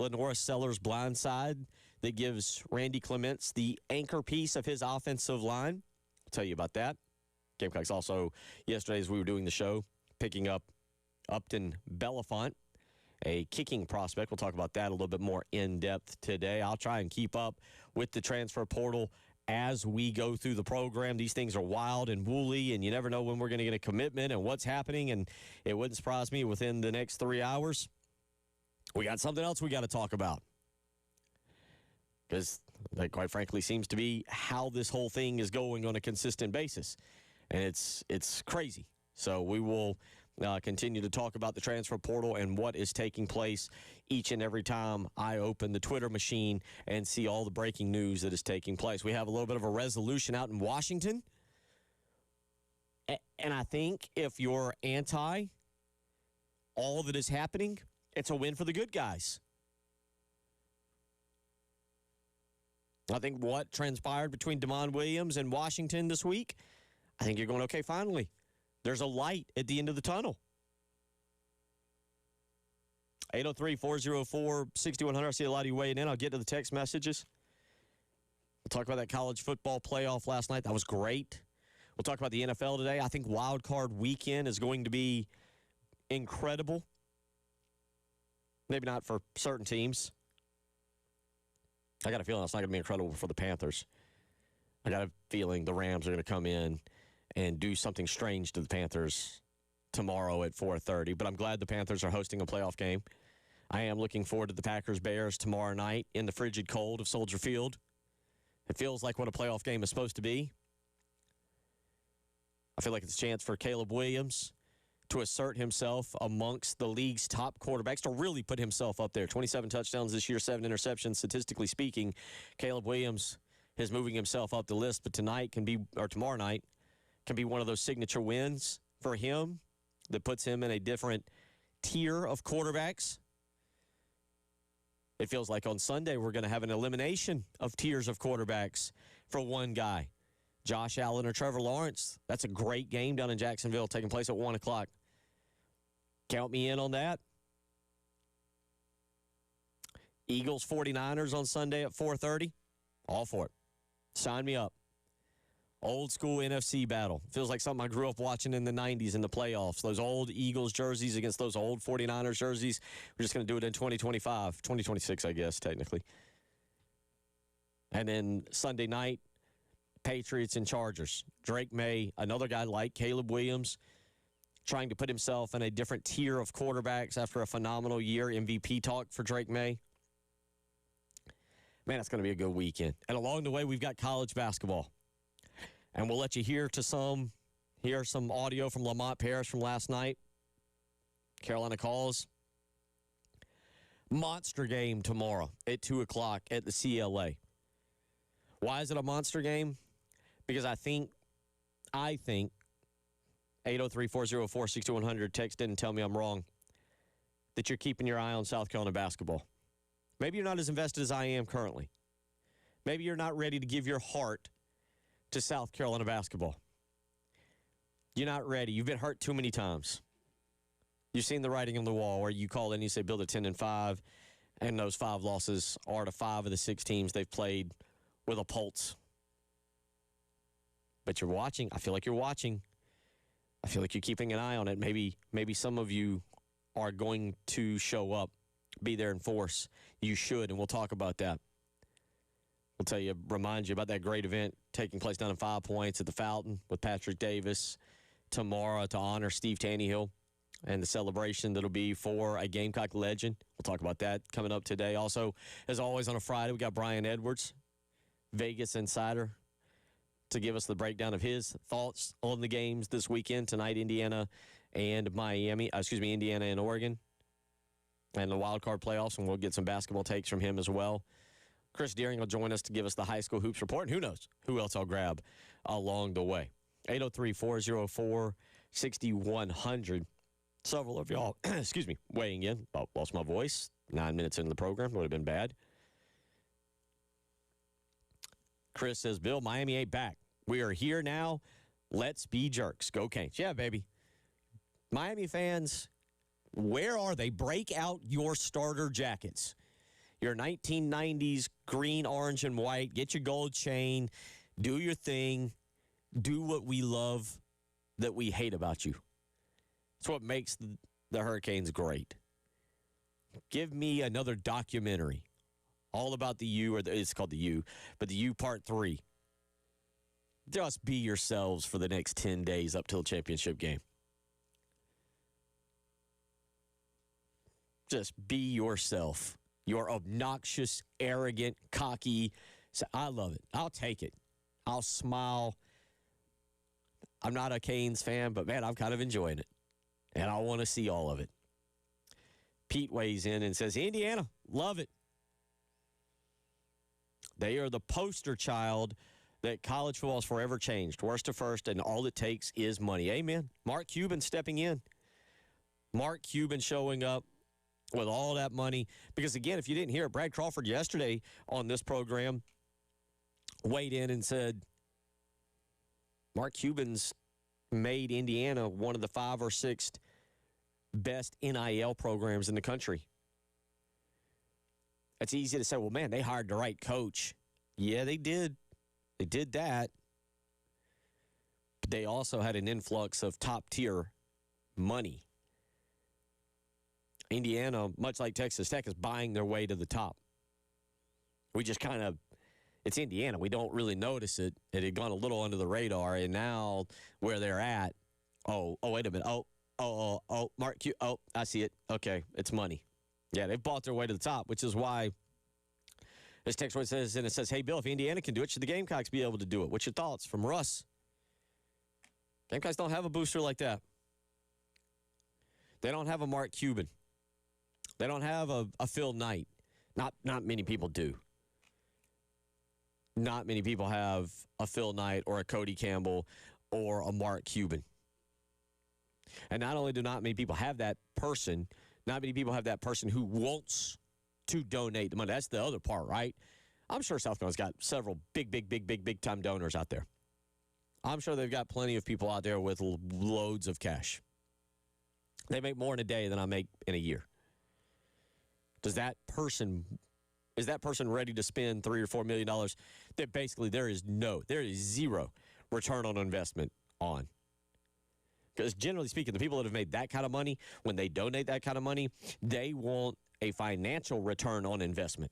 Lenora Sellers' blindside that gives Randy Clements the anchor piece of his offensive line. I'll tell you about that. Gamecocks also, yesterday as we were doing the show, picking up Upton Belafont, a kicking prospect. We'll talk about that a little bit more in depth today. I'll try and keep up with the transfer portal as we go through the program. These things are wild and woolly, and you never know when we're going to get a commitment and what's happening, and it wouldn't surprise me within the next 3 hours. We got something else we got to talk about, because that, quite frankly, seems to be how this whole thing is going on a consistent basis, and it's crazy. So we will continue to talk about the transfer portal and what is taking place each and every time I open the Twitter machine and see all the breaking news that is taking place. We have a little bit of a resolution out in Washington, and I think if you're anti all that is happening, it's a win for the good guys. I think what transpired between Damon Williams and Washington this week, I think you're going, okay, finally. There's a light at the end of the tunnel. 803-404-6100. I see a lot of you weighing in. I'll get to the text messages. We'll talk about that college football playoff last night. That was great. We'll talk about the NFL today. I think Wild Card Weekend is going to be incredible. Maybe not for certain teams. I got a feeling it's not going to be incredible for the Panthers. I got a feeling the Rams are going to come in and do something strange to the Panthers tomorrow at 4:30. But I'm glad the Panthers are hosting a playoff game. I am looking forward to the Packers-Bears tomorrow night in the frigid cold of Soldier Field. It feels like what a playoff game is supposed to be. I feel like it's a chance for Caleb Williams to assert himself amongst the league's top quarterbacks, to really put himself up there. 27 touchdowns this year, 7 interceptions. Statistically speaking, Caleb Williams is moving himself up the list. But tomorrow night, can be one of those signature wins for him that puts him in a different tier of quarterbacks. It feels like on Sunday we're going to have an elimination of tiers of quarterbacks for one guy. Josh Allen or Trevor Lawrence. That's a great game down in Jacksonville taking place at 1 o'clock. Count me in on that. Eagles 49ers on Sunday at 4:30. All for it. Sign me up. Old school NFC battle. Feels like something I grew up watching in the 90s in the playoffs. Those old Eagles jerseys against those old 49ers jerseys. We're just going to do it in 2025. 2026, I guess, technically. And then Sunday night, Patriots and Chargers. Drake May, another guy like Caleb Williams, trying to put himself in a different tier of quarterbacks after a phenomenal year. MVP talk for Drake May. Man, it's going to be a good weekend. And along the way, we've got college basketball. And we'll let you hear some audio from Lamont Paris from last night. Carolina calls. Monster game tomorrow at 2 o'clock at the CLA. Why is it a monster game? Because I think 803-404-6100, text in and tell me I'm wrong, that you're keeping your eye on South Carolina basketball. Maybe you're not as invested as I am currently. Maybe you're not ready to give your heart to South Carolina basketball. You're not ready. You've been hurt too many times. You've seen the writing on the wall where you call in and you say build a 10-5, and those 5 losses are to 5 of the 6 teams they've played with a pulse. But you're watching. I feel like you're watching. I feel like you're keeping an eye on it. Maybe some of you are going to show up, be there in force. You should, and we'll talk about that. We'll remind you about that great event taking place down in 5 Points at the Fountain with Patrick Davis tomorrow to honor Steve Tannehill and the celebration that'll be for a Gamecock legend. We'll talk about that coming up today. Also, as always on a Friday, we got Brian Edwards, Vegas Insider, to give us the breakdown of his thoughts on the games this weekend. Tonight, Indiana and Indiana and Oregon, and the wild card playoffs, and we'll get some basketball takes from him as well. Chris Deering will join us to give us the high school hoops report, and who knows who else I'll grab along the way. 803-404-6100. Several of y'all, weighing in. Lost my voice 9 minutes into the program. Would have been bad. Chris says, Bill, Miami ain't back. We are here now. Let's be jerks. Go Canes. Yeah, baby. Miami fans, where are they? Break out your starter jackets. your 1990s green, orange, and white. Get your gold chain. Do your thing. Do what we love that we hate about you. It's what makes the Hurricanes great. Give me another documentary all about the U, it's called the U, but the U Part 3. Just be yourselves for the next 10 days up till the championship game. Just be yourself. You're obnoxious, arrogant, cocky. So I love it. I'll take it. I'll smile. I'm not a Canes fan, but, man, I'm kind of enjoying it. And I want to see all of it. Pete weighs in and says, Indiana, love it. They are the poster child that college football has forever changed. Worst to first, and all it takes is money. Amen. Mark Cuban stepping in. Mark Cuban showing up with all that money. Because, again, if you didn't hear it, Brad Crawford yesterday on this program weighed in and said, Mark Cuban's made Indiana one of the 5 or 6 best NIL programs in the country. It's easy to say, well, man, they hired the right coach. Yeah, they did. They did that. But they also had an influx of top-tier money. Indiana, much like Texas Tech, is buying their way to the top. We just kind of, it's Indiana. We don't really notice it. It had gone a little under the radar, and now where they're at, wait a minute. Mark Q. I see it. Okay, it's money. Yeah, they've bought their way to the top, which is why, as text says, and it says, hey, Bill, if Indiana can do it, should the Gamecocks be able to do it? What's your thoughts? From Russ. Gamecocks don't have a booster like that. They don't have a Mark Cuban. They don't have a Phil Knight. Not many people do. Not many people have a Phil Knight or a Cody Campbell or a Mark Cuban. And not only do not many people have that person, not many people have that person who wants to donate the money. That's the other part, right? I'm sure South Carolina's got several big time donors out there. I'm sure they've got plenty of people out there with loads of cash. They make more in a day than I make in a year. Is that person ready to spend $3 or $4 million that basically there is zero return on investment on? Because generally speaking, the people that have made that kind of money, when they donate that kind of money, they want a financial return on investment,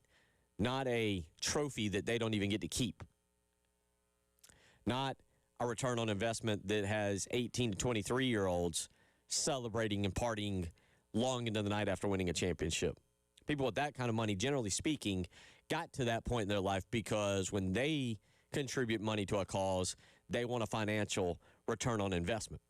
not a trophy that they don't even get to keep. Not a return on investment that has 18 to 23-year-olds celebrating and partying long into the night after winning a championship. People with that kind of money, generally speaking, got to that point in their life because when they contribute money to a cause, they want a financial return on investment.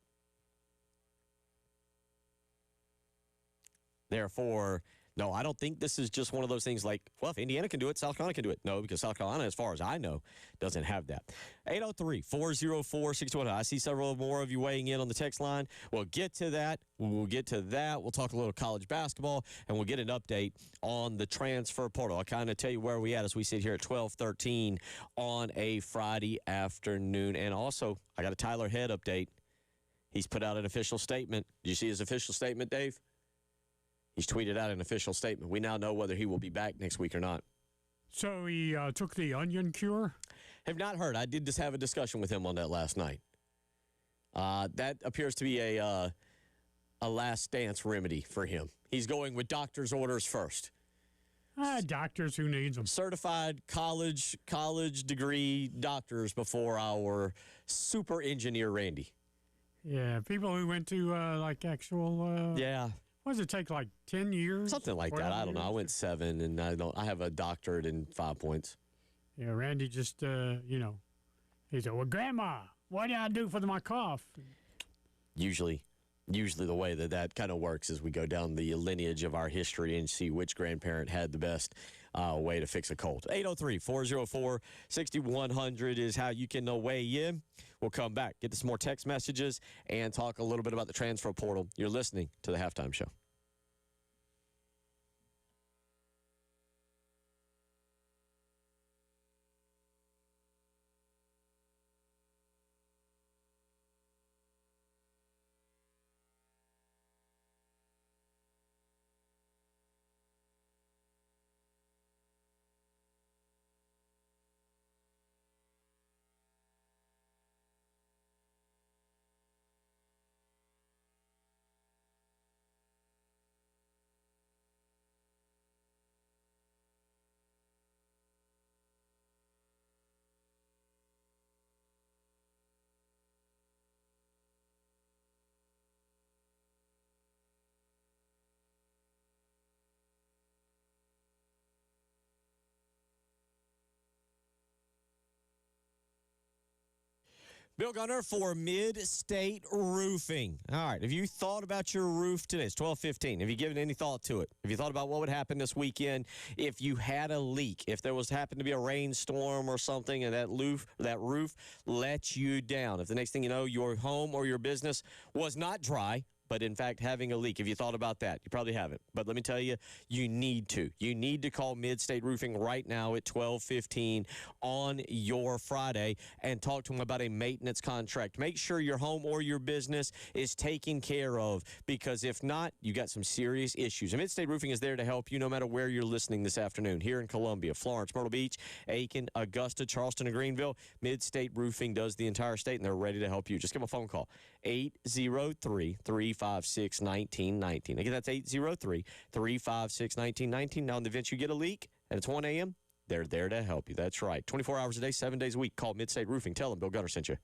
Therefore, no, I don't think this is just one of those things like, well, if Indiana can do it, South Carolina can do it. No, because South Carolina, as far as I know, doesn't have that. 803-404-6100. I see several more of you weighing in on the text line. We'll get to that. We'll talk a little college basketball, and we'll get an update on the transfer portal. I'll kind of tell you where we at as we sit here at 12:13 on a Friday afternoon. And also, I got a Tyler Head update. He's put out an official statement. Did you see his official statement, Dave? He's tweeted out an official statement. We now know whether he will be back next week or not. So he took the onion cure? Have not heard. I did just have a discussion with him on that last night. That appears to be a last dance remedy for him. He's going with doctor's orders first. Doctors, who needs them? Certified college degree doctors before our super engineer Randy. Yeah, people who went to actual. Yeah. What does it take, like 10 years? Something like that. I don't know. I went 7, and I have a doctorate in 5 points. Yeah, Randy just, he said, well, Grandma, what do I do for my cough? Usually the way that kind of works is we go down the lineage of our history and see which grandparent had the best way to fix a cold. 803-404-6100 is how you can weigh in. We'll come back, get to some more text messages, and talk a little bit about the transfer portal. You're listening to the Halftime Show. Bill Gunter for Mid-State Roofing. All right, have you thought about your roof today? It's 12:15. Have you given any thought to it? Have you thought about what would happen this weekend if you had a leak? If there was happened to be a rainstorm or something and that roof let you down? If the next thing you know, your home or your business was not dry, but in fact having a leak. Have you thought about that? You probably haven't. But let me tell you, you need to. You need to call Mid-State Roofing right now at 12:15 on your Friday and talk to them about a maintenance contract. Make sure your home or your business is taken care of, because if not, you got some serious issues. And Mid-State Roofing is there to help you no matter where you're listening this afternoon. Here in Columbia, Florence, Myrtle Beach, Aiken, Augusta, Charleston, and Greenville, Mid-State Roofing does the entire state, and they're ready to help you. Just give them a phone call, 803-356-1919. Again, that's 803-356-1919. Now, in the event you get a leak and it's 1 a.m., they're there to help you. That's right. 24 hours a day, 7 days a week. Call Mid-State Roofing. Tell them Bill Gunter sent you.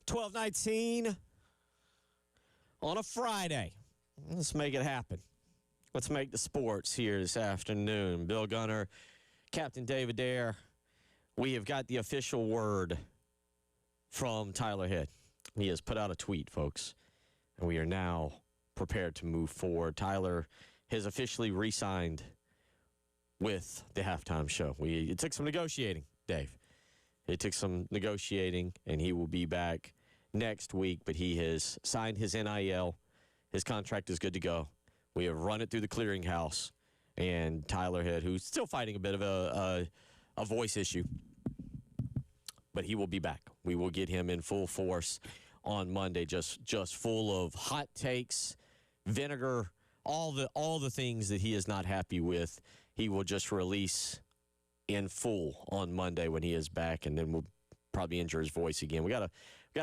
$12.19 on a Friday. Let's make it happen. Let's make the sports here this afternoon. Bill Gunter, Captain David Dare. We have got the official word from Tyler Head. He has put out a tweet, folks, and we are now prepared to move forward. Tyler has officially re-signed with the halftime show. It took some negotiating, Dave. It took some negotiating, and he will be back next week, but he has signed his NIL. His contract is good to go. We have run it through the clearinghouse, and Tyler Head, who's still fighting a bit of a voice issue, but he will be back. We will get him in full force on Monday, just full of hot takes, vinegar, all the things that he is not happy with. He will just release in full on Monday when he is back, and then we'll probably injure his voice again. We gotta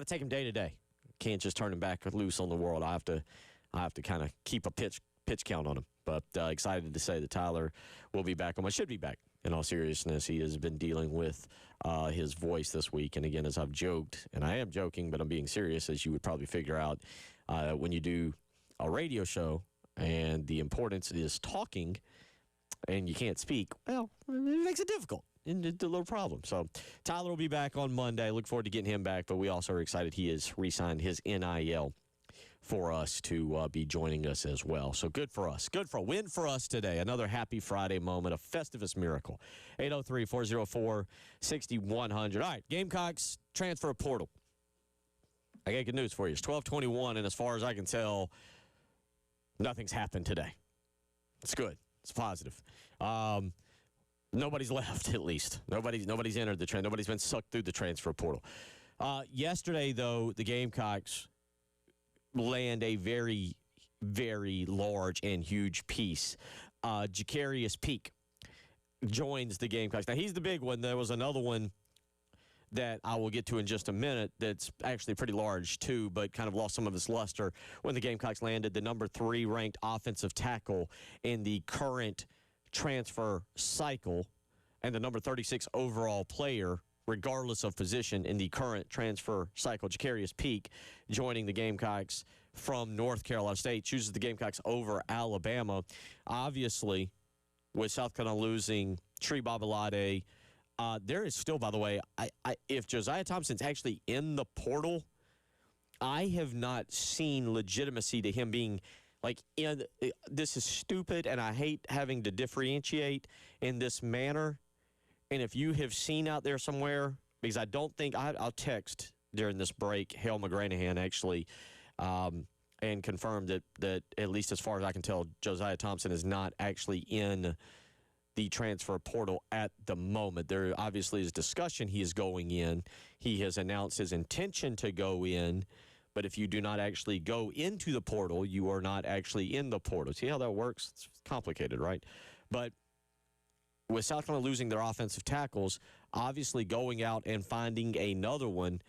take him day to day. Can't just turn him back loose on the world. I have to kind of keep a pitch count on him. But excited to say that Tyler will be back on. Should be back. In all seriousness, he has been dealing with his voice this week. And again, as I've joked, and I am joking, but I'm being serious, as you would probably figure out, when you do a radio show and the importance is talking and you can't speak, well, it makes it difficult. And it's a little problem. So Tyler will be back on Monday. Look forward to getting him back. But we also are excited he has re-signed his NIL for us to be joining us as well. So good for us. Good for a win for us today. Another happy Friday moment, a Festivus miracle. 803-404-6100. All right, Gamecocks transfer portal. I got good news for you. It's 12:21, and as far as I can tell, nothing's happened today. It's good. It's positive. Nobody's left, at least. Nobody's entered the trend. Nobody's been sucked through the transfer portal. Yesterday, though, the Gamecocks land a very, very large and huge piece. Jacarius Peak joins the Gamecocks. Now, he's the big one. There was another one that I will get to in just a minute that's actually pretty large, too, but kind of lost some of its luster when the Gamecocks landed the number 3 ranked offensive tackle in the current transfer cycle and the number 36 overall player, regardless of position, in the current transfer cycle. Jacarius Peak joining the Gamecocks from North Carolina State, chooses the Gamecocks over Alabama. Obviously, with South Carolina losing Tree Babalade, there is still, by the way, if Josiah Thompson's actually in the portal, I have not seen legitimacy to him being this is stupid, and I hate having to differentiate in this manner. And if you have seen out there somewhere, because I don't think I'll text during this break Hale McGranahan actually and confirm that at least as far as I can tell, Josiah Thompson is not actually in the transfer portal at the moment. There obviously is discussion he is going in. He has announced his intention to go in. But if you do not actually go into the portal, you are not actually in the portal. See how that works? It's complicated, right? But with South Carolina losing their offensive tackles, obviously going out and finding another one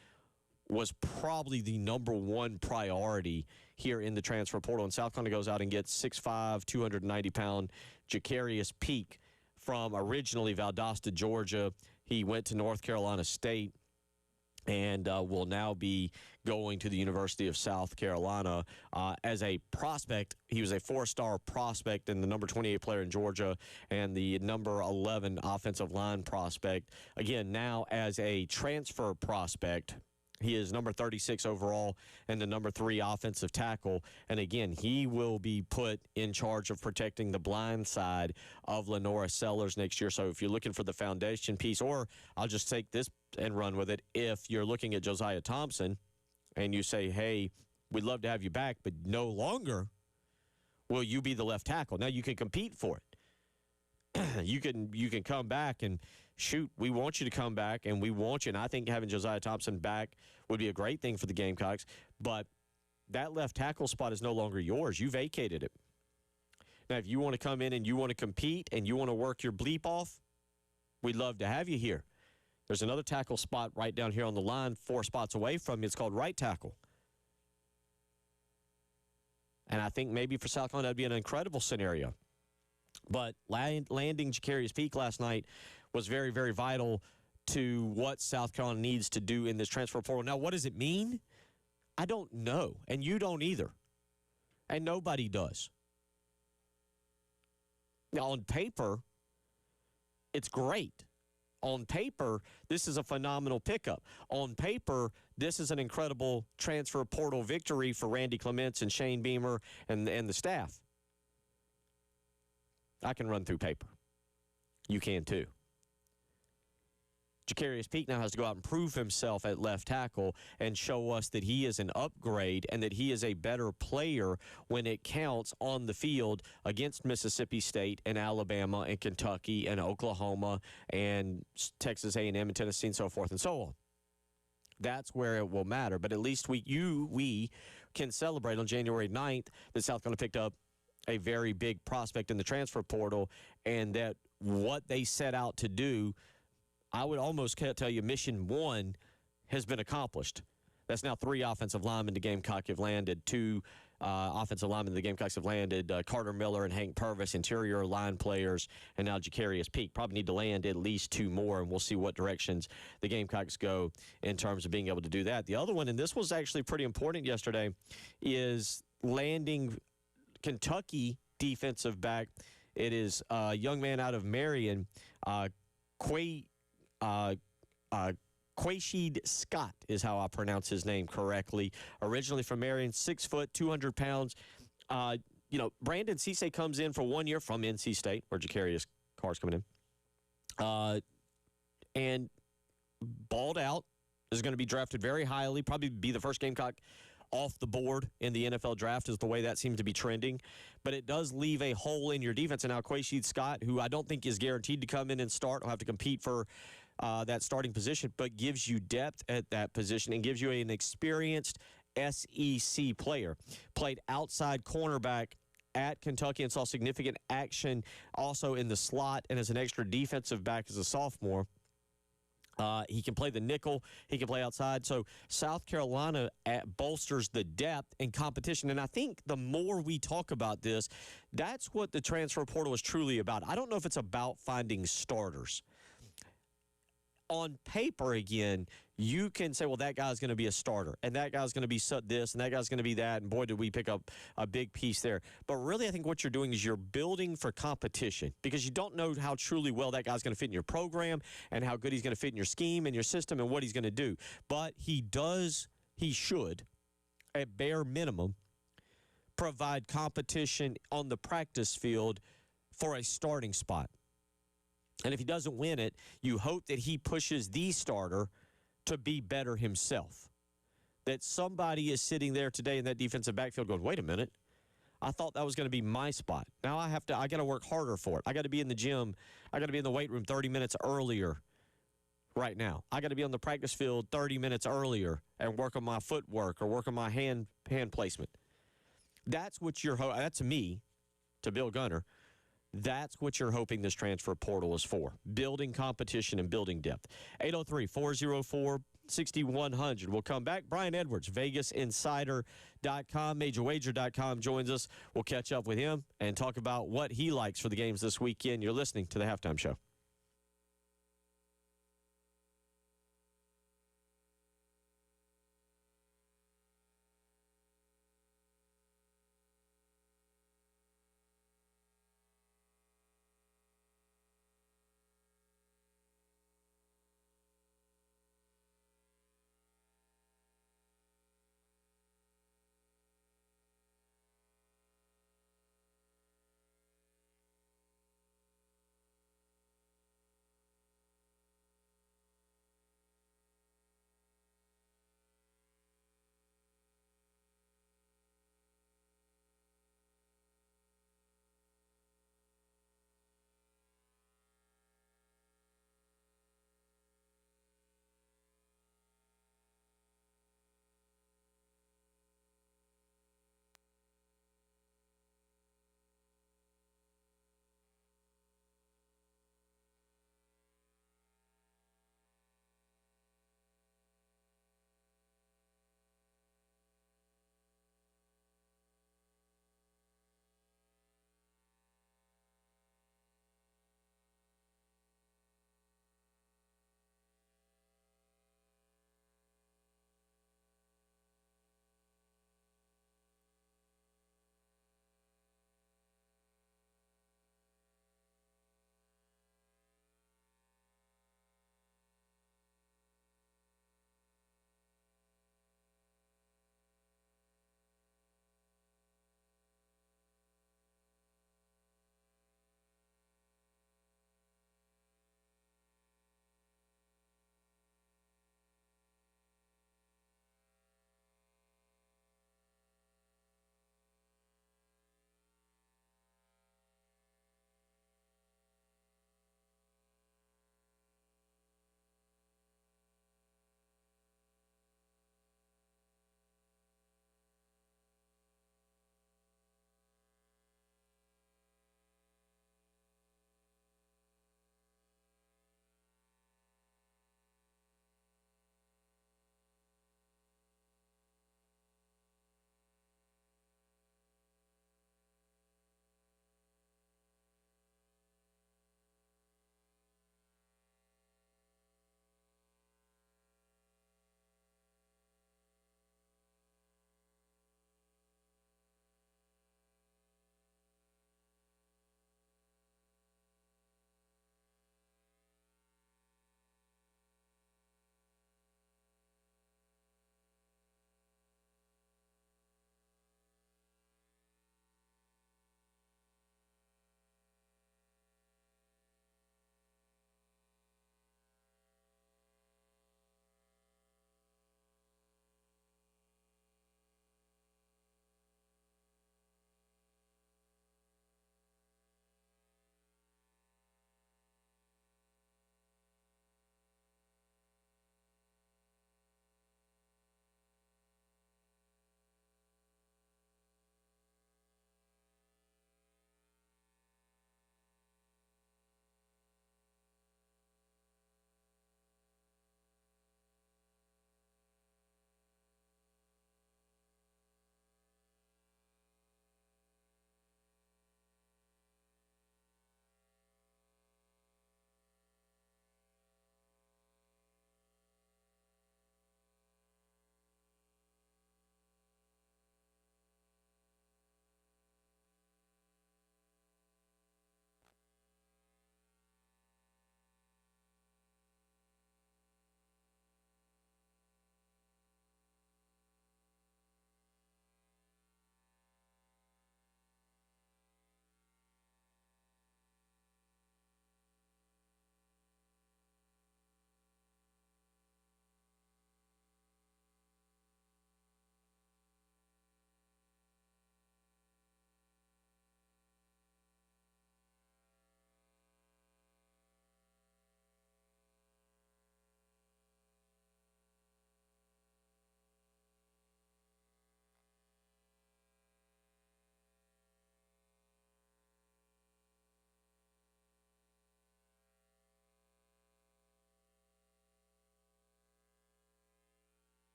was probably the number one priority here in the transfer portal. And South Carolina goes out and gets 6'5", 290-pound Jacarius Peak from originally Valdosta, Georgia. He went to North Carolina State and will now be going to the University of South Carolina as a prospect. He was a 4-star prospect and the number 28 player in Georgia and the number 11 offensive line prospect. Again, now as a transfer prospect, he is number 36 overall and the number 3 offensive tackle. And again, he will be put in charge of protecting the blind side of Lenora Sellers next year. So if you're looking for the foundation piece, or I'll just take this and run with it, if you're looking at Josiah Thompson and you say, hey, we'd love to have you back, but no longer will you be the left tackle. Now you can compete for it. You can come back and shoot, we want you to come back, and we want you. And I think having Josiah Thompson back would be a great thing for the Gamecocks. But that left tackle spot is no longer yours. You vacated it. Now, if you want to come in and you want to compete and you want to work your bleep off, we'd love to have you here. There's another tackle spot right down here on the line, 4 spots away from you. It's called right tackle. And I think maybe for South Carolina, that would be an incredible scenario. But landing Jacarius Peak last night was very, very vital to what South Carolina needs to do in this transfer portal. Now, what does it mean? I don't know, and you don't either, and nobody does. Now, on paper, it's great. On paper, this is a phenomenal pickup. On paper, this is an incredible transfer portal victory for Randy Clements and Shane Beamer and the staff. I can run through paper. You can too. Jacarius Peak now has to go out and prove himself at left tackle and show us that he is an upgrade and that he is a better player when it counts on the field against Mississippi State and Alabama and Kentucky and Oklahoma and Texas A&M and Tennessee and so forth and so on. That's where it will matter. But at least we can celebrate on January 9th that South Carolina picked up a very big prospect in the transfer portal and that what they set out to do, I would almost tell you mission one has been accomplished. That's now 3 offensive linemen the Gamecocks have landed, 2 offensive linemen the Gamecocks have landed, Carter Miller and Hank Purvis, interior line players, and now Jacarius Peak. Probably need to land at least 2 more, and we'll see what directions the Gamecocks go in terms of being able to do that. The other one, and this was actually pretty important yesterday, is landing Kentucky defensive back. It is a young man out of Marion, Quaysheed Scott is how I pronounce his name correctly. Originally from Marion, 6 foot, 200 pounds. Brandon Cisse comes in for 1 year from NC State, where Jacarius Carr's coming in. And balled out, is going to be drafted very highly, probably be the first Gamecock off the board in the NFL draft is the way that seems to be trending. But it does leave a hole in your defense. And now Quaysheed Scott, who I don't think is guaranteed to come in and start, will have to compete for that starting position, but gives you depth at that position and gives you an experienced SEC player. Played outside cornerback at Kentucky and saw significant action also in the slot and as an extra defensive back as a sophomore. He can play the nickel. He can play outside. So South Carolina bolsters the depth and competition. And I think the more we talk about this, that's what the transfer portal is truly about. I don't know if it's about finding starters. On paper, again, you can say, well, that guy's going to be a starter, and that guy's going to be this, and that guy's going to be that, and boy, did we pick up a big piece there. But really, I think what you're doing is you're building for competition because you don't know how truly well that guy's going to fit in your program and how good he's going to fit in your scheme and your system and what he's going to do. But he should, at bare minimum, provide competition on the practice field for a starting spot. And if he doesn't win it, you hope that he pushes the starter to be better himself. That somebody is sitting there today in that defensive backfield going, wait a minute, I thought that was going to be my spot. Now I got to work harder for it. I got to be in the gym. I got to be in the weight room 30 minutes earlier right now. I got to be on the practice field 30 minutes earlier and work on my footwork or work on my hand placement. That's what that's me, to Bill Gunter. That's what you're hoping this transfer portal is for, building competition and building depth. 803-404-6100. We'll come back. Brian Edwards, VegasInsider.com, MajorWager.com joins us. We'll catch up with him and talk about what he likes for the games this weekend. You're listening to The Halftime Show.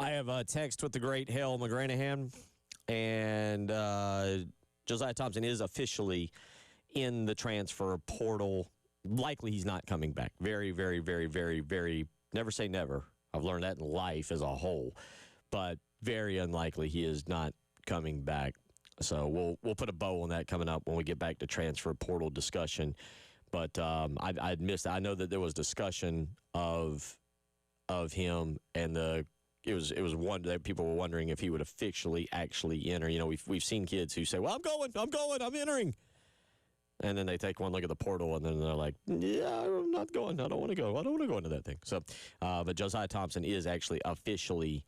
I have a text with the great Hale McGranahan, and Josiah Thompson is officially in the transfer portal. Likely he's not coming back. Very, very, very, very, very, never say never. I've learned that in life as a whole. But very unlikely he is not coming back. So we'll put a bow on that coming up when we get back to transfer portal discussion. But I'd missed that. I know that there was discussion of him, and it was one that people were wondering if he would officially actually enter. You know, we've seen kids who say, "Well, I'm entering," and then they take one look at the portal, and then they're like, "Yeah, I'm not going. I don't want to go. I don't want to go into that thing." So, but Josiah Thompson is actually officially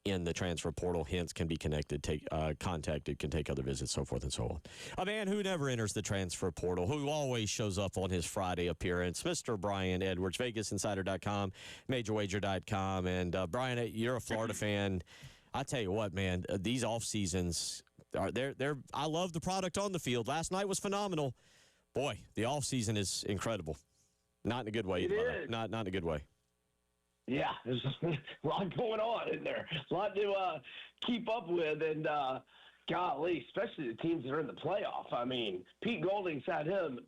in the transfer portal, hence can be contacted, can take other visits, so forth and so on. A man who never enters the transfer portal, who always shows up on his Friday appearance, Mr. Brian Edwards, VegasInsider.com, MajorWager.com. And Brian, you're a Florida fan. I tell you what, man, these off seasons I love the product on the field. Last night was phenomenal. Boy, the off season is incredible. Not in a good way. It is. Not in a good way. Yeah, there's a lot going on in there. A lot to keep up with, and golly, especially the teams that are in the playoff. I mean, Pete Golding's had him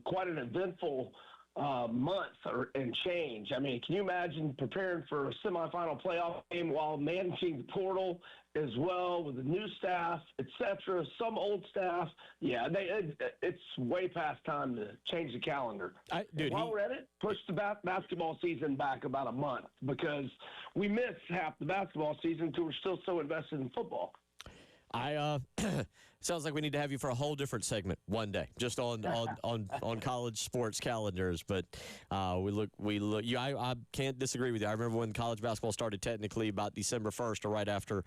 quite an eventful month and change. I mean, can you imagine preparing for a semifinal playoff game while managing the portal as well with the new staff, etc., some old staff? Yeah, it's way past time to change the calendar. While we're at it, push the basketball season back about a month because we missed half the basketball season because we're still so invested in football. Sounds like we need to have you for a whole different segment one day, just on college sports calendars. But we look. I can't disagree with you. I remember when college basketball started technically about December 1st or right after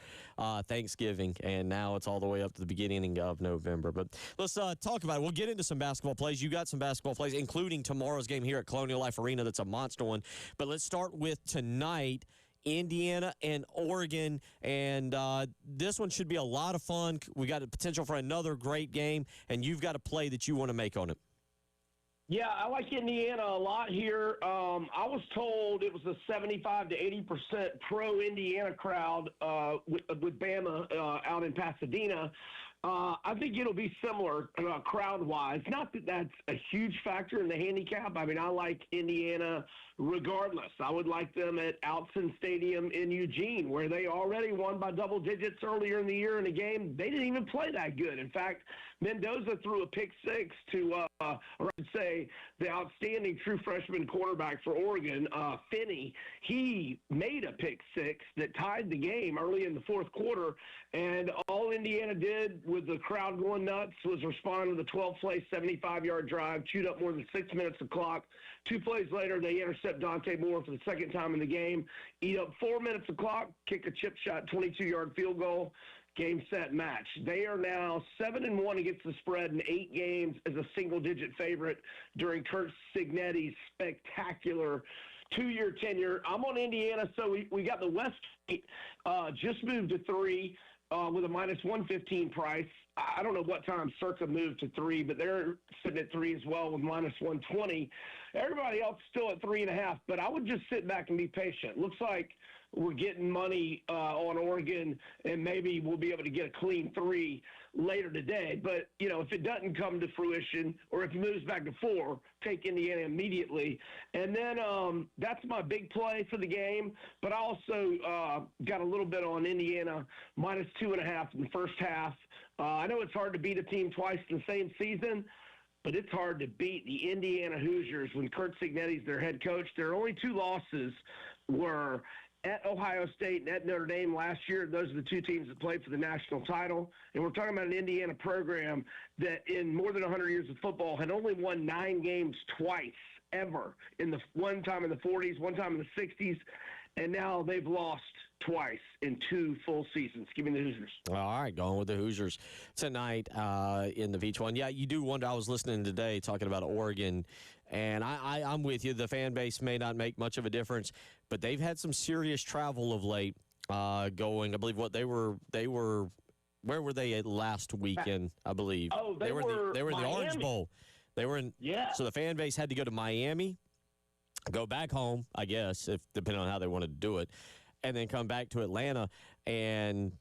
Thanksgiving, and now it's all the way up to the beginning of November. But let's talk about it. We'll get into some basketball plays. You got some basketball plays, including tomorrow's game here at Colonial Life Arena. That's a monster one. But let's start with tonight. Indiana and Oregon, and this one should be a lot of fun. We got the potential for another great game, and you've got a play that you want to make on it. Yeah, I like Indiana a lot here. I was told it was a 75 to 80% pro-Indiana crowd with Bama out in Pasadena. I think it'll be similar crowd-wise. Not that that's a huge factor in the handicap. I mean, I like Indiana regardless. I would like them at Outson Stadium in Eugene, where they already won by double digits earlier in the year in a game. They didn't even play that good. In fact, Mendoza threw a pick six to, or I'd say, the outstanding true freshman quarterback for Oregon, Finney. He made a pick six that tied the game early in the fourth quarter, and all Indiana did with the crowd going nuts was respond to the 12-play, 75-yard drive, chewed up more than 6 minutes of clock. 2 plays later, they intercept Dante Moore for the second time in the game, eat up 4 minutes of clock, kick a chip shot, 22-yard field goal, game, set, match. They are now 7-1 against the spread in 8 games as a single-digit favorite during Kurt Cignetti's spectacular 2-year tenure. I'm on Indiana, so we got the West just moved to 3 with a minus 115 price. I don't know what time Circa moved to 3, but they're sitting at 3 as well with minus 120. Everybody else still at 3.5, but I would just sit back and be patient. Looks like we're getting money on Oregon, and maybe we'll be able to get a clean 3 later today. But, you know, if it doesn't come to fruition or if it moves back to 4, take Indiana immediately. And then that's my big play for the game. But I also got a little bit on Indiana, minus 2.5 in the first half. I know it's hard to beat a team twice in the same season, but it's hard to beat the Indiana Hoosiers when Kurt Cignetti's their head coach. Their only 2 losses were at Ohio State and at Notre Dame last year. Those are the 2 teams that played for the national title. And we're talking about an Indiana program that in more than 100 years of football had only won 9 games twice ever. One time in the 40s, one time in the 60s, and now they've lost twice in 2 full seasons. Give me the Hoosiers. All right, going with the Hoosiers tonight in the V1. Yeah, you do wonder. I was listening today talking about Oregon, and I'm with you. The fan base may not make much of a difference, but they've had some serious travel of late going. I believe they were where were they at last weekend, I believe? Oh, they were in the Orange Bowl. They were in. Yeah. So the fan base had to go to Miami, go back home, I guess, if depending on how they wanted to do it. and then come back to Atlanta. And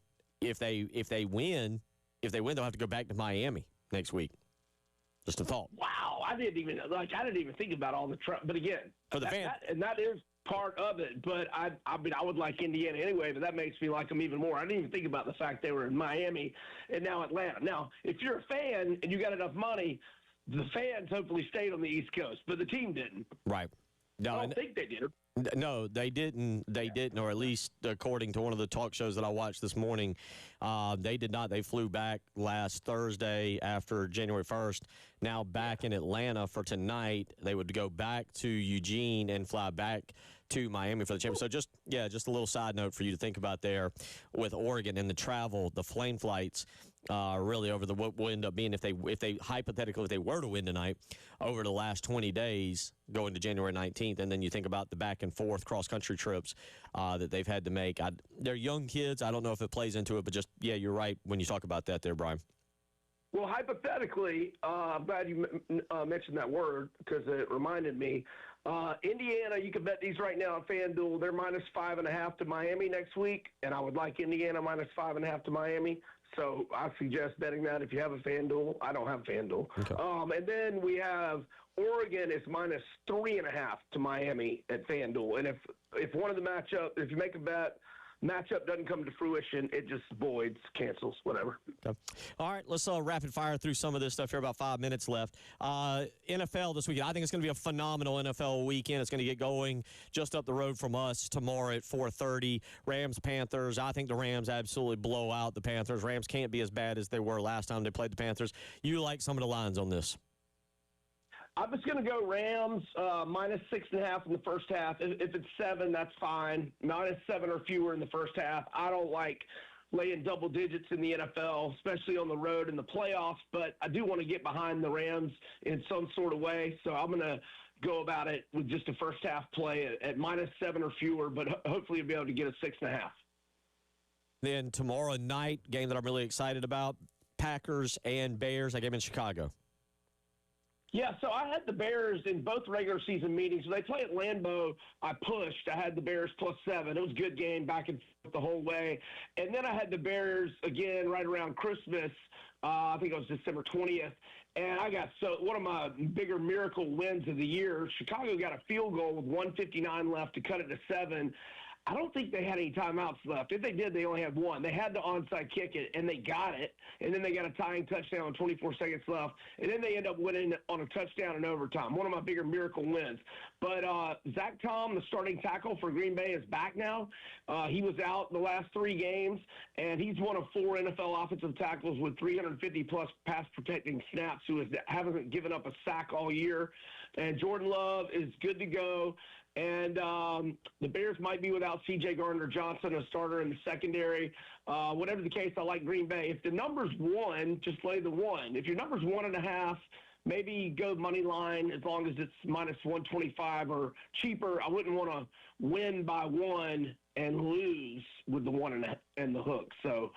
if they win, they'll have to go back to Miami next week. Just a thought. Wow, I didn't even think about all the trouble. But again, For the fan. that is part of it. But I mean, I would like Indiana anyway. But that makes me like them even more. I didn't even think about the fact they were in Miami and now Atlanta. Now, if you're a fan and you got enough money, the fans hopefully stayed on the East Coast, but the team didn't. Right. No, I don't think they did. No, they didn't. They didn't, or at least according to one of the talk shows that I watched this morning, they did not. They flew back last Thursday after January 1st. Now back in Atlanta for tonight. They would go back to Eugene and fly back to Miami for the championship. So just a little side note for you to think about there with Oregon and the travel, the plane flights. Really over what will end up being if they hypothetically if they were to win tonight over the last 20 days going to January 19th, and then you think about the back and forth cross country trips that they've had to make. They're young kids. I don't know if it plays into it, but you're right when you talk about that there, Brian. Well, hypothetically, I'm glad you mentioned that word because it reminded me. Indiana, you can bet these right now on FanDuel. They're -5.5 to Miami next week, and I would like Indiana -5.5 to Miami. So I suggest betting that if you have a FanDuel. I don't have FanDuel. Okay. And then we have Oregon is -3.5 to Miami at FanDuel. And if one of the if you make a bet, matchup doesn't come to fruition, it just voids, cancels, whatever. Okay. All right, let's rapid fire through some of this stuff here. About 5 minutes left. NFL this weekend. I think it's going to be a phenomenal NFL weekend. It's going to get going just up the road from us tomorrow at 4:30. Rams-Panthers. I think the Rams absolutely blow out the Panthers. Rams can't be as bad as they were last time they played the Panthers. You like some of the lines on this? I'm just going to go Rams -6.5 in the first half. If it's 7, that's fine. -7 or fewer in the first half. I don't like laying double digits in the NFL, especially on the road in the playoffs, but I do want to get behind the Rams in some sort of way. So I'm going to go about it with just a first half play at -7 or fewer, but hopefully you'll be able to get a 6.5. Then tomorrow night, game that I'm really excited about, Packers and Bears. That game in Chicago. Yeah, so I had the Bears in both regular season meetings. When they play at Lambeau, I pushed. I had the Bears +7. It was a good game back and forth the whole way. And then I had the Bears again right around Christmas. I think it was December 20th. And I got one of my bigger miracle wins of the year. Chicago got a field goal with 1:59 left to cut it to 7. I don't think they had any timeouts left. If they did, they only had one. They had the onside kick it, and they got it. And then they got a tying touchdown with 24 seconds left. And then they end up winning on a touchdown in overtime. One of my bigger miracle wins. But Zach Tom, the starting tackle for Green Bay, is back now. He was out the last 3 games, and he's one of 4 NFL offensive tackles with 350-plus pass-protecting snaps who haven't given up a sack all year. And Jordan Love is good to go. And the Bears might be without C.J. Gardner-Johnson, a starter in the secondary. Whatever the case, I like Green Bay. If the number's 1, just lay the 1. If your number's 1.5, maybe go money line as long as it's -125 or cheaper. I wouldn't want to win by 1 and lose with the 1 and the hook. So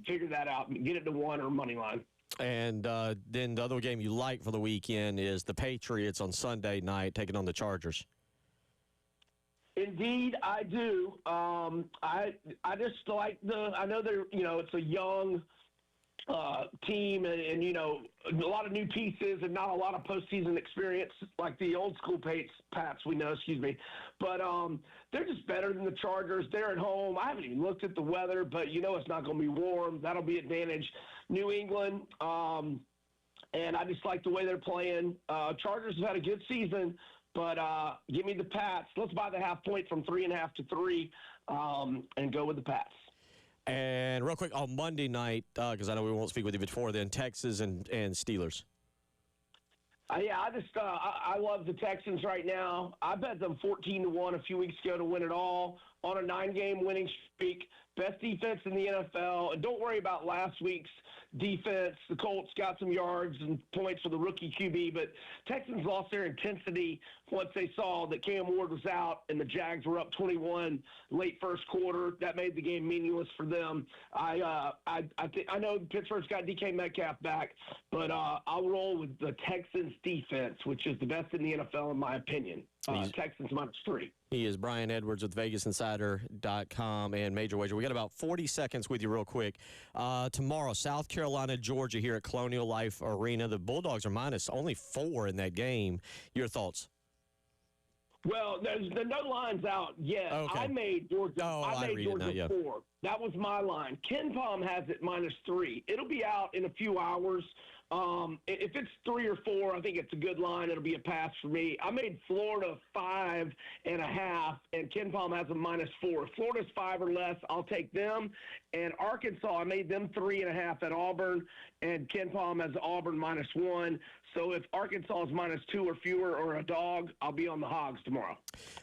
figure that out. Get it to 1 or money line. And then the other game you like for the weekend is the Patriots on Sunday night taking on the Chargers. Indeed, I do. I just like I know they're, it's a young team and, a lot of new pieces and not a lot of postseason experience like the old school Pats we know, excuse me. But they're just better than the Chargers. They're at home. I haven't even looked at the weather, but it's not going to be warm. That'll be advantage New England. And I just like the way they're playing. Chargers have had a good season. But give me the Pats. Let's buy the half point from 3.5 to 3 and go with the Pats. And real quick, on Monday night, because I know we won't speak with you before then, Texas and Steelers. Yeah, I love the Texans right now. I bet them 14-1 a few weeks ago to win it all on a 9-game winning streak. Best defense in the NFL. And don't worry about last week's defense. The Colts got some yards and points for the rookie QB, but Texans lost their intensity once they saw that Cam Ward was out and the Jags were up 21 late first quarter. That made the game meaningless for them. I know Pittsburgh's got DK Metcalf back, but I'll roll with the Texans defense, which is the best in the NFL in my opinion. Texans -3. He is Brian Edwards with VegasInsider.com and Major Wager. We got about 40 seconds with you real quick. Tomorrow, South Carolina, Georgia here at Colonial Life Arena. The Bulldogs are minus only 4 in that game. Your thoughts? Well, there's no lines out yet. Okay. I made Georgia. I made Georgia 4. That was my line. Ken Palm has it -3. It'll be out in a few hours. If it's 3 or 4, I think it's a good line. It'll be a pass for me. I made Florida 5.5, and Ken Palm has a -4. If Florida's 5 or less, I'll take them. And Arkansas, I made them 3.5 at Auburn, and Ken Palm has Auburn -1. So if Arkansas is -2 or fewer or a dog, I'll be on the Hogs tomorrow.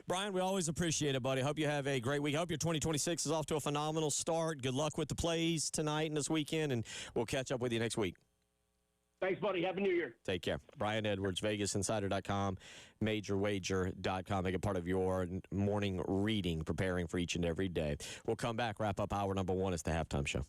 Brian, we always appreciate it, buddy. Hope you have a great week. Hope your 2026 is off to a phenomenal start. Good luck with the plays tonight and this weekend, and we'll catch up with you next week. Thanks, buddy. Happy New Year. Take care. Brian Edwards, VegasInsider.com, MajorWager.com. Make it part of your morning reading, preparing for each and every day. We'll come back, wrap up hour number 1. It's the halftime show.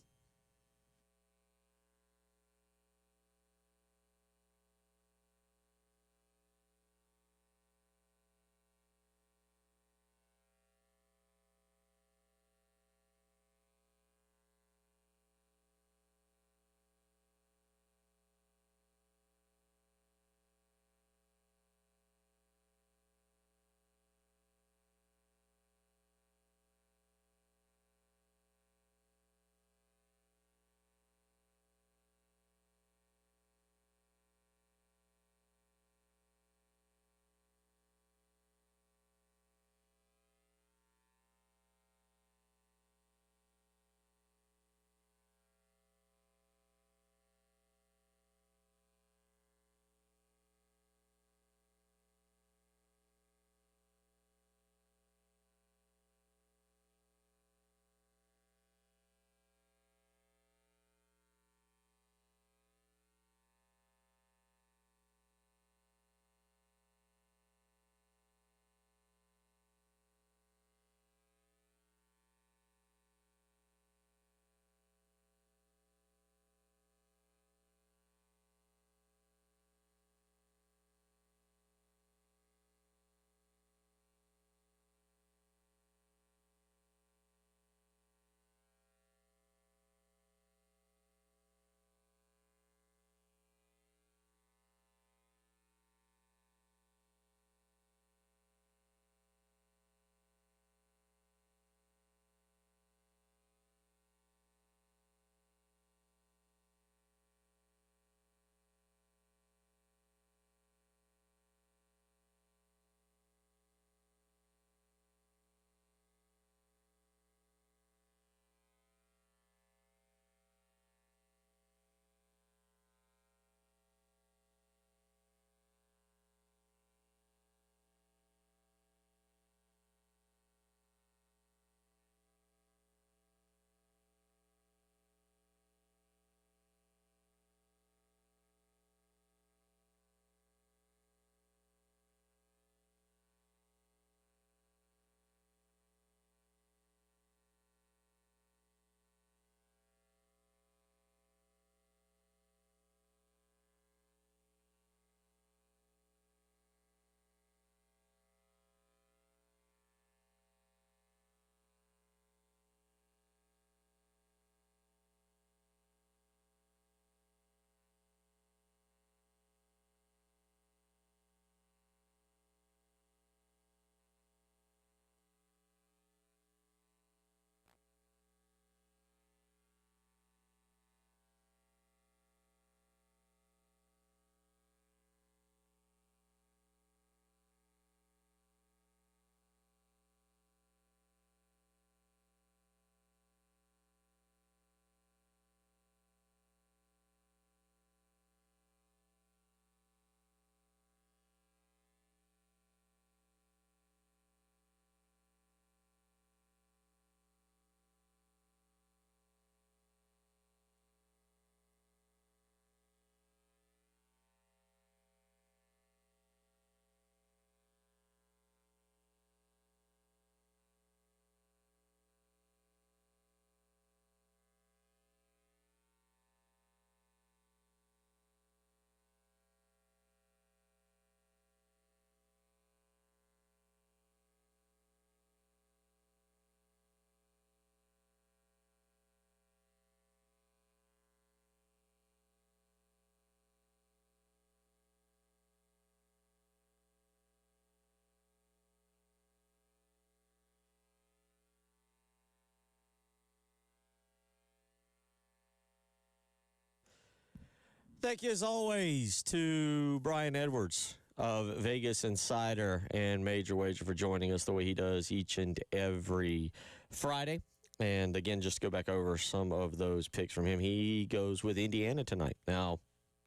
Thank you, as always, to Brian Edwards of Vegas Insider and Major Wager for joining us the way he does each and every Friday. And, again, just to go back over some of those picks from him, he goes with Indiana tonight. Now,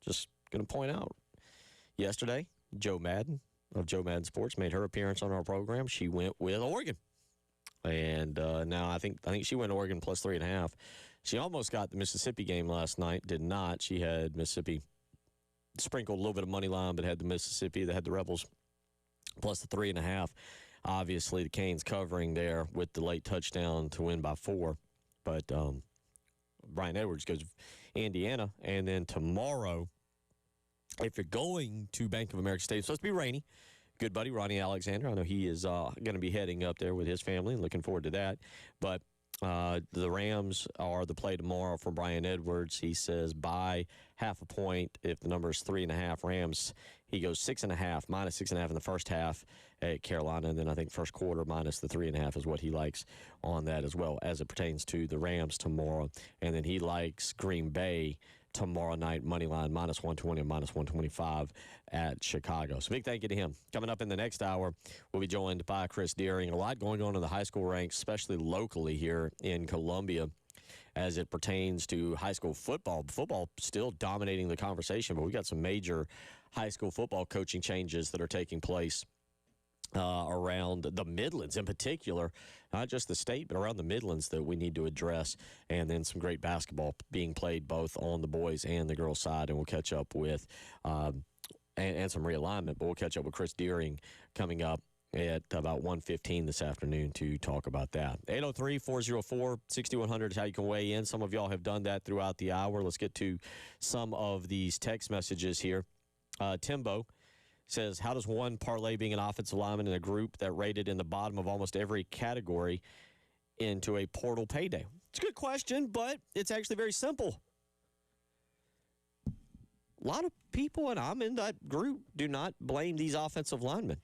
just going to point out, yesterday, Joe Madden of Joe Madden Sports made her appearance on our program. She went with Oregon. And now I think she went Oregon plus 3.5. She almost got the Mississippi game last night, did not. She had Mississippi sprinkled a little bit of money line, but had the Mississippi that had the Rebels plus the 3.5. Obviously, the Canes covering there with the late touchdown to win by 4. But Brian Edwards goes Indiana. And then tomorrow, if you're going to Bank of America Stadium, it's supposed to be rainy. Good buddy, Ronnie Alexander. I know he is going to be heading up there with his family and looking forward to that. But the Rams are the play tomorrow for Brian Edwards. He says by half a point if the number is 3.5 Rams. He goes 6.5, minus 6.5 in the first half at Carolina. And then I think first quarter minus the 3.5 is what he likes on that as well as it pertains to the Rams tomorrow. And then he likes Green Bay tomorrow night, money line, minus 120 and minus 125 at Chicago. So big thank you to him. Coming up in the next hour, we'll be joined by Chris Deering. A lot going on in the high school ranks, especially locally here in Columbia, as it pertains to high school football. Football still dominating the conversation, but we've got some major high school football coaching changes that are taking place around the Midlands in particular, not just the state, but around the Midlands that we need to address. And then some great basketball being played both on the boys and the girls side. And we'll catch up with, and some realignment, but we'll catch up with Chris Deering coming up at about 1:15 this afternoon to talk about that. 803-404-6100 is how you can weigh in. Some of y'all have done that throughout the hour. Let's get to some of these text messages here. Timbo says, how does one parlay being an offensive lineman in a group that rated in the bottom of almost every category into a portal payday? It's a good question, but it's actually very simple. A lot of people, and I'm in that group, do not blame these offensive linemen.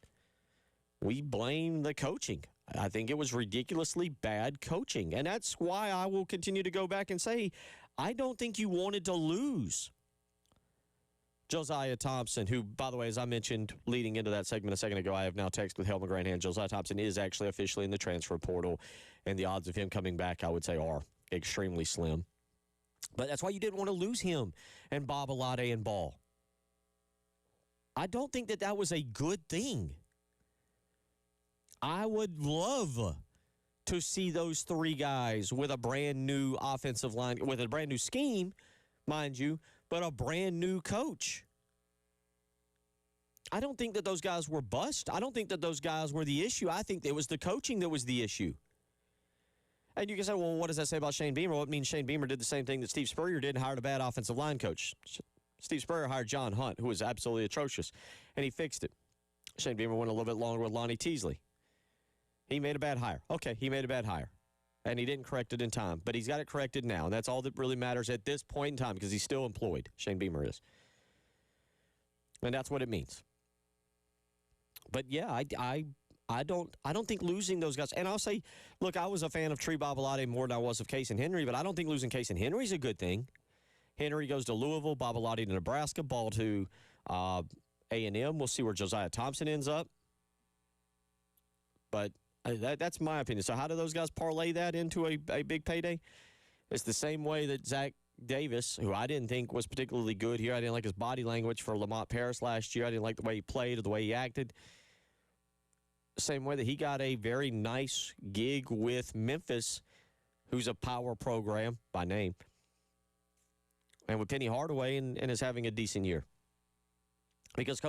We blame the coaching. I think it was ridiculously bad coaching, and that's why I will continue to go back and say, I don't think you wanted to lose Josiah Thompson, who, by the way, as I mentioned leading into that segment a second ago, I have now texted with Helma Granhan. Josiah Thompson is actually officially in the transfer portal, and the odds of him coming back, I would say, are extremely slim. But that's why you didn't want to lose him and Bob Alade and Ball. I don't think that was a good thing. I would love to see those three guys with a brand new offensive line, with a brand new scheme, mind you, but a brand new coach. I don't think that those guys were bust. I don't think that those guys were the issue. I think it was the coaching that was the issue. And you can say, well, what does that say about Shane Beamer? Well, it means Shane Beamer did the same thing that Steve Spurrier did and hired a bad offensive line coach. Steve Spurrier hired John Hunt, who was absolutely atrocious, and he fixed it. Shane Beamer went a little bit longer with Lonnie Teasley. He made a bad hire. Okay, he made a bad hire. And he didn't correct it in time, but he's got it corrected now. And that's all that really matters at this point in time because he's still employed. Shane Beamer is. And that's what it means. But, yeah, I don't think losing those guys. And I'll say, look, I was a fan of Tree Babalade more than I was of Case and Henry, but I don't think losing Case and Henry is a good thing. Henry goes to Louisville, Babalade to Nebraska, Ball to A&M. We'll see where Josiah Thompson ends up. But that's my opinion. So how do those guys parlay that into a big payday? It's the same way that Zach Davis, who I didn't think was particularly good here. I didn't like his body language for Lamont Paris last year. I didn't like the way he played or the way he acted. Same way that he got a very nice gig with Memphis, who's a power program by name, and with Penny Hardaway and is having a decent year. Because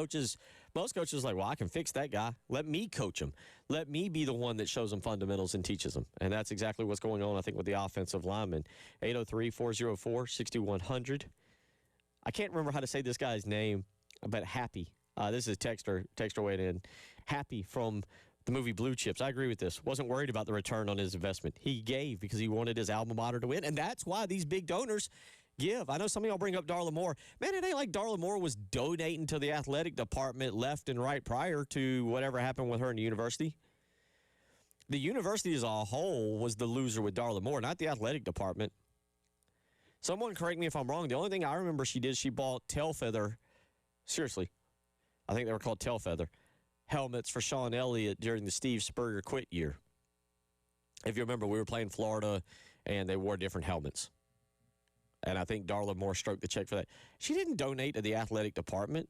most coaches are like, well, I can fix that guy. Let me coach him. Let me be the one that shows him fundamentals and teaches them. And that's exactly what's going on, I think, with the offensive linemen. 803-404-6100. I can't remember how to say this guy's name, but Happy. This is Texter weighed in. Happy from the movie Blue Chips. I agree with this. Wasn't worried about the return on his investment. He gave because he wanted his alma mater to win, and that's why these big donors give. I know some of y'all bring up Darla Moore. Man, it ain't like Darla Moore was donating to the athletic department left and right prior to whatever happened with her in the university. The university as a whole was the loser with Darla Moore, not the athletic department. Someone correct me if I'm wrong. The only thing I remember she did, she bought tail feather. Seriously, I think they were called tail feather helmets for Sean Elliott during the Steve Spurrier quit year. If you remember, we were playing Florida, and they wore different helmets. And I think Darla Moore stroked the check for that. She didn't donate to the athletic department,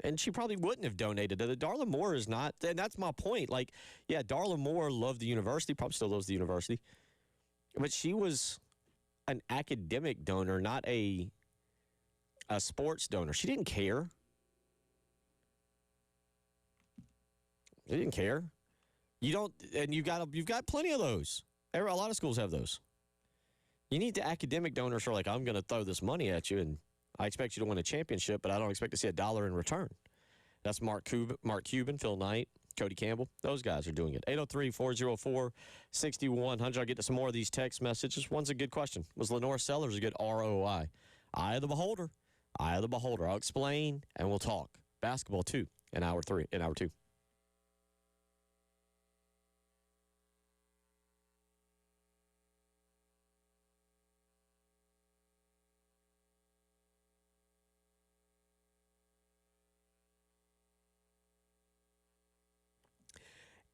and she probably wouldn't have donated to it. Darla Moore is not, and that's my point. Like, yeah, Darla Moore loved the university, probably still loves the university, but she was an academic donor, not a sports donor. She didn't care. She didn't care. You don't, and you've got plenty of those. A lot of schools have those. You need the academic donors who are like, I'm going to throw this money at you, and I expect you to win a championship, but I don't expect to see $1 in return. That's Mark Cuban, Phil Knight, Cody Campbell. Those guys are doing it. 803-404-6100. I'll get to some more of these text messages. One's a good question. Was Lenore Sellers a good ROI? Eye of the beholder. Eye of the beholder. I'll explain, and we'll talk. Basketball, too, in hour two.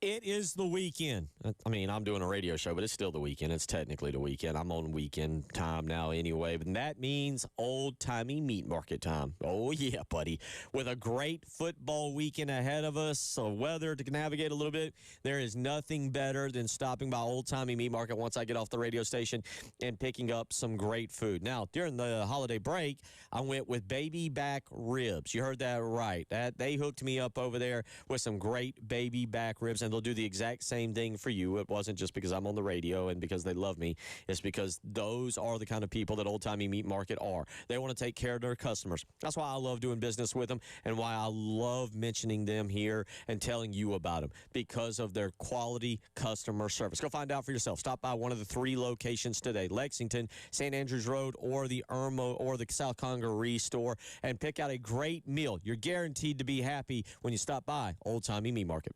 It is the weekend. I mean, I'm doing a radio show, but it's still the weekend. It's technically the weekend. I'm on weekend time now anyway, but that means old-timey meat market time. Oh, yeah, buddy. With a great football weekend ahead of us, so weather to navigate a little bit, there is nothing better than stopping by old-timey meat market once I get off the radio station and picking up some great food. Now, during the holiday break, I went with baby back ribs. You heard that right. They hooked me up over there with some great baby back ribs, and they'll do the exact same thing for you. It wasn't just because I'm on the radio and because they love me. It's because those are the kind of people that Old Timey Meat Market are. They want to take care of their customers. That's why I love doing business with them and why I love mentioning them here and telling you about them, because of their quality customer service. Go find out for yourself. Stop by one of the 3 locations today, Lexington, St. Andrews Road, or the Irma or the South Congaree store, and pick out a great meal. You're guaranteed to be happy when you stop by Old Timey Meat Market.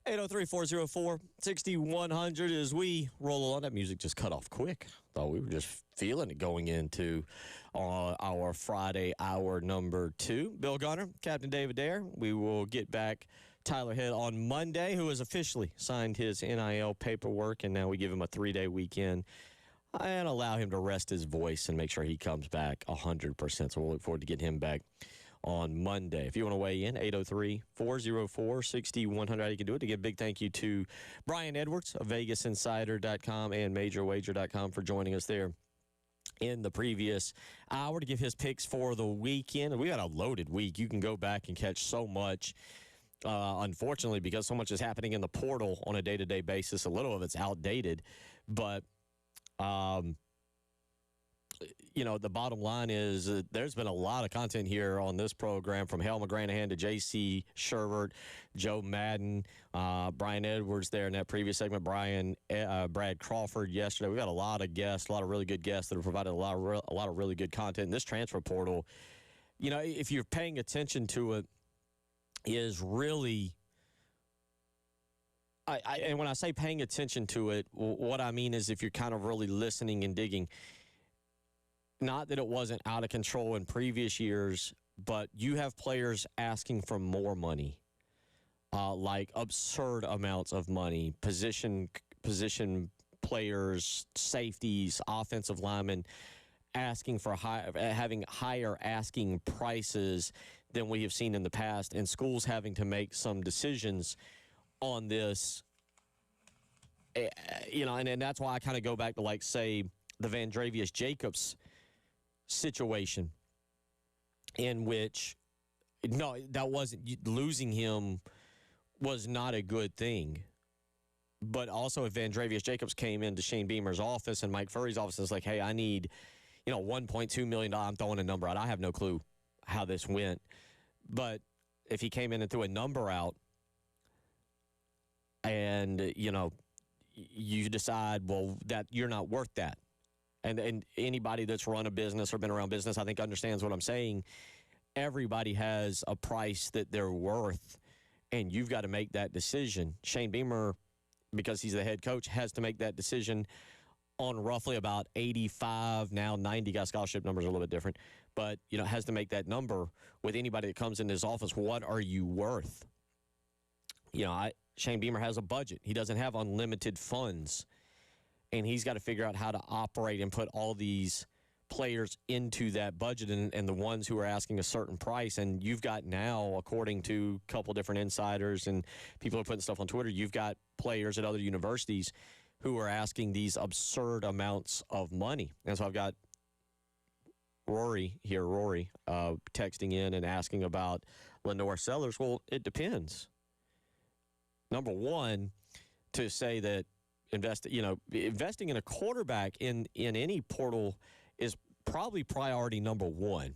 803-404-6100 as we roll on. That music just cut off quick. Thought we were just feeling it going into our Friday hour number 2. Bill Gunter, Captain David Dare. We will get back Tyler Head on Monday, who has officially signed his NIL paperwork, and now we give him a 3-day weekend and allow him to rest his voice and make sure he comes back 100%. So we'll look forward to getting him back on Monday. If you want to weigh in, 803-404-6100. You can do it. To give a big thank you to Brian Edwards of VegasInsider.com and MajorWager.com for joining us there in the previous hour to give his picks for the weekend. We got a loaded week. You can go back and catch so much. Unfortunately, because so much is happening in the portal on a day-to-day basis, a little of it's outdated. But the bottom line is there's been a lot of content here on this program, from Hal McGranahan to J.C. Sherbert, Joe Madden, Brian Edwards there in that previous segment, Brad Crawford yesterday. We've got a lot of guests, a lot of really good guests that have provided a lot of really good content. And this transfer portal, if you're paying attention to it, is really and when I say paying attention to it, what I mean is if you're kind of really listening and digging. Not that it wasn't out of control in previous years, but you have players asking for more money, like absurd amounts of money, position players, safeties, offensive linemen, asking for having higher asking prices than we have seen in the past, and schools having to make some decisions on this. And that's why I kind of go back to, say, the Vandrevius Jacobs situation, in which that wasn't, losing him was not a good thing. But also, if Vandrevius Jacobs came into Shane Beamer's office and Mike Furry's office is like, hey, I need $1.2 million, I'm throwing a number out. I have no clue how this went. But if he came in and threw a number out and you decide, well, that you're not worth that. And anybody that's run a business or been around business, I think, understands what I'm saying. Everybody has a price that they're worth, and you've got to make that decision. Shane Beamer, because he's the head coach, has to make that decision on roughly about 85, now 90. Got scholarship numbers are a little bit different, but has to make that number with anybody that comes in his office. What are you worth? Shane Beamer has a budget. He doesn't have unlimited funds. And he's got to figure out how to operate and put all these players into that budget and the ones who are asking a certain price. And you've got now, according to a couple different insiders and people who are putting stuff on Twitter, you've got players at other universities who are asking these absurd amounts of money. And so I've got Rory texting in and asking about Lenore Sellers. Well, it depends. Number one, to say that investing in a quarterback in any portal is probably priority number one.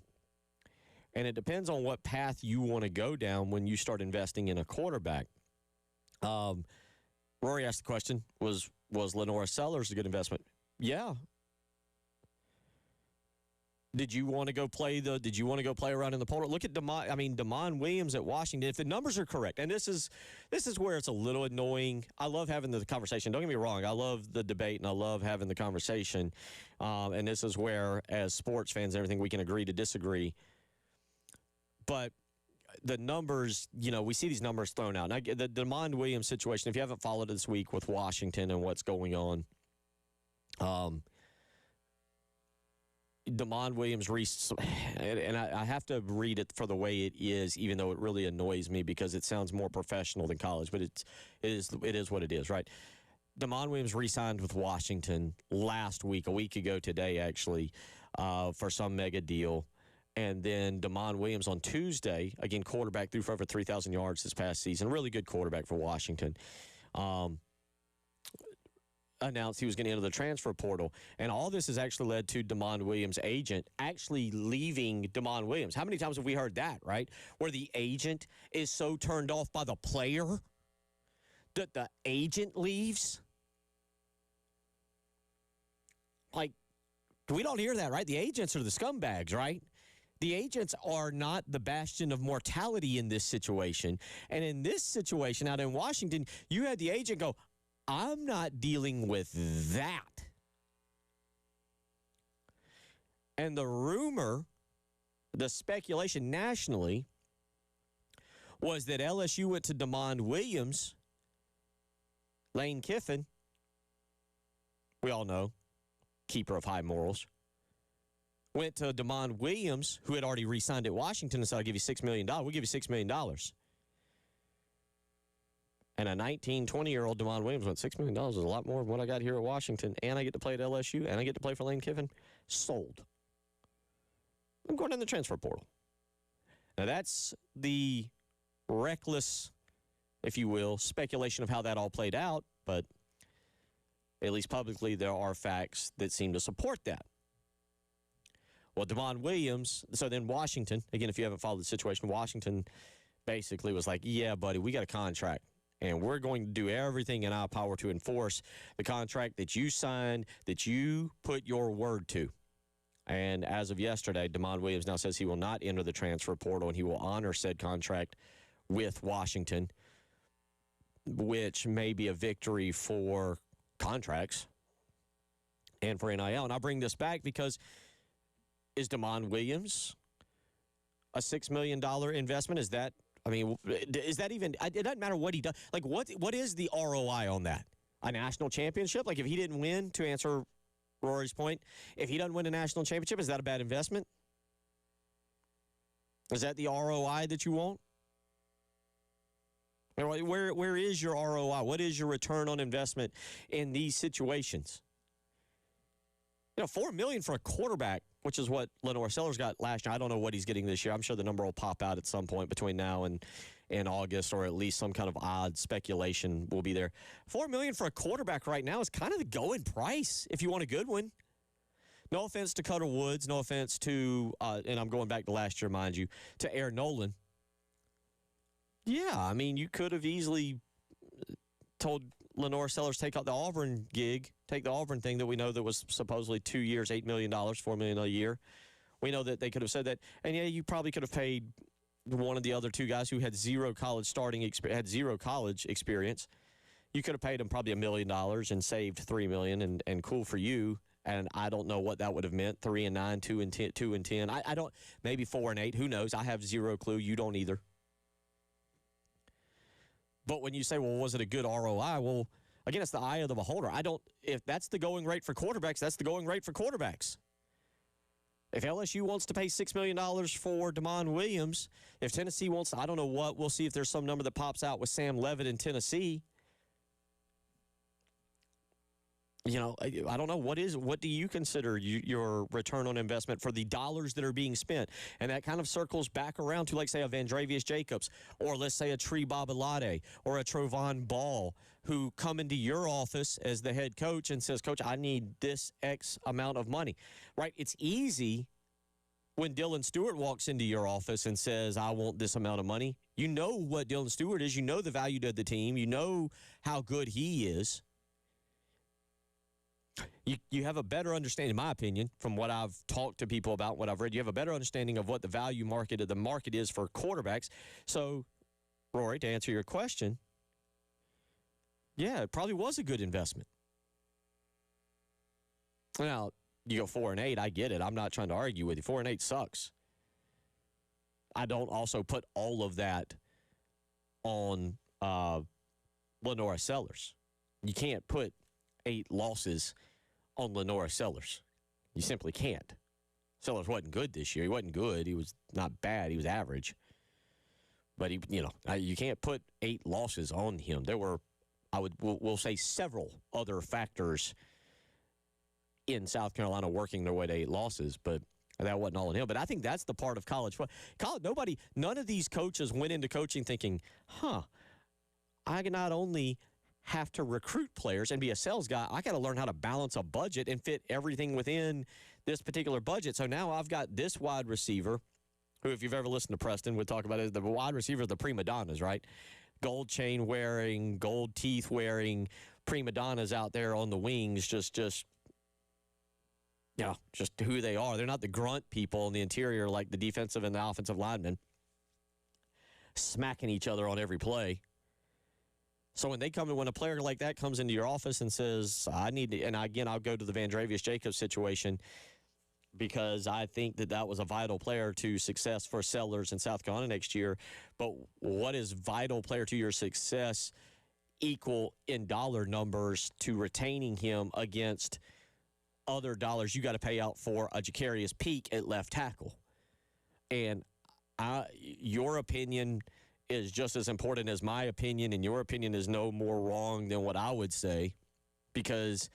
And it depends on what path you want to go down when you start investing in a quarterback. Rory asked the question, was Lenora Sellers a good investment? Yeah. Did you want to go play around in the portal? Look at Damon Williams at Washington. If the numbers are correct, and this is where it's a little annoying. I love having the conversation. Don't get me wrong. I love the debate and I love having the conversation. And this is where, as sports fans and everything, we can agree to disagree. But the numbers, we see these numbers thrown out. And the Damon Williams situation, if you haven't followed it this week with Washington and what's going on, Damon Williams, and I have to read it for the way it is, even though it really annoys me because it sounds more professional than college, but it is what it is, right? Damon Williams re-signed with Washington last week, a week ago today, actually, for some mega deal. And then Damon Williams on Tuesday, again, quarterback, threw for over 3,000 yards this past season. Really good quarterback for Washington. Announced he was going to enter the transfer portal. And all this has actually led to Damon Williams' agent actually leaving Damon Williams. How many times have we heard that, right? Where the agent is so turned off by the player that the agent leaves? We don't hear that, right? The agents are the scumbags, right? The agents are not the bastion of mortality in this situation. And in this situation out in Washington, you had the agent go, I'm not dealing with that. And the rumor, the speculation nationally, was that LSU went to DeMond Williams, Lane Kiffin, we all know, keeper of high morals, went to DeMond Williams, who had already re-signed at Washington, and said, I'll give you $6 million. We'll give you $6 million. And a 19, 20-year-old DeMond Williams went, $6 million is a lot more than what I got here at Washington, and I get to play at LSU, and I get to play for Lane Kiffin. Sold. I'm going in the transfer portal. Now, that's the reckless, if you will, speculation of how that all played out, but at least publicly there are facts that seem to support that. Well, DeMond Williams, so then Washington, again, if you haven't followed the situation, Washington basically was like, yeah, buddy, we got a contract, and we're going to do everything in our power to enforce the contract that you signed, that you put your word to. And as of yesterday, DeMond Williams now says he will not enter the transfer portal, and he will honor said contract with Washington, which may be a victory for contracts and for NIL. And I bring this back because is DeMond Williams a $6 million investment? Is that even, it doesn't matter what he does. Like, what is the ROI on that? A national championship? Like, if he didn't win, to answer Rory's point, if he doesn't win a national championship, is that a bad investment? Is that the ROI that you want? Where is your ROI? What is your return on investment in these situations? $4 million for a quarterback, which is what Lenore Sellers got last year. I don't know what he's getting this year. I'm sure the number will pop out at some point between now and August, or at least some kind of odd speculation will be there. $4 million for a quarterback right now is kind of the going price if you want a good one. No offense to Cutter Woods, no offense to, and I'm going back to last year, mind you, to Aaron Nolan. Yeah, I mean, you could have easily told Lenore Sellers take out the Auburn gig, take the Auburn thing that we know that was supposedly 2 years, $8 million, $4 million a year. We know that they could have said that. And, yeah, you probably could have paid one of the other two guys who had zero college experience. You could have paid them probably $1 million and saved $3 million, and cool for you. And I don't know what that would have meant. 3-9, 2-10. I don't. Maybe 4-8. Who knows? I have zero clue. You don't either. But when you say, well, was it a good ROI? Well, again, it's the eye of the beholder. If that's the going rate for quarterbacks, that's the going rate for quarterbacks. If LSU wants to pay $6 million for DeMond Williams, if Tennessee wants to, I don't know what, we'll see if there's some number that pops out with Sam Levitt in Tennessee. I don't know. What do you consider your return on investment for the dollars that are being spent? And that kind of circles back around to, like, say, a Vandravius Jacobs, or let's say a Tree Babalade, or a Trovon Ball, who come into your office as the head coach and says, Coach, I need this X amount of money, right? It's easy when Dylan Stewart walks into your office and says, I want this amount of money. You know what Dylan Stewart is. You know the value to the team. You know how good he is. You have a better understanding, in my opinion, from what I've talked to people about, what I've read. You have a better understanding of what the value market of the market is for quarterbacks. So, Rory, to answer your question, yeah, it probably was a good investment. Now, you go 4-8, I get it. I'm not trying to argue with you. 4-8 sucks. I don't also put all of that on Lenora Sellers. You can't put 8 losses on Lenora Sellers. You simply can't. Sellers wasn't good this year. He wasn't good. He was not bad. He was average. But you can't put 8 losses on him. There were, we'll say, several other factors in South Carolina working their way to 8 losses, but that wasn't all on him. But I think that's the part of college football. None of these coaches went into coaching thinking, I can not only have to recruit players and be a sales guy, I got to learn how to balance a budget and fit everything within this particular budget. So now I've got this wide receiver, who, if you've ever listened to Preston, we'll talk about it, the wide receiver, the prima donnas, right? Gold chain wearing, gold teeth wearing prima donnas out there on the wings, just just who they are. They're not the grunt people in the interior like the defensive and the offensive linemen smacking each other on every play. So when a player like that comes into your office and says, I need to, and again, I'll go to the Vandrevius Jacobs situation because I think that was a vital player to success for Sellers in South Carolina next year. But what is vital player to your success equal in dollar numbers to retaining him against other dollars you got to pay out for a Jacarius Peak at left tackle? And your opinion is just as important as my opinion, and your opinion is no more wrong than what I would say, because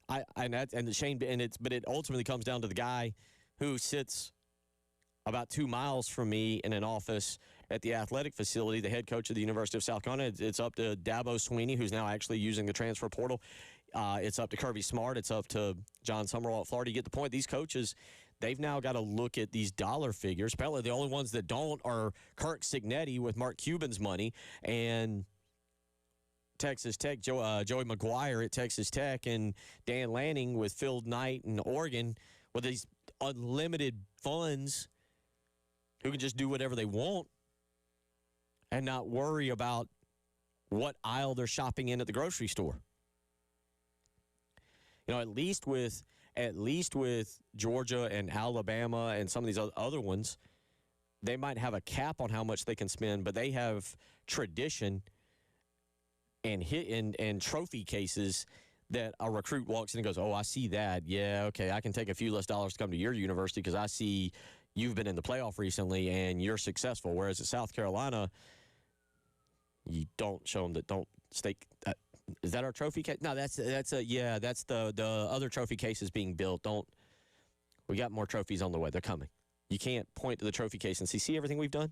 but it ultimately comes down to the guy who sits about 2 miles from me in an office at the athletic facility, the head coach of the University of South Carolina. It's up to Dabo Sweeney, who's now actually using the transfer portal. It's up to Kirby Smart. It's up to John Summerall at Florida. You get the point. These coaches, they've now got to look at these dollar figures. Apparently, the only ones that don't are Kirk Cignetti with Mark Cuban's money and Texas Tech, Joey McGuire at Texas Tech, and Dan Lanning with Phil Knight in Oregon with these unlimited funds who can just do whatever they want and not worry about what aisle they're shopping in at the grocery store. At least with Georgia and Alabama and some of these other ones, they might have a cap on how much they can spend, but they have tradition and trophy cases that a recruit walks in and goes, oh, I see that. Yeah, okay, I can take a few less dollars to come to your university because I see you've been in the playoff recently and you're successful. Whereas at South Carolina, you don't show them that don't stake. Is that our trophy case? No, that's the other trophy cases being built. We got more trophies on the way. They're coming. You can't point to the trophy case and see everything we've done.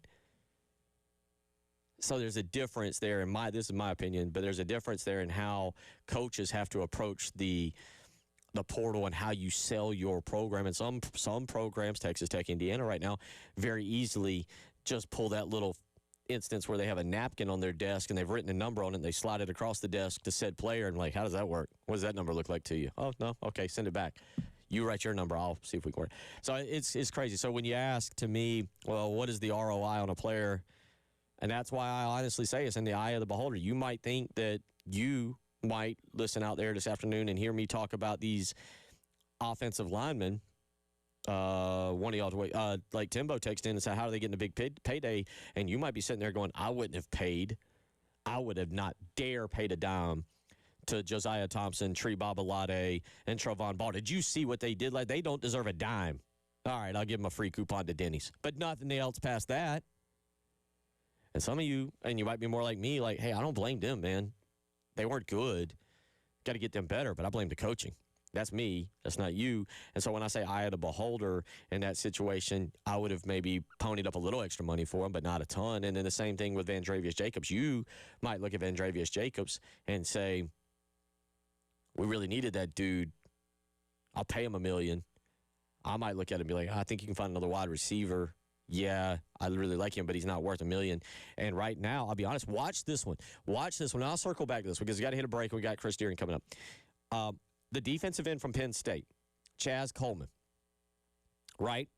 So there's a difference there this is my opinion, but there's a difference there in how coaches have to approach the portal and how you sell your program. And some programs, Texas Tech, Indiana right now, very easily just pull that little instance where they have a napkin on their desk and they've written a number on it and they slide it across the desk to said player and how does that work? What does that number look like to you? Oh, no. Okay, send it back. You write your number. I'll see if we can work. So it's crazy. So when you ask to me, well, what is the ROI on a player? And that's why I honestly say it's in the eye of the beholder. You might think that you might listen out there this afternoon and hear me talk about these offensive linemen. One of y'all, like Timbo texted in and said, how are they getting a big payday? And you might be sitting there going, I wouldn't have paid. I would have not dare paid a dime to Josiah Thompson, Tree Babalade, and Travon Ball. Did you see what they did? They don't deserve a dime. All right, I'll give them a free coupon to Denny's. But nothing else past that. And some of you, and you might be more like me, hey, I don't blame them, man. They weren't good. Got to get them better, but I blame the coaching. That's me. That's not you. And so when I say eye of the beholder in that situation, I would have maybe ponied up a little extra money for him, but not a ton. And then the same thing with Vandrevius Jacobs. You might look at Vandrevius Jacobs and say, we really needed that dude. I'll pay him $1 million. I might look at it and be like, I think you can find another wide receiver. Yeah, I really like him, but he's not worth $1 million. And right now, I'll be honest, watch this one. I'll circle back to this because we got to hit a break. We got Chris Deering coming up. The defensive end from Penn State, Chaz Coleman, right?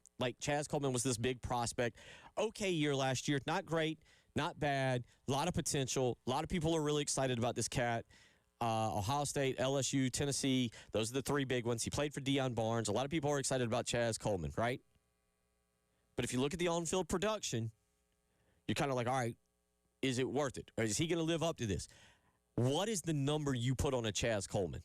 Chaz Coleman was this big prospect. Okay year last year. Not great, not bad, a lot of potential. A lot of people are really excited about this cat. Ohio State, LSU, Tennessee, those are the three big ones. He played for Deion Barnes. A lot of people are excited about Chaz Coleman, right? But if you look at the on-field production, you're kind of like, all right, is it worth it? Or is he going to live up to this? What is the number you put on a Chaz Coleman?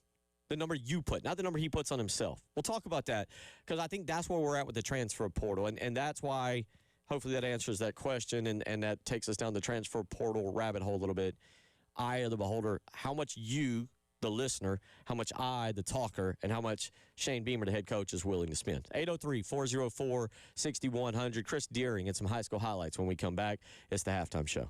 The number you put, not the number he puts on himself. We'll talk about that because I think that's where we're at with the transfer portal. And that's why hopefully that answers that question and that takes us down the transfer portal rabbit hole a little bit. Eye of the beholder, how much you, the listener, how much I, the talker, and how much Shane Beamer, the head coach, is willing to spend. 803-404-6100. Chris Deering and some high school highlights when we come back. It's the halftime show.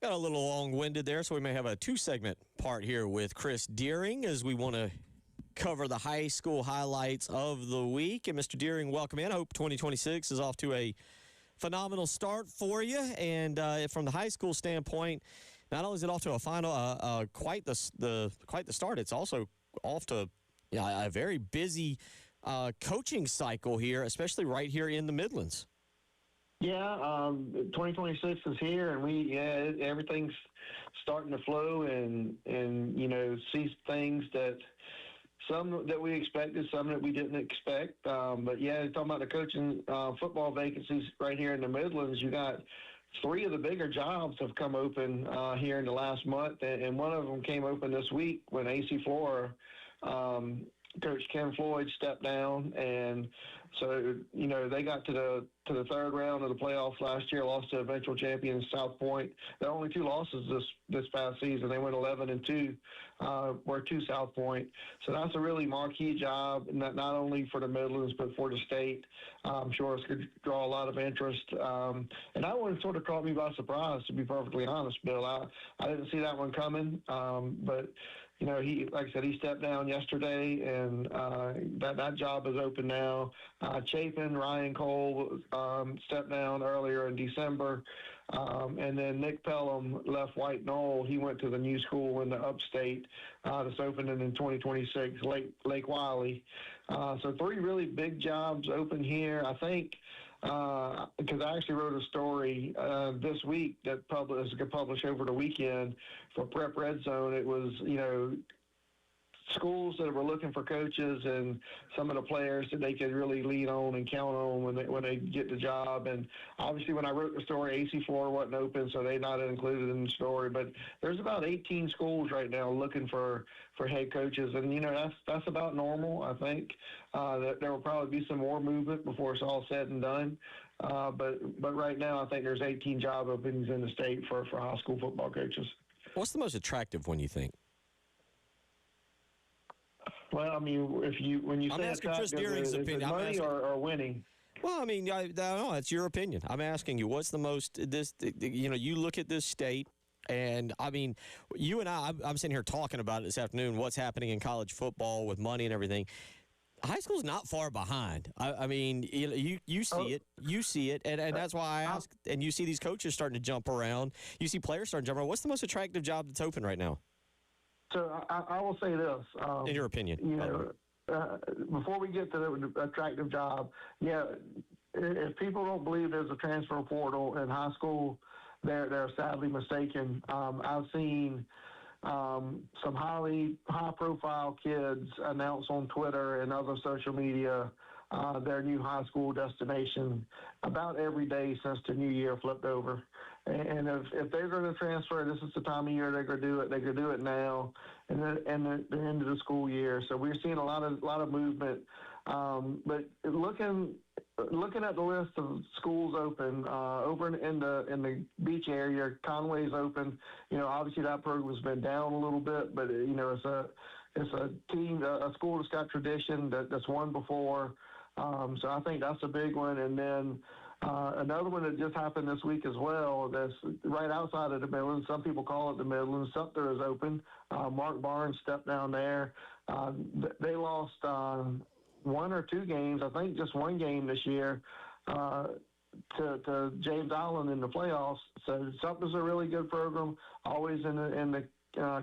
Got a little long-winded there, so we may have a two-segment part here with Chris Deering as we want to cover the high school highlights of the week. And Mr. Deering, welcome in. I hope 2026 is off to a phenomenal start for you. And from the high school standpoint, not only is it off to a quite the start, it's also off to a very busy coaching cycle here, especially right here in the Midlands. Yeah, 2026 is here, and everything's starting to flow, and see things that some that we expected, some that we didn't expect. But yeah, talking about the coaching football vacancies right here in the Midlands, you got 3 of the bigger jobs have come open here in the last month, and one of them came open this week when AC Flora. Coach Ken Floyd stepped down, and so they got to the third round of the playoffs last year, lost to eventual champions South Point. Their only 2 losses this past season. They went 11-2, were to South Point. So that's a really marquee job, not only for the Midlands but for the state. I'm sure it's going to draw a lot of interest. And that one sort of caught me by surprise, to be perfectly honest, Bill. I didn't see that one coming, but. He, like I said, he stepped down yesterday, and that job is open now. Chapin, Ryan Cole stepped down earlier in December. And then Nick Pelham left White Knoll. He went to the new school in the upstate that's opening in 2026, Lake Wiley. So 3 really big jobs open here. I think because I actually wrote a story this week that is going to publish over the weekend for Prep Red Zone. It was, schools that were looking for coaches and some of the players that they could really lean on and count on when they get the job. And obviously when I wrote the story, AC Flora wasn't open, so they're not included in the story. But there's about 18 schools right now looking for head coaches, and that's about normal. I think that there will probably be some more movement before it's all said and done. But right now, I think there's 18 job openings in the state for high school football coaches. What's the most attractive one, you think? Well, I mean, when you I'm say asking Chris Deering's opinion. Money or winning. Well, I mean, I don't know. That's your opinion. I'm asking you, what's the most? You look at this state, and I mean, you and I'm sitting here talking about it this afternoon. What's happening in college football with money and everything? High school's not far behind. I mean, you see it, and that's why I ask. And you see these coaches starting to jump around. You see players starting to jump around. What's the most attractive job that's open right now? So I will say this. In your opinion. Before we get to the attractive job, if people don't believe there's a transfer portal in high school, they're sadly mistaken. I've seen some high-profile kids announce on Twitter and other social media their new high school destination about every day since the new year flipped over. And if they're going to transfer, this is the time of year they're going to do it. They could do it now, and the end of the school year. So we're seeing a lot of movement. But looking at the list of schools open over in the beach area, Conway's open. Obviously that program's been down a little bit, but it's a team, a school that's got tradition that's won before. So I think that's a big one. And then another one that just happened this week as well, that's right outside of the Midlands. Some people call it the Midlands. Sumter is open. Mark Barnes stepped down there. They lost 1 or 2 games, I think just 1 game this year, to James Island in the playoffs. So Sumter's a really good program, always in the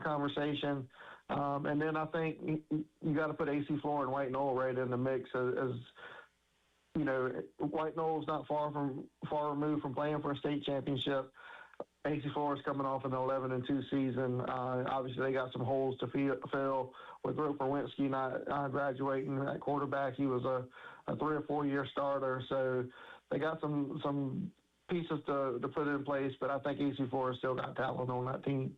conversation. And then I think you got to put AC Flora and White Knoll right in the mix as White Knoll's not far removed from playing for a state championship. AC Florida's coming off an 11-2 season. Obviously, they got some holes to fill with Roper Winsky not graduating at quarterback. He was a 3 or 4 year starter, so they got some pieces to put in place. But I think AC Florida's still got talent on that team.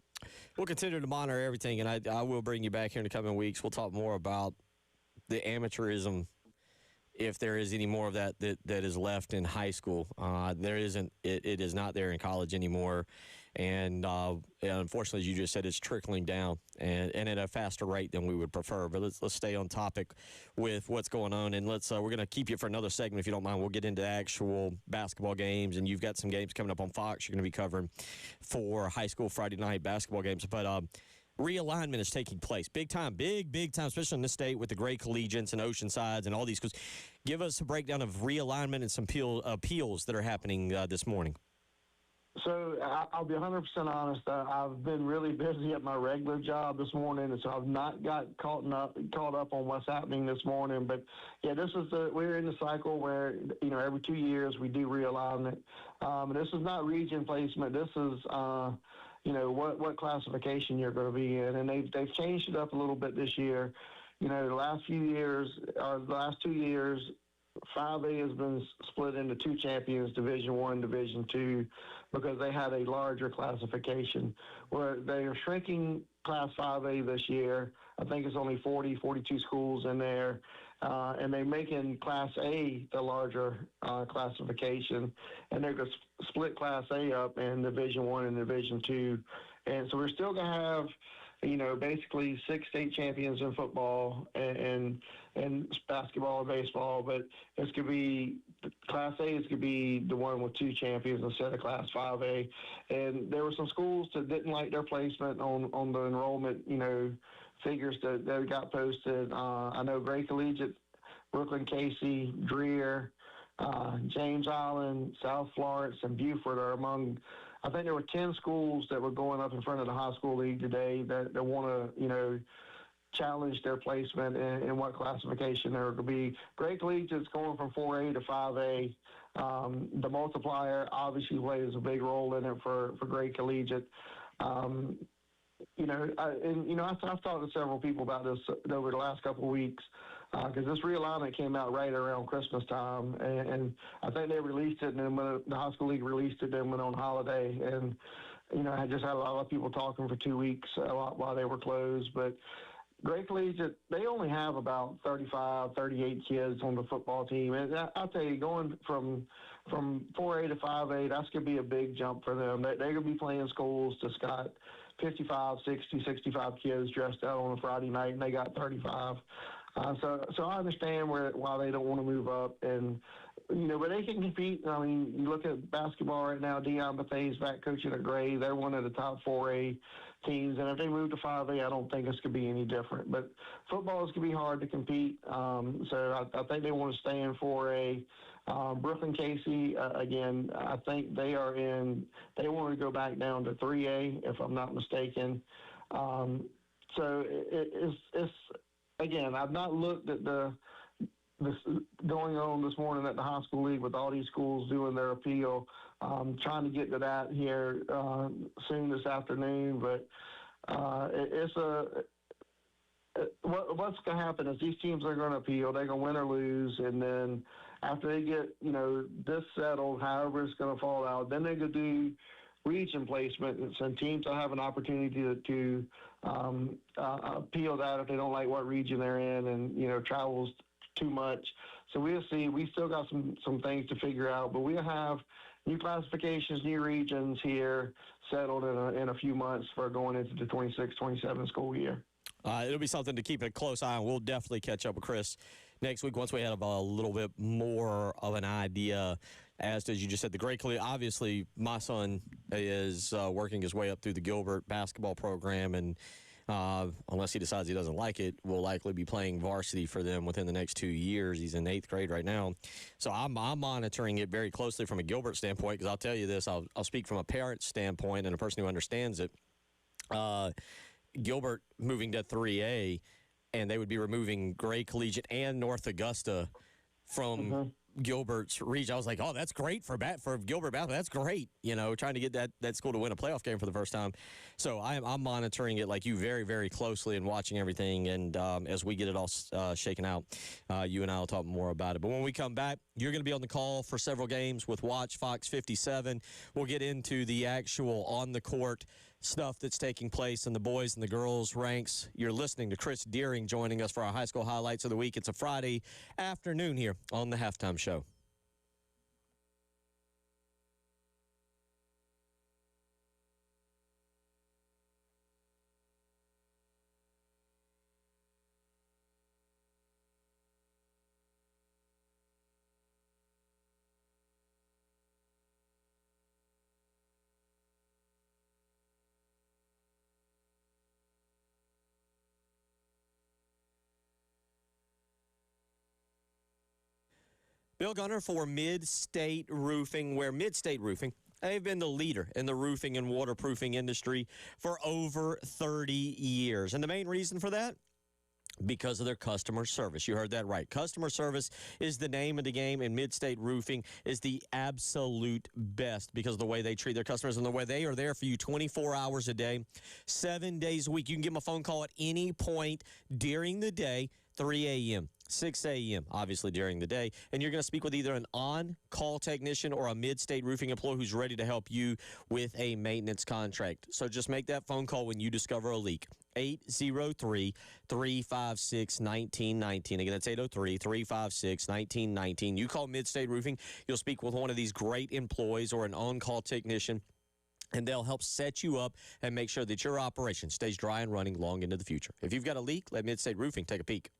We'll continue to monitor everything, and I will bring you back here in the coming weeks. We'll talk more about the amateurism if there is any more of that is left in high school. There isn't. It is not there in college anymore. And unfortunately, as you just said, it's trickling down and at a faster rate than we would prefer. But let's stay on topic with what's going on, and we're going to keep you for another segment if you don't mind. We'll get into actual basketball games, and you've got some games coming up on Fox. You're going to be covering for high school Friday night basketball games, but. Realignment is taking place. Big time, especially in this state with the Gray Collegiates and Oceansides and all these schools. Give us a breakdown of realignment and some appeals that are happening this morning. So I'll be 100% honest. I've been really busy at my regular job this morning, and so I've not got caught up on what's happening this morning. But yeah, we're in the cycle where every 2 years we do realignment. This is not region placement. This is what classification you're going to be in, and they've changed it up a little bit this year. The last 2 years, 5A has been split into two champions, Division I, Division II, because they had a larger classification. Where they are shrinking Class 5A this year. I think it's only 42 schools in there. And they're making Class A the larger classification. And they're going to split Class A up in Division I and Division II. And so we're still going to have basically 6 state champions in football and basketball and baseball, but it's going to be Class A is going to be the one with 2 champions instead of Class 5A. And there were some schools that didn't like their placement on the enrollment, figures that got posted. I know Gray Collegiate, Brooklyn Casey, Dreer, James Island, South Florence, and Beaufort are among. I think there were 10 schools that were going up in front of the high school league today that want to, challenge their placement in what classification they're going to be. Gray Collegiate's going from 4A to 5A. The multiplier obviously plays a big role in it for Gray Collegiate. I've talked to several people about this over the last couple of weeks because this realignment came out right around Christmas time, and I think they released it, and then when the high school league released it, then went on holiday, and I just had a lot of people talking for 2 weeks while they were closed, but Gray Collegiate, they only have about 35, 38 kids on the football team. And I'll tell you, going from 4A to 5A, that's going to be a big jump for them. They're going to be playing schools that's got 55, 60, 65 kids dressed out on a Friday night, and they got 35. So I understand why they don't want to move up. And, but they can compete. I mean, you look at basketball right now, Deion Bethay's back coaching at Gray. They're one of the top 4A teams. And if they move to 5A, I don't think it's going to be any different. But football is going to be hard to compete. So I think they want to stay in 4A. Brooklyn Casey, again, I think they want to go back down to 3A, if I'm not mistaken. So it's again, I've not looked at this going on this morning at the high school league with all these schools doing their appeal. Trying to get to that here soon this afternoon, but what's going to happen is these teams are going to appeal. They're going to win or lose, and then after they get this settled, however it's going to fall out, then they're going to do region placement, and teams will have an opportunity to appeal that if they don't like what region they're in and travels too much. So we'll see. We still got some things to figure out, but we'll have new classifications, new regions here settled in a few months for going into the 26-27 school year. It'll be something to keep a close eye on. We'll definitely catch up with Chris next week once we have a little bit more of an idea. As you just said, the Gray Collegiate, obviously my son is working his way up through the Gilbert basketball program, and unless he decides he doesn't like it, will likely be playing varsity for them within the next 2 years. He's in 8th grade right now. So I'm monitoring it very closely from a Gilbert standpoint, because I'll tell you this, I'll speak from a parent standpoint and a person who understands it. Gilbert moving to 3A, and they would be removing Gray Collegiate and North Augusta from Gilbert's region. I was like, oh, that's great for Gilbert basketball. That's great, trying to get that school to win a playoff game for the first time. So I'm monitoring it like you very, very closely and watching everything. And as we get it all shaken out, you and I will talk more about it. But when we come back, you're going to be on the call for several games with Watch Fox 57. We'll get into the actual on-the-court stuff that's taking place in the boys and the girls ranks. You're listening to Chris Deering joining us for our high school highlights of the week. It's a Friday afternoon here on the Halftime Show. Bill Gunter for Mid-State Roofing, where Mid-State Roofing, they've been the leader in the roofing and waterproofing industry for over 30 years. And the main reason for that? Because of their customer service. You heard that right. Customer service is the name of the game, and Mid-State Roofing is the absolute best because of the way they treat their customers and the way they are there for you 24 hours a day, 7 days a week. You can give them a phone call at any point during the day, 3 a.m., 6 a.m., obviously during the day, and you're going to speak with either an on-call technician or a Mid-State Roofing employee who's ready to help you with a maintenance contract. So just make that phone call when you discover a leak. 803-356-1919. Again, that's 803-356-1919. You call Mid-State Roofing. You'll speak with one of these great employees or an on-call technician, and they'll help set you up and make sure that your operation stays dry and running long into the future. If you've got a leak, let Mid-State Roofing take a peek.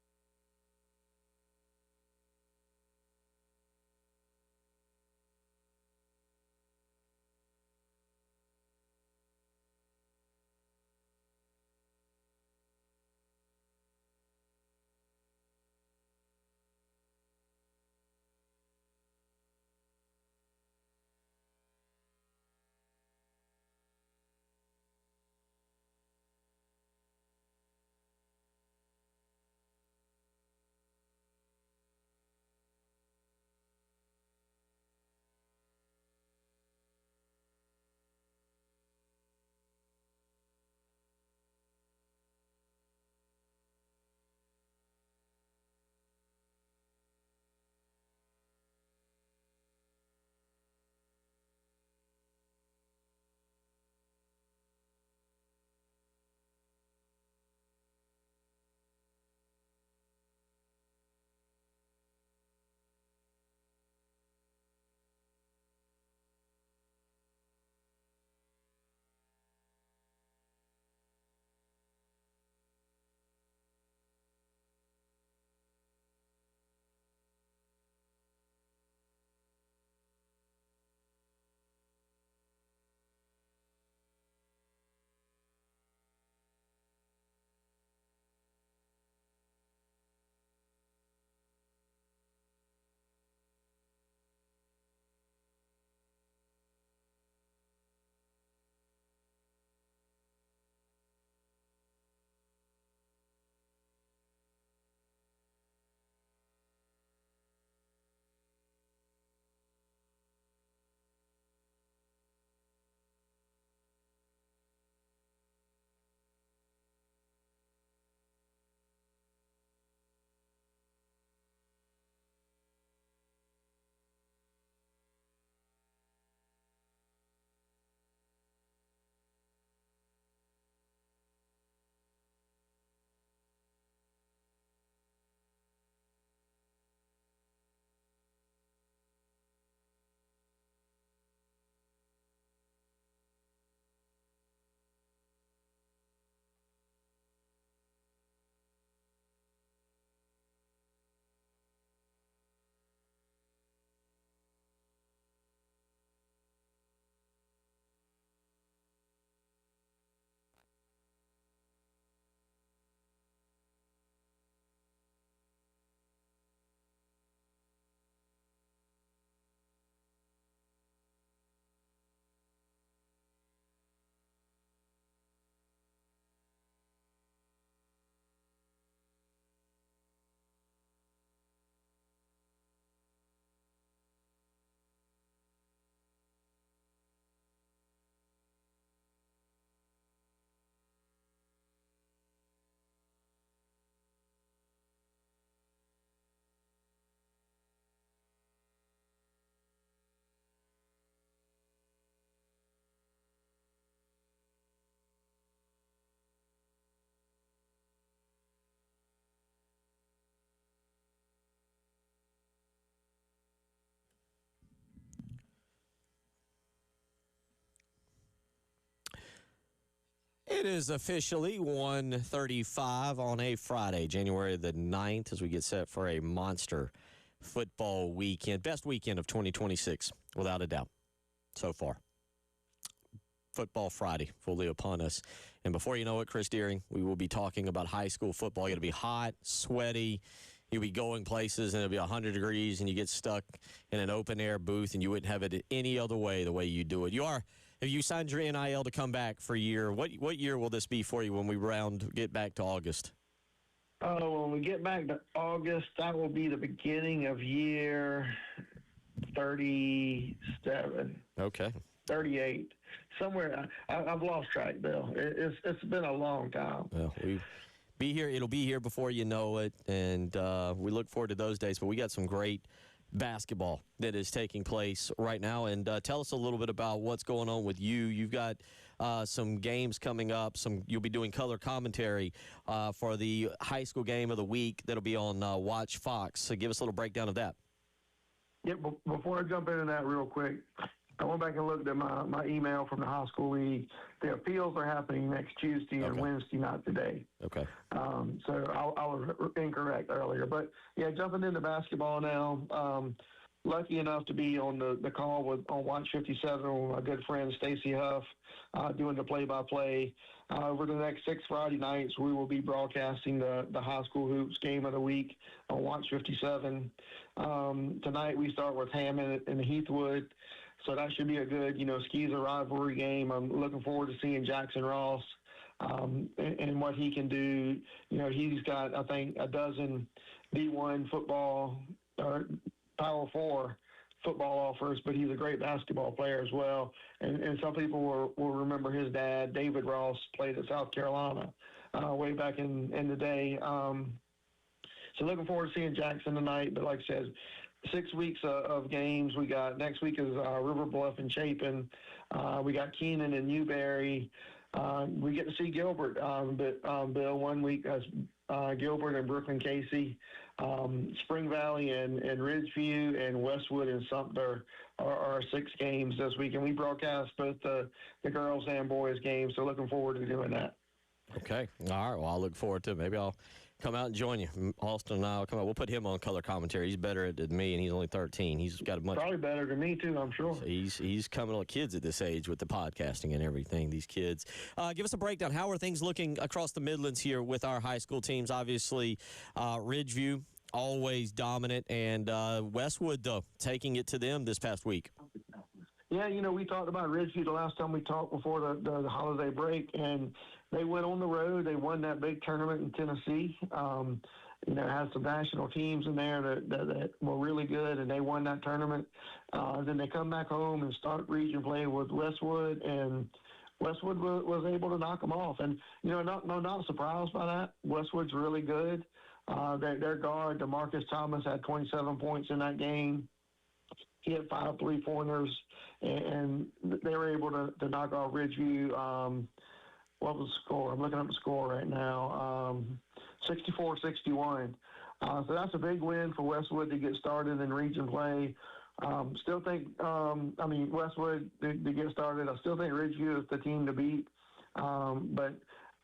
It is officially 1:35 on a Friday, January the 9th, as we get set for a monster football weekend. Best weekend of 2026, without a doubt, so far. Football Friday fully upon us. And before you know it, Chris Deering, we will be talking about high school football. It'll be hot, sweaty. You'll be going places, and it'll be 100 degrees, and you get stuck in an open-air booth, and you wouldn't have it any other way, the way you do it. Have you signed your NIL to come back for a year? What year will this be for you when we get back to August? When we get back to August, that will be the beginning of year 37. Okay. 38. Somewhere. I've lost track, Bill. It's been a long time. Well, it'll be here before you know it, and we look forward to those days. But we got some great basketball that is taking place right now, and tell us a little bit about what's going on with you. You've got some games coming up. You'll be doing color commentary for the high school game of the week that'll be on Watch Fox. So give us a little breakdown of that. Yeah, before I jump into that real quick, I went back and looked at my email from the high school league. The appeals are happening next Tuesday and Wednesday, not today. Okay. So I was incorrect earlier. But, yeah, jumping into basketball now, lucky enough to be on the call on Watch 57 with my good friend Stacy Huff doing the play-by-play. Over the next 6 Friday nights, we will be broadcasting the high school hoops game of the week on Watch 57. Tonight we start with Hammond and Heathwood. So that should be a good, Skeezer rivalry game. I'm looking forward to seeing Jackson Ross and what he can do. He's got, I think, a dozen D1 football or Power 4 football offers, but he's a great basketball player as well. And some people will remember his dad, David Ross, played at South Carolina way back in the day. So looking forward to seeing Jackson tonight. But like I said, 6 weeks of games. We got next week is River Bluff and Chapin. We got Keenan and Newberry. We get to see Gilbert, Bill. 1 week has Gilbert and Brooklyn Casey. Spring Valley and Ridgeview and Westwood and Sumter are our 6 games this week. And we broadcast both the girls and boys games, so looking forward to doing that. Okay. All right. Well, I'll look forward to it. Maybe I'll come out and join you. Austin and I will come out. We'll put him on color commentary. He's better at it than me, and he's only 13. He's got a much probably better than me too, I'm sure. So he's coming on kids at this age with the podcasting and everything. These kids. Give us a breakdown. How are things looking across the Midlands here with our high school teams? Obviously, Ridgeview always dominant, and Westwood though taking it to them this past week. Yeah, we talked about Ridgeview the last time we talked before the holiday break, and they went on the road. They won that big tournament in Tennessee. Had some national teams in there that were really good, and they won that tournament. Then they come back home and start region play with Westwood, and Westwood was able to knock them off. And, not surprised by that. Westwood's really good. Their guard, DeMarcus Thomas, had 27 points in that game. He had 5 3-pointers, and they were able to knock off Ridgeview. What was the score? I'm looking up the score right now. 64-61. So that's a big win for Westwood to get started in region play. Still think, Westwood to get started. I still think Ridgeview is the team to beat. But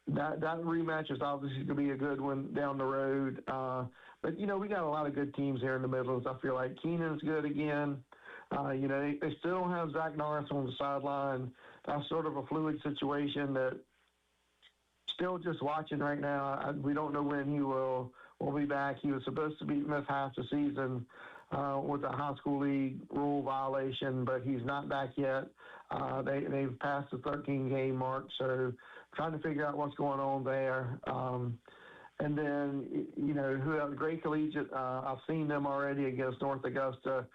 that rematch is obviously going to be a good one down the road. But, we got a lot of good teams here in the Midlands. I feel like Keenan's good again. They still don't have Zach Norris on the sideline. That's sort of a fluid situation that still just watching right now. We don't know when he will be back. He was supposed to miss half the season with a high school league rule violation, but he's not back yet. They've passed the 13-game mark, so trying to figure out what's going on there. And then, who else? Great Collegiate, I've seen them already against North Augusta.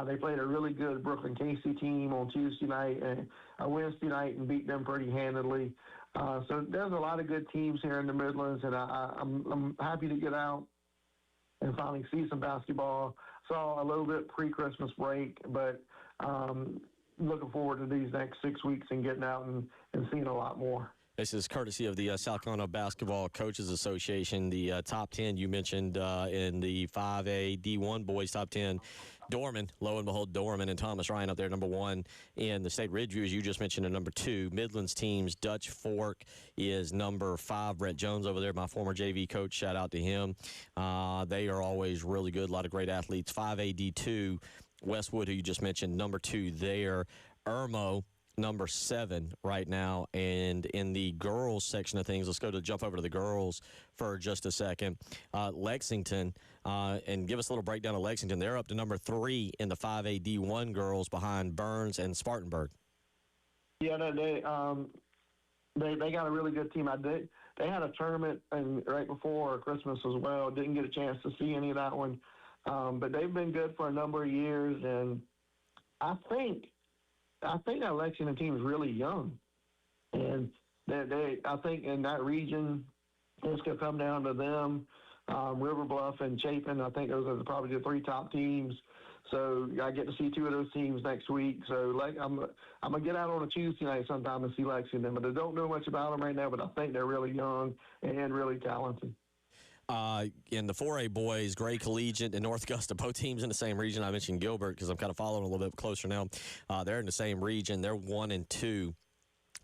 They played a really good Brooklyn Casey team on Tuesday night and Wednesday night and beat them pretty handily. So there's a lot of good teams here in the Midlands, and I'm happy to get out and finally see some basketball. Saw a little bit pre-Christmas break, but looking forward to these next 6 weeks and getting out and seeing a lot more. This is courtesy of the South Carolina Basketball Coaches Association. The top 10 you mentioned in the 5A D1 boys top 10. Dorman, lo and behold, Dorman and Thomas Ryan up there, number 1 in the state. Ridgeview, as you just mentioned, at number 2. Midlands teams, Dutch Fork is number 5. Brett Jones over there, my former JV coach, shout out to him. They are always really good, a lot of great athletes. 5A D2, Westwood, who you just mentioned, number 2 there. Irmo, number 7 right now. And in the girls section of things, let's jump over to the girls for just a second. Lexington, and give us a little breakdown of Lexington. They're up to number 3 in the 5A D1 girls behind Burns and Spartanburg. Yeah, no, they got a really good team. They had a tournament right before Christmas as well. Didn't get a chance to see any of that one. But they've been good for a number of years, and I think that Lexington team is really young, and I think in that region it's going to come down to them, River Bluff and Chapin. I think those are probably the 3 top teams. So I get to see 2 of those teams next week. So I'm gonna get out on a Tuesday night sometime and see Lexington, but I don't know much about them right now. But I think they're really young and really talented. In the 4A boys, Gray Collegiate and North Augusta, both teams in the same region. I mentioned Gilbert because I'm kind of following a little bit closer now. They're in the same region. They're 1 and 2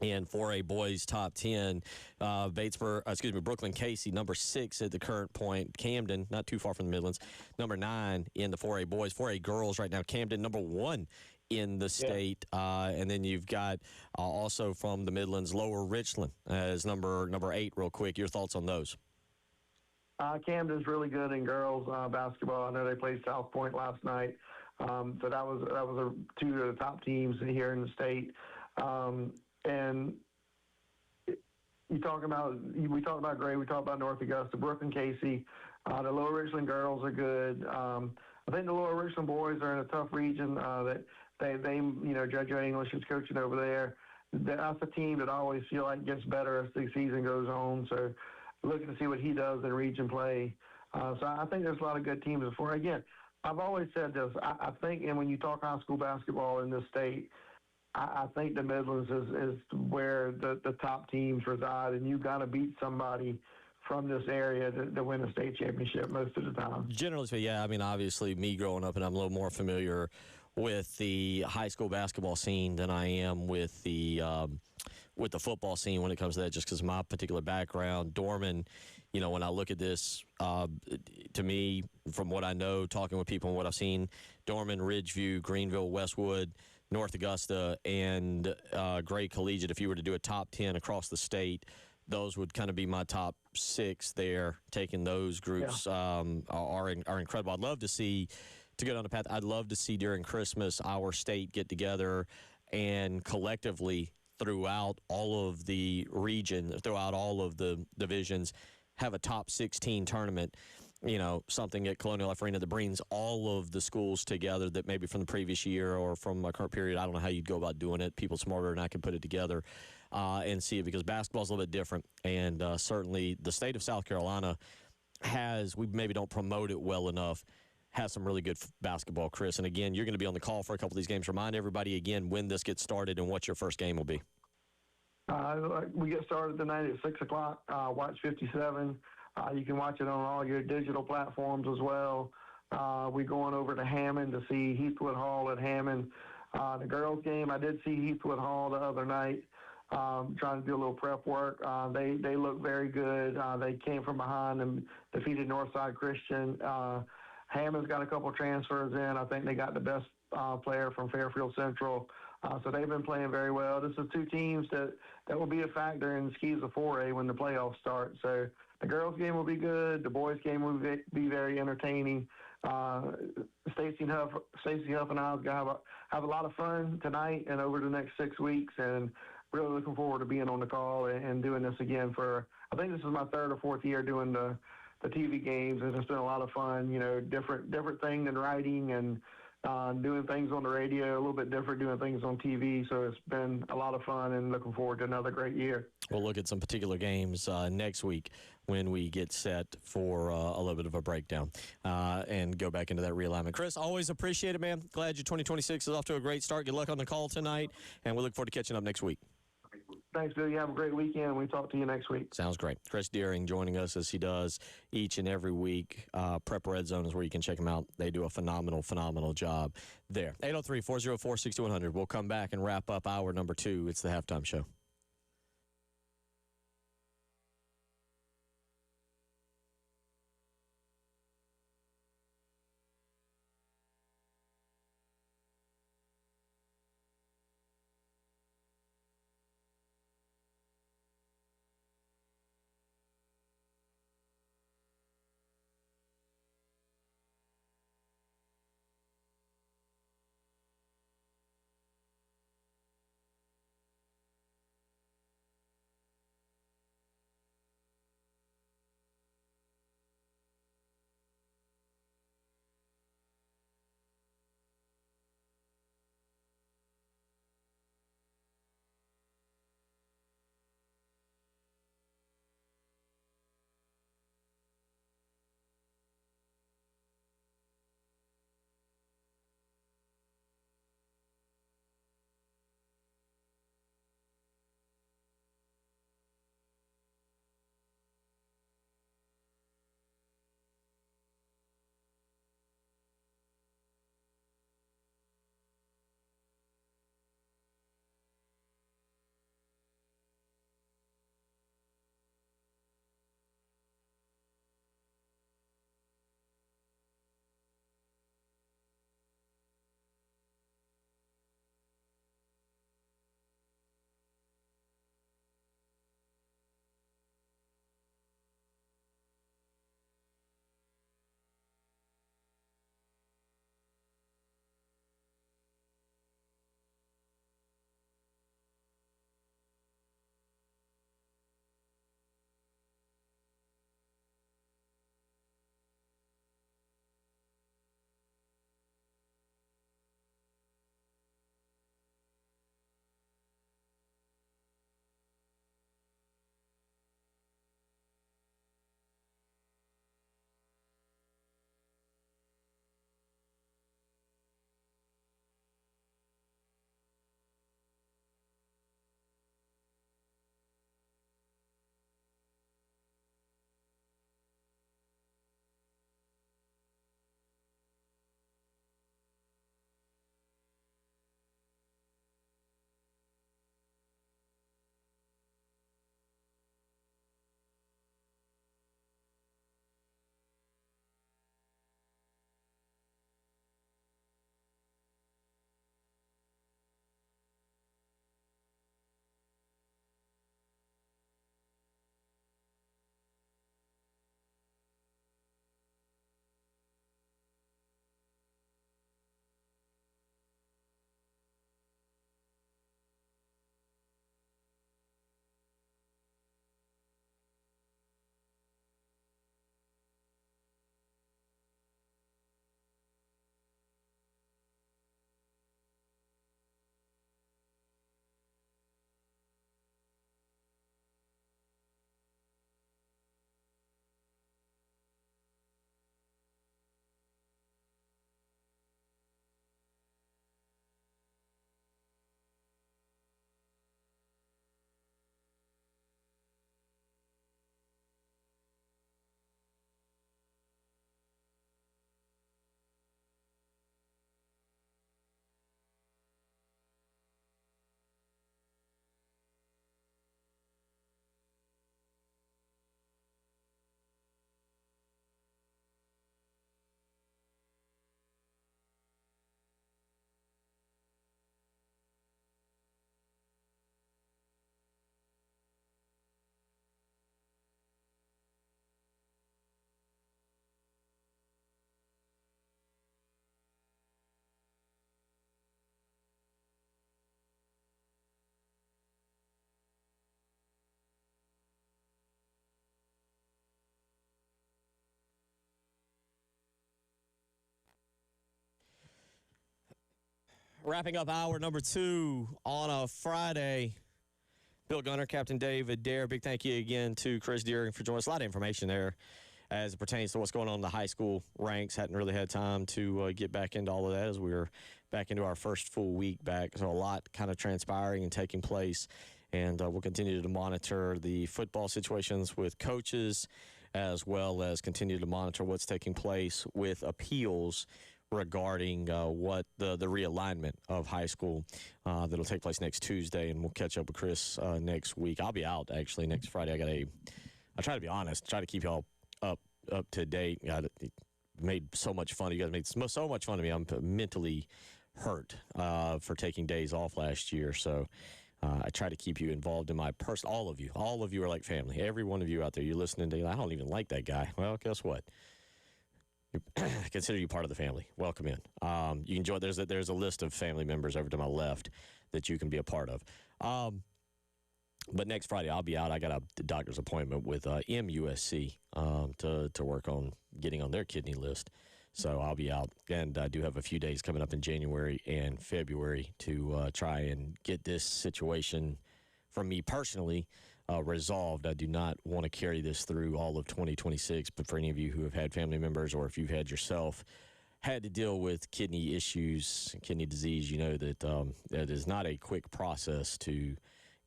in 4A boys top 10. Brooklyn Casey, number 6 at the current point. Camden, not too far from the Midlands, number 9 in the 4A boys. 4A girls right now, Camden, number 1 in the state. And then you've got also from the Midlands, Lower Richland as number 8 real quick. Your thoughts on those? Camden's really good in girls basketball. I know they played South Point last night, so that was 2 of the top teams here in the state. And we talk about Gray, we talk about North Augusta, Brooke and Casey. The Lower Richland girls are good. I think the Lower Richland boys are in a tough region. That they Judge English is coaching over there. That's a team that I always feel like gets better as the season goes on. So looking to see what he does in region play. So I think there's a lot of good teams before. Again, I've always said this. I think, and when you talk high school basketball in this state, I think the Midlands is where the top teams reside, and you got to beat somebody from this area to win a state championship most of the time. Generally speaking, yeah. I mean, obviously, me growing up, and I'm a little more familiar with the high school basketball scene than I am with the football scene when it comes to that, just because my particular background. Dorman, when I look at this, to me, from what I know, talking with people and what I've seen, Dorman, Ridgeview, Greenville, Westwood, North Augusta, and Gray Collegiate, if you were to do a top 10 across the state, those would kind of be my top 6 there. Taking those groups are incredible. I'd love to see, to go down the path, I'd love to see during Christmas our state get together and collectively throughout all of the region, throughout all of the divisions, have a top 16 tournament, something at Colonial Life Arena that brings all of the schools together that maybe from the previous year or from a current period. I don't know how you'd go about doing it. People smarter than I can put it together and see it, because basketball's a little bit different. And certainly the state of South Carolina we maybe don't promote it well enough, has some really good basketball, Chris. And again, you're going to be on the call for a couple of these games. Remind everybody again when this gets started and what your first game will be. We get started tonight at 6 o'clock. Watch 57. You can watch it on all your digital platforms as well. We're going over to Hammond to see Heathwood Hall at Hammond. The girls' game, I did see Heathwood Hall the other night, trying to do a little prep work. They look very good. They came from behind and defeated Northside Christian. Hammond's got a couple transfers in. I think they got the best player from Fairfield Central. So they've been playing very well. This is 2 teams that will be a factor in Skeeza 4A when the playoffs start. So the girls' game will be good. The boys' game will be very entertaining. Stacey Huff and I are going to have a lot of fun tonight and over the next 6 weeks, and really looking forward to being on the call and doing this again I think this is my 3rd or 4th year doing the TV games, and it's been a lot of fun, different thing than writing and doing things on the radio, a little bit different doing things on TV. So it's been a lot of fun and looking forward to another great year. We'll look at some particular games next week when we get set for a little bit of a breakdown and go back into that realignment. Chris, always appreciate it, man. Glad your 2026 is off to a great start. Good luck on the call tonight, and we look forward to catching up next week. Thanks, Bill. You have a great weekend. We talk to you next week. Sounds great. Chris Deering joining us as he does each and every week. Prep Red Zone is where you can check them out. They do a phenomenal job there. 803-404-6100. We'll come back and wrap up hour number 2. It's the halftime show. Wrapping up hour number 2 on a Friday. Bill Gunter, Captain David Dare, big thank you again to Chris Deering for joining us. A lot of information there as it pertains to what's going on in the high school ranks. Hadn't really had time to get back into all of that as we were back into our first full week back. So a lot kind of transpiring and taking place and we'll continue to monitor the football situations with coaches, as well as continue to monitor what's taking place with appeals regarding what the realignment of high school that'll take place next Tuesday, and we'll catch up with Chris next week. I'll be out actually next Friday. I try to be honest, try to keep y'all up to date. God, it made so much fun. You guys made so much fun of me. I'm mentally hurt for taking days off last year, so I try to keep you involved in my all of you are like family. Every one of you out there, you're listening to, I don't even like that guy. Well, guess what? Consider you part of the family. Welcome in. You can join. There's a list of family members over to my left that you can be a part of. But next Friday I'll be out. I got a doctor's appointment with MUSC to work on getting on their kidney list. So I'll be out, and I do have a few days coming up in January and February to try and get this situation, from me personally, resolved. I do not want to carry this through all of 2026, but for any of you who have had family members, or if you've had yourself had to deal with kidney issues, kidney disease, you know that that is not a quick process to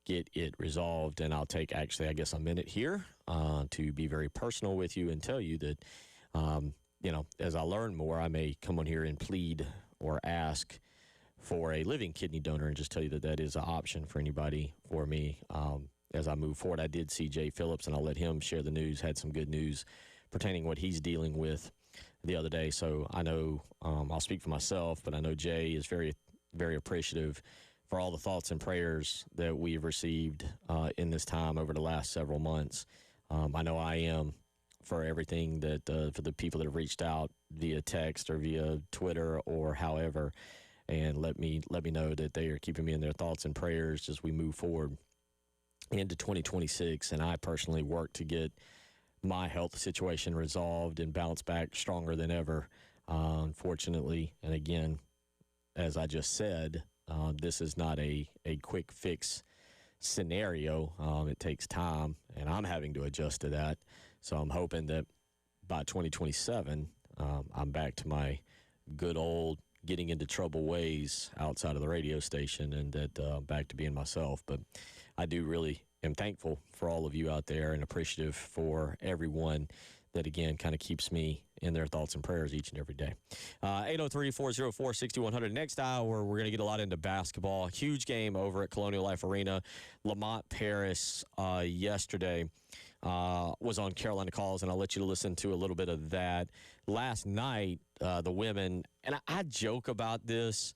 get it resolved. And I'll take actually, I guess, a minute here to be very personal with you and tell you that, as I learn more, I may come on here and plead or ask for a living kidney donor, and just tell you that that is an option for anybody for me. As I move forward, I did see Jay Phillips, and I'll let him share the news. Had some good news pertaining what he's dealing with the other day. So I know I'll speak for myself, but I know Jay is very, very appreciative for all the thoughts and prayers that we've received in this time over the last several months. I know I am, for everything that for the people that have reached out via text or via Twitter or however, and let me know that they are keeping me in their thoughts and prayers as we move forward into 2026. And I personally work to get my health situation resolved and bounce back stronger than ever. Unfortunately, and again, as I just said, this is not a quick fix scenario. It takes time, and I'm having to adjust to that. So I'm hoping that by 2027, I'm back to my good old getting into trouble ways outside of the radio station, and that back to being myself. But I do really am thankful for all of you out there, and appreciative for everyone that, again, kind of keeps me in their thoughts and prayers each and every day. 803-404-6100. Next hour, we're going to get a lot into basketball. Huge game over at Colonial Life Arena. Lamont Paris yesterday was on Carolina Calls, and I'll let you listen to a little bit of that. Last night, the women, and I joke about this,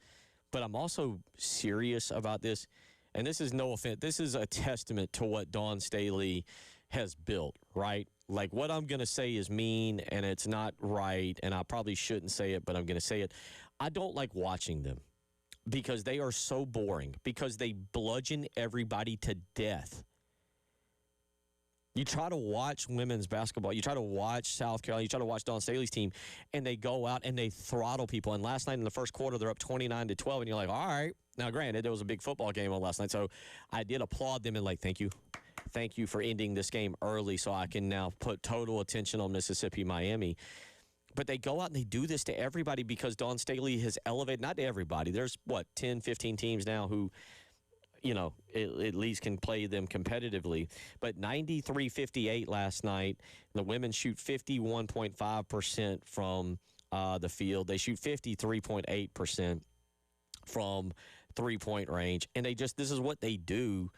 but I'm also serious about this, and this is no offense. This is a testament to what Dawn Staley has built, right? Like, what I'm going to say is mean, and it's not right, and I probably shouldn't say it, but I'm going to say it. I don't like watching them because they are so boring, because they bludgeon everybody to death. You try to watch women's basketball. You try to watch South Carolina. You try to watch Dawn Staley's team, and they go out and they throttle people. And last night in the first quarter, they're up 29-12, and you're like, all right. Now, granted, there was a big football game on last night, so I did applaud them and, like, thank you. Thank you for ending this game early so I can now put total attention on Mississippi-Miami. But they go out and they do this to everybody because Dawn Staley has elevated, not to everybody. There's, 10, 15 teams now who, at least can play them competitively. But 93-58 last night. The women shoot 51.5% from the field. They shoot 53.8% from three-point range. And this is what they do.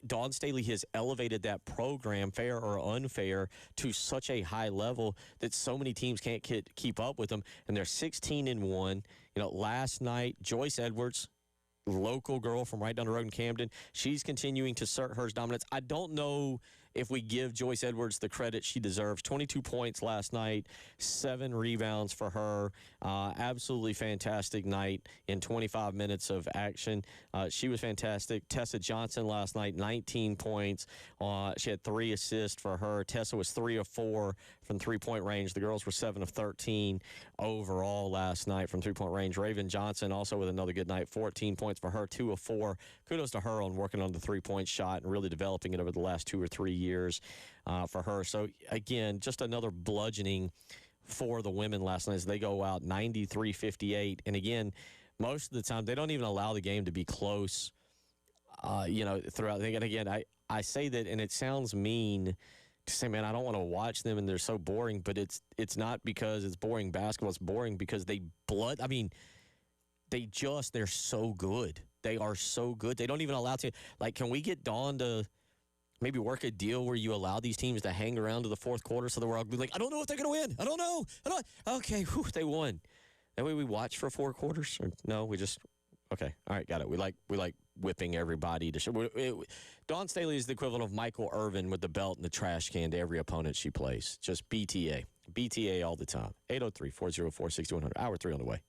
Dawn Staley has elevated that program, fair or unfair, to such a high level that so many teams can't keep up with them. And they're 16-1. Last night, Joyce Edwards, local girl from right down the road in Camden, she's continuing to assert her dominance. I don't know if we give Joyce Edwards the credit she deserves. 22 points last night, 7 rebounds for her. Absolutely fantastic night in 25 minutes of action. She was fantastic. Tessa Johnson last night, 19 points. She had 3 assists for her. Tessa was 3 of 4 from three-point range. The girls were 7 of 13 overall last night from three-point range. Raven Johnson also with another good night, 14 points for her, 2 of 4. Kudos to her on working on the three-point shot and really developing it over the last 2 or 3 years for her. So, again, just another bludgeoning for the women last night as they go out 93-58. And, again, most of the time they don't even allow the game to be close throughout. And again, I say that, and it sounds mean to say, man, I don't want to watch them, and they're so boring. But it's not because it's boring basketball. It's boring because they're so good. They are so good. They don't even allow to, like, can we get Dawn to maybe work a deal where you allow these teams to hang around to the fourth quarter so that we're all be like, I don't know if they're going to win. I don't know. Okay, whew, they won. That way we watch for 4 quarters? Or no, we just, okay, all right, got it. We like whipping everybody to show. Dawn Staley is the equivalent of Michael Irvin with the belt and the trash can to every opponent she plays. Just BTA. BTA all the time. 803-404-6100. Hour 3 on the way.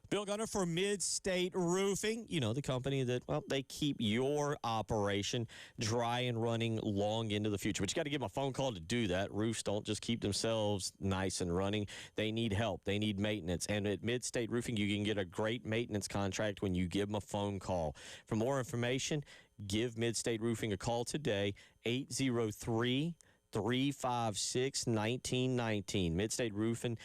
Bill Gunter for Mid-State Roofing. You know, the company that, well, they keep your operation dry and running long into the future. But you got to give them a phone call to do that. Roofs don't just keep themselves nice and running. They need help. They need maintenance. And at Mid-State Roofing, you can get a great maintenance contract when you give them a phone call. For more information, give Mid-State Roofing a call today, 803-356-1919. Mid-State Roofing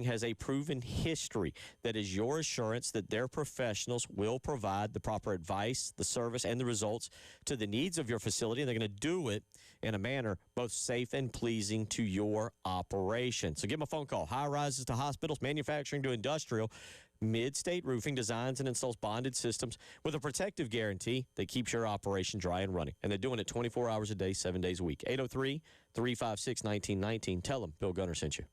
has a proven history that is your assurance that their professionals will provide the proper advice, the service, and the results to the needs of your facility, and they're going to do it in a manner both safe and pleasing to your operation. So give them a phone call. High rises to hospitals, manufacturing to industrial. Mid-State Roofing designs and installs bonded systems with a protective guarantee that keeps your operation dry and running. And they're doing it 24 hours a day, 7 days a week. 803-356-1919. Tell them Bill Gunter sent you.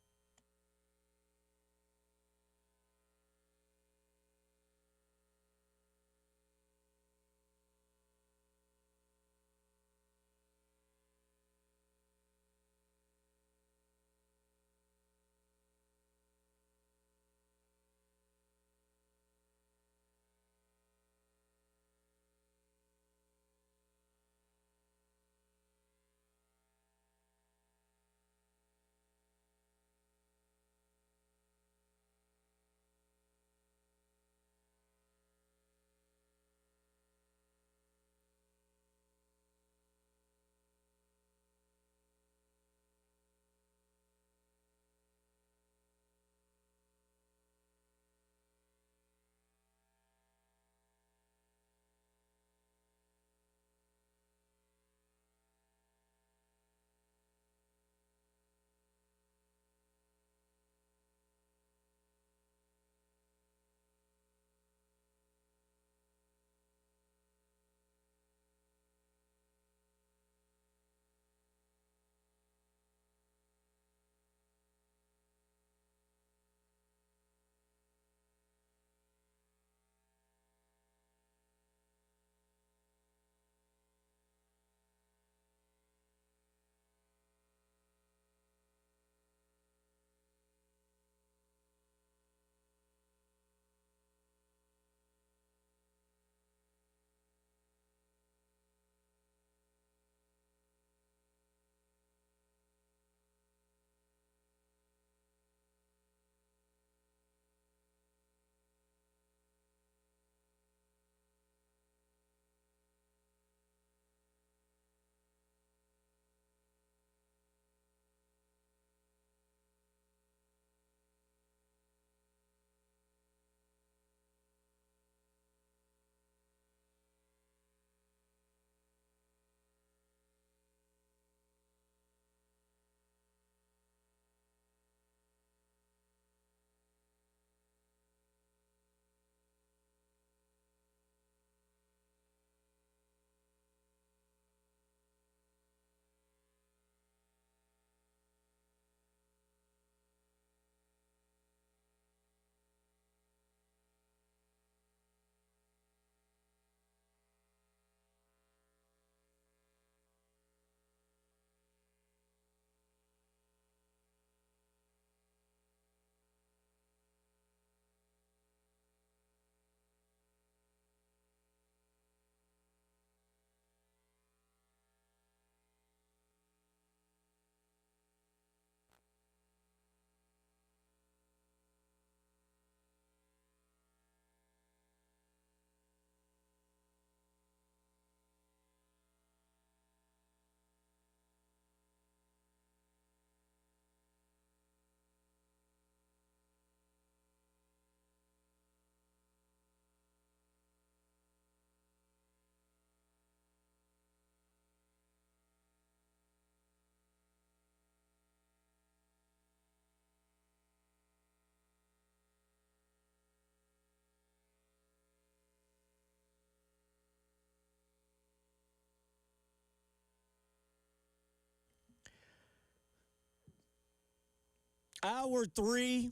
Hour 3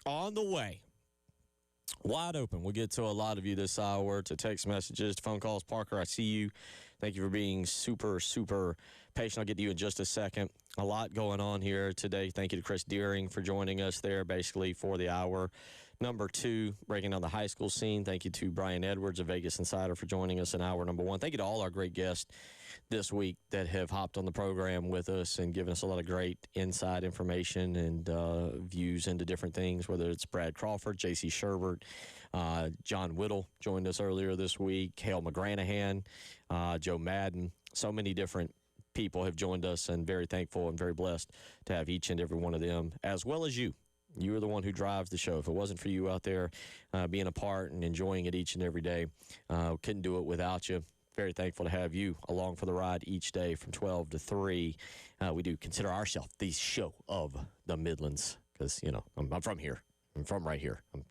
on the way. Wide open. We'll get to a lot of you this hour, to text messages, to phone calls. Parker, I see you. Thank you for being super, super patient. I'll get to you in just a second. A lot going on here today. Thank you to Chris Deering for joining us there, basically, for the hour. Number 2, breaking down the high school scene. Thank you to Brian Edwards of Vegas Insider for joining us in hour number 1. Thank you to all our great guests this week that have hopped on the program with us and given us a lot of great inside information and views into different things, whether it's Brad Crawford, J.C. Sherbert, John Whittle joined us earlier this week, Hale McGranahan, Joe Madden. So many different people have joined us, and very thankful and very blessed to have each and every one of them, as well as you. You are the one who drives the show. If it wasn't for you out there being a part and enjoying it each and every day, couldn't do it without you. Very thankful to have you along for the ride each day from 12 to 3. We do consider ourselves the show of the Midlands because, you know, I'm from here. I'm from right here. I'm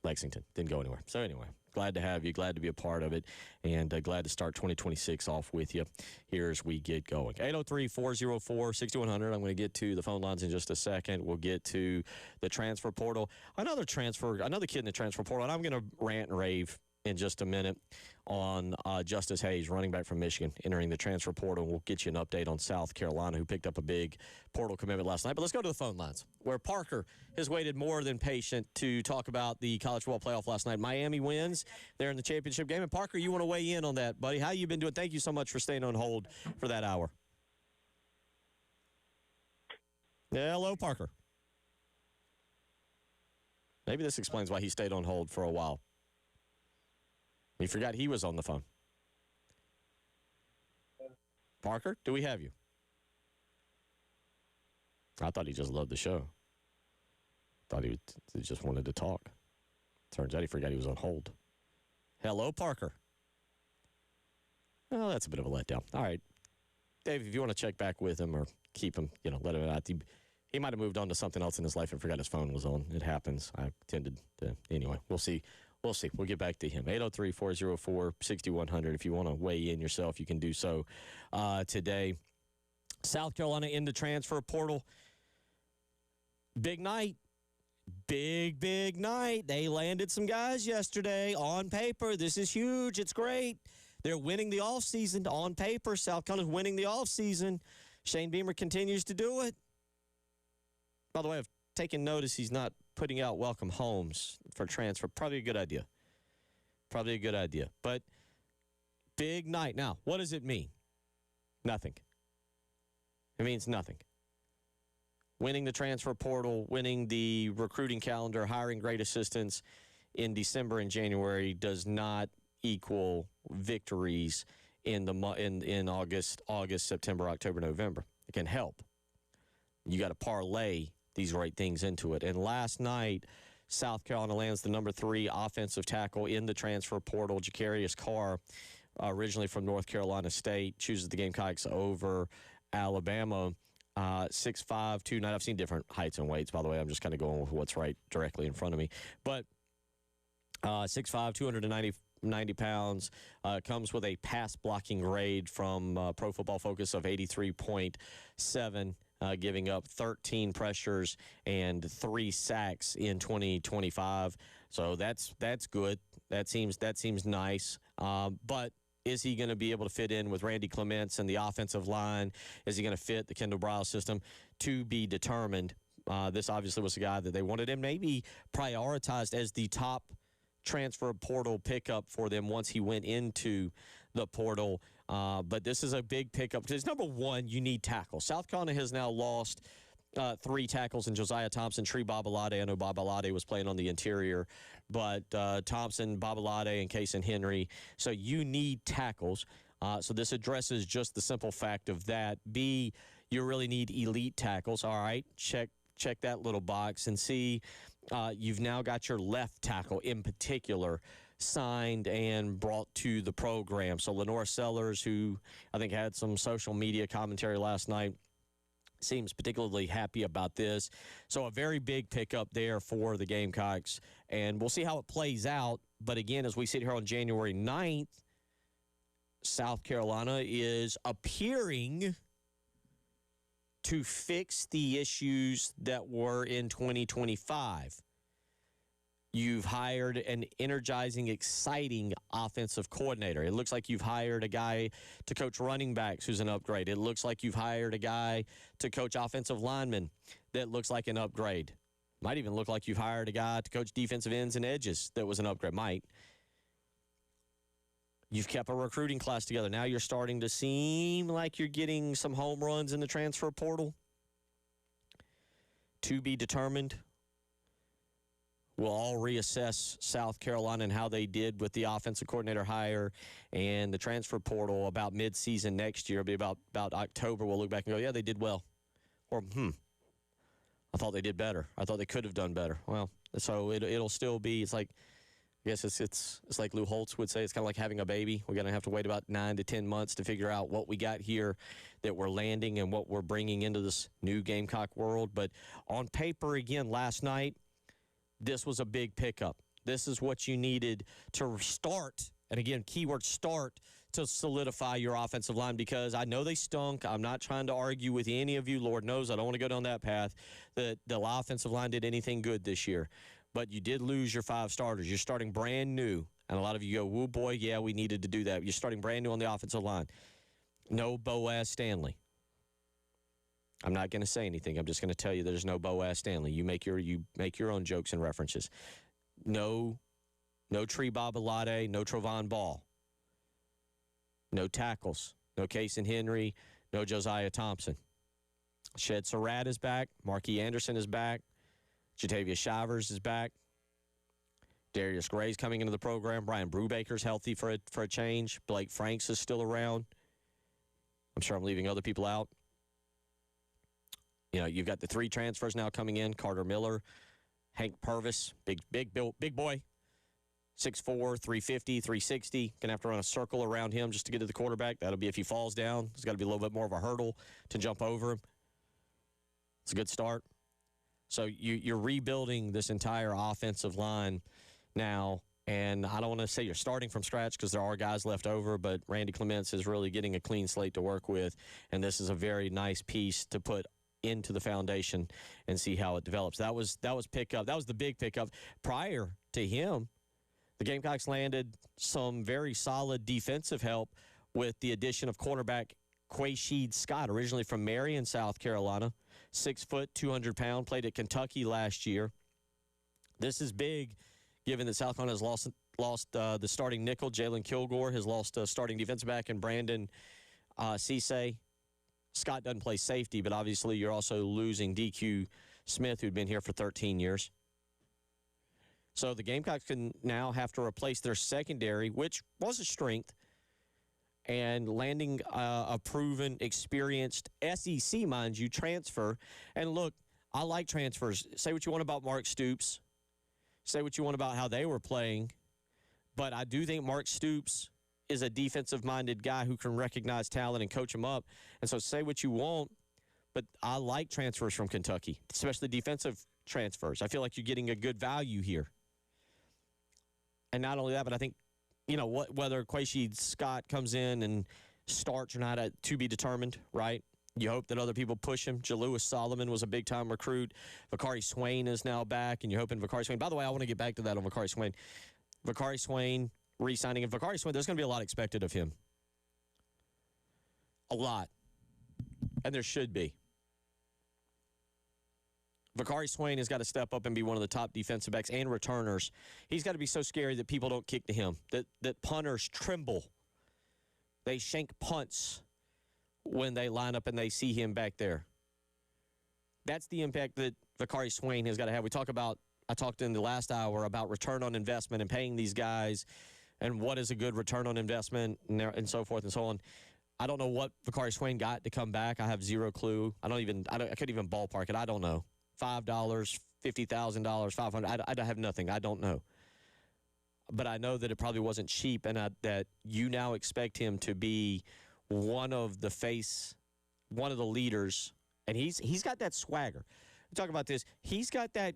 Lexington. Didn't go anywhere. So anyway, glad to have you. Glad to be a part of it. And glad to start 2026 off with you here as we get going. 803-404-6100. I'm going to get to the phone lines in just a second. We'll get to the transfer portal. Another kid in the transfer portal. And I'm going to rant and rave in just a minute on Justice Hayes, running back from Michigan, entering the transfer portal. We'll get you an update on South Carolina, who picked up a big portal commitment last night. But let's go to the phone lines, where Parker has waited more than patient to talk about the college football playoff last night. Miami wins. They're in the championship game. And, Parker, you want to weigh in on that, buddy. How you been doing? Thank you so much for staying on hold for that hour. Yeah, hello, Parker. Maybe this explains why he stayed on hold for a while. He forgot he was on the phone. Parker, do we have you? I thought he just loved the show. Thought he just wanted to talk. Turns out he forgot he was on hold. Hello, Parker. Well, that's a bit of a letdown. All right. Dave, if you want to check back with him or keep him, let him out. He might have moved on to something else in his life and forgot his phone was on. It happens. I tended to. Anyway, we'll see. We'll get back to him. 803-404-6100. If you want to weigh in yourself, you can do so today. South Carolina in the transfer portal. Big night. Big night. They landed some guys yesterday on paper. This is huge. It's great. They're winning the offseason on paper. South Carolina's winning the offseason. Shane Beamer continues to do it. By the way, I've taken notice he's not putting out welcome homes for transfer. Probably a good idea. But big night. Now, what does it mean? Nothing. It means nothing. Winning the transfer portal, winning the recruiting calendar, hiring great assistants in December and January does not equal victories in August, September, October, November. It can help. You got to parlay these right things into it. And last night, South Carolina lands the number 3 offensive tackle in the transfer portal, Jacarius Carr, originally from North Carolina State, chooses the Gamecocks over Alabama. 6'5", 290. I've seen different heights and weights, by the way. I'm just kind of going with what's right directly in front of me. But 6'5", 290 pounds, comes with a pass blocking grade from Pro Football Focus of 83.7. Giving up 13 pressures and 3 sacks in 2025. So that's good. That seems nice. But is he going to be able to fit in with Randy Clements and the offensive line? Is he going to fit the Kendall Briles system? To be determined. This obviously was a guy that they wanted and maybe prioritized as the top transfer portal pickup for them once he went into the portal. But this is a big pickup because, number one, you need tackles. South Carolina has now lost 3 tackles in Josiah Thompson, Tree Babalade. I know Babalade was playing on the interior, but Thompson, Babalade, and Kason Henry. So you need tackles. So this addresses just the simple fact of that. B, you really need elite tackles. All right, check that little box and see you've now got your left tackle in particular signed and brought to the program. So Lenore Sellers, who I think had some social media commentary last night, seems particularly happy about this. So a very big pickup there for the Gamecocks, and we'll see how it plays out. But again, as we sit here on January 9th, South Carolina is appearing to fix the issues that were in 2025. You've hired an energizing, exciting offensive coordinator. It looks like you've hired a guy to coach running backs who's an upgrade. It looks like you've hired a guy to coach offensive linemen that looks like an upgrade. Might even look like you've hired a guy to coach defensive ends and edges that was an upgrade. Might. You've kept a recruiting class together. Now you're starting to seem like you're getting some home runs in the transfer portal. To be determined. We'll all reassess South Carolina and how they did with the offensive coordinator hire and the transfer portal about midseason next year. It'll be about October. We'll look back and go, yeah, they did well. Or, I thought they did better. I thought they could have done better. Well, so it'll still be, it's like, I guess it's like Lou Holtz would say, it's kind of like having a baby. We're going to have to wait about 9 to 10 months to figure out what we got here that we're landing and what we're bringing into this new Gamecock world. But on paper, again, last night, this was a big pickup. This is what you needed to start, and again, keyword start, to solidify your offensive line, because I know they stunk. I'm not trying to argue with any of you. Lord knows I don't want to go down that path, that the offensive line did anything good this year. But you did lose your 5 starters. You're starting brand new, and a lot of you go, woo, boy, yeah, we needed to do that. You're starting brand new on the offensive line. No Boaz Stanley. I'm not going to say anything. I'm just going to tell you there's no Boaz Stanley. You make your own jokes and references. No Tree Babalade, no Trovon Ball. No tackles. No Cason Henry, no Josiah Thompson. Shed Surratt is back. Marquis Anderson is back. Jatavius Shivers is back. Darius Gray's coming into the program. Brian Brubaker's healthy for a change. Blake Franks is still around. I'm sure I'm leaving other people out. You know, you've got the 3 transfers now coming in. Carter Miller, Hank Purvis, big boy, 6'4", 350, 360. Going to have to run a circle around him just to get to the quarterback. That'll be if he falls down. There's got to be a little bit more of a hurdle to jump over him. It's a good start. So you're rebuilding this entire offensive line now, and I don't want to say you're starting from scratch because there are guys left over, but Randy Clements is really getting a clean slate to work with, and this is a very nice piece to put into the foundation and see how it develops. That was pickup. That was the big pickup. Prior to him, the Gamecocks landed some very solid defensive help with the addition of cornerback Quaysheed Scott, originally from Marion, South Carolina, 6 foot, 200 pound, played at Kentucky last year. This is big, given that South Carolina has lost the starting nickel. Jalen Kilgore has lost a starting defensive back, and Brandon Cisse. Scott doesn't play safety, but obviously you're also losing DQ Smith, who'd been here for 13 years. So the Gamecocks can now have to replace their secondary, which was a strength, and landing a proven, experienced SEC, mind you, transfer. And look, I like transfers. Say what you want about Mark Stoops. Say what you want about how they were playing. But I do think Mark Stoops is a defensive-minded guy who can recognize talent and coach him up. And so say what you want, but I like transfers from Kentucky, especially defensive transfers. I feel like you're getting a good value here. And not only that, but I think, you know, whether Quaysheed Scott comes in and starts or not, to be determined, right? You hope that other people push him. Jalewis Solomon was a big-time recruit. Vakari Swain is now back, and you're hoping Vakari Swain. By the way, I want to get back to that on Vakari Swain. Vakari Swain re-signing. And Vakari Swain, there's going to be a lot expected of him. A lot. And there should be. Vakari Swain has got to step up and be one of the top defensive backs and returners. He's got to be so scary that people don't kick to him, that punters tremble. They shank punts when they line up and they see him back there. That's the impact that Vakari Swain has got to have. I talked in the last hour about return on investment and paying these guys and what is a good return on investment and so forth and so on. I don't know what Vakari Swain got to come back. I have zero clue. I couldn't even ballpark it. I don't know. $5, $50,000, $500. I have nothing. I don't know. But I know that it probably wasn't cheap, and that you now expect him to be one of the leaders, and he's got that swagger. We talk about this. He's got that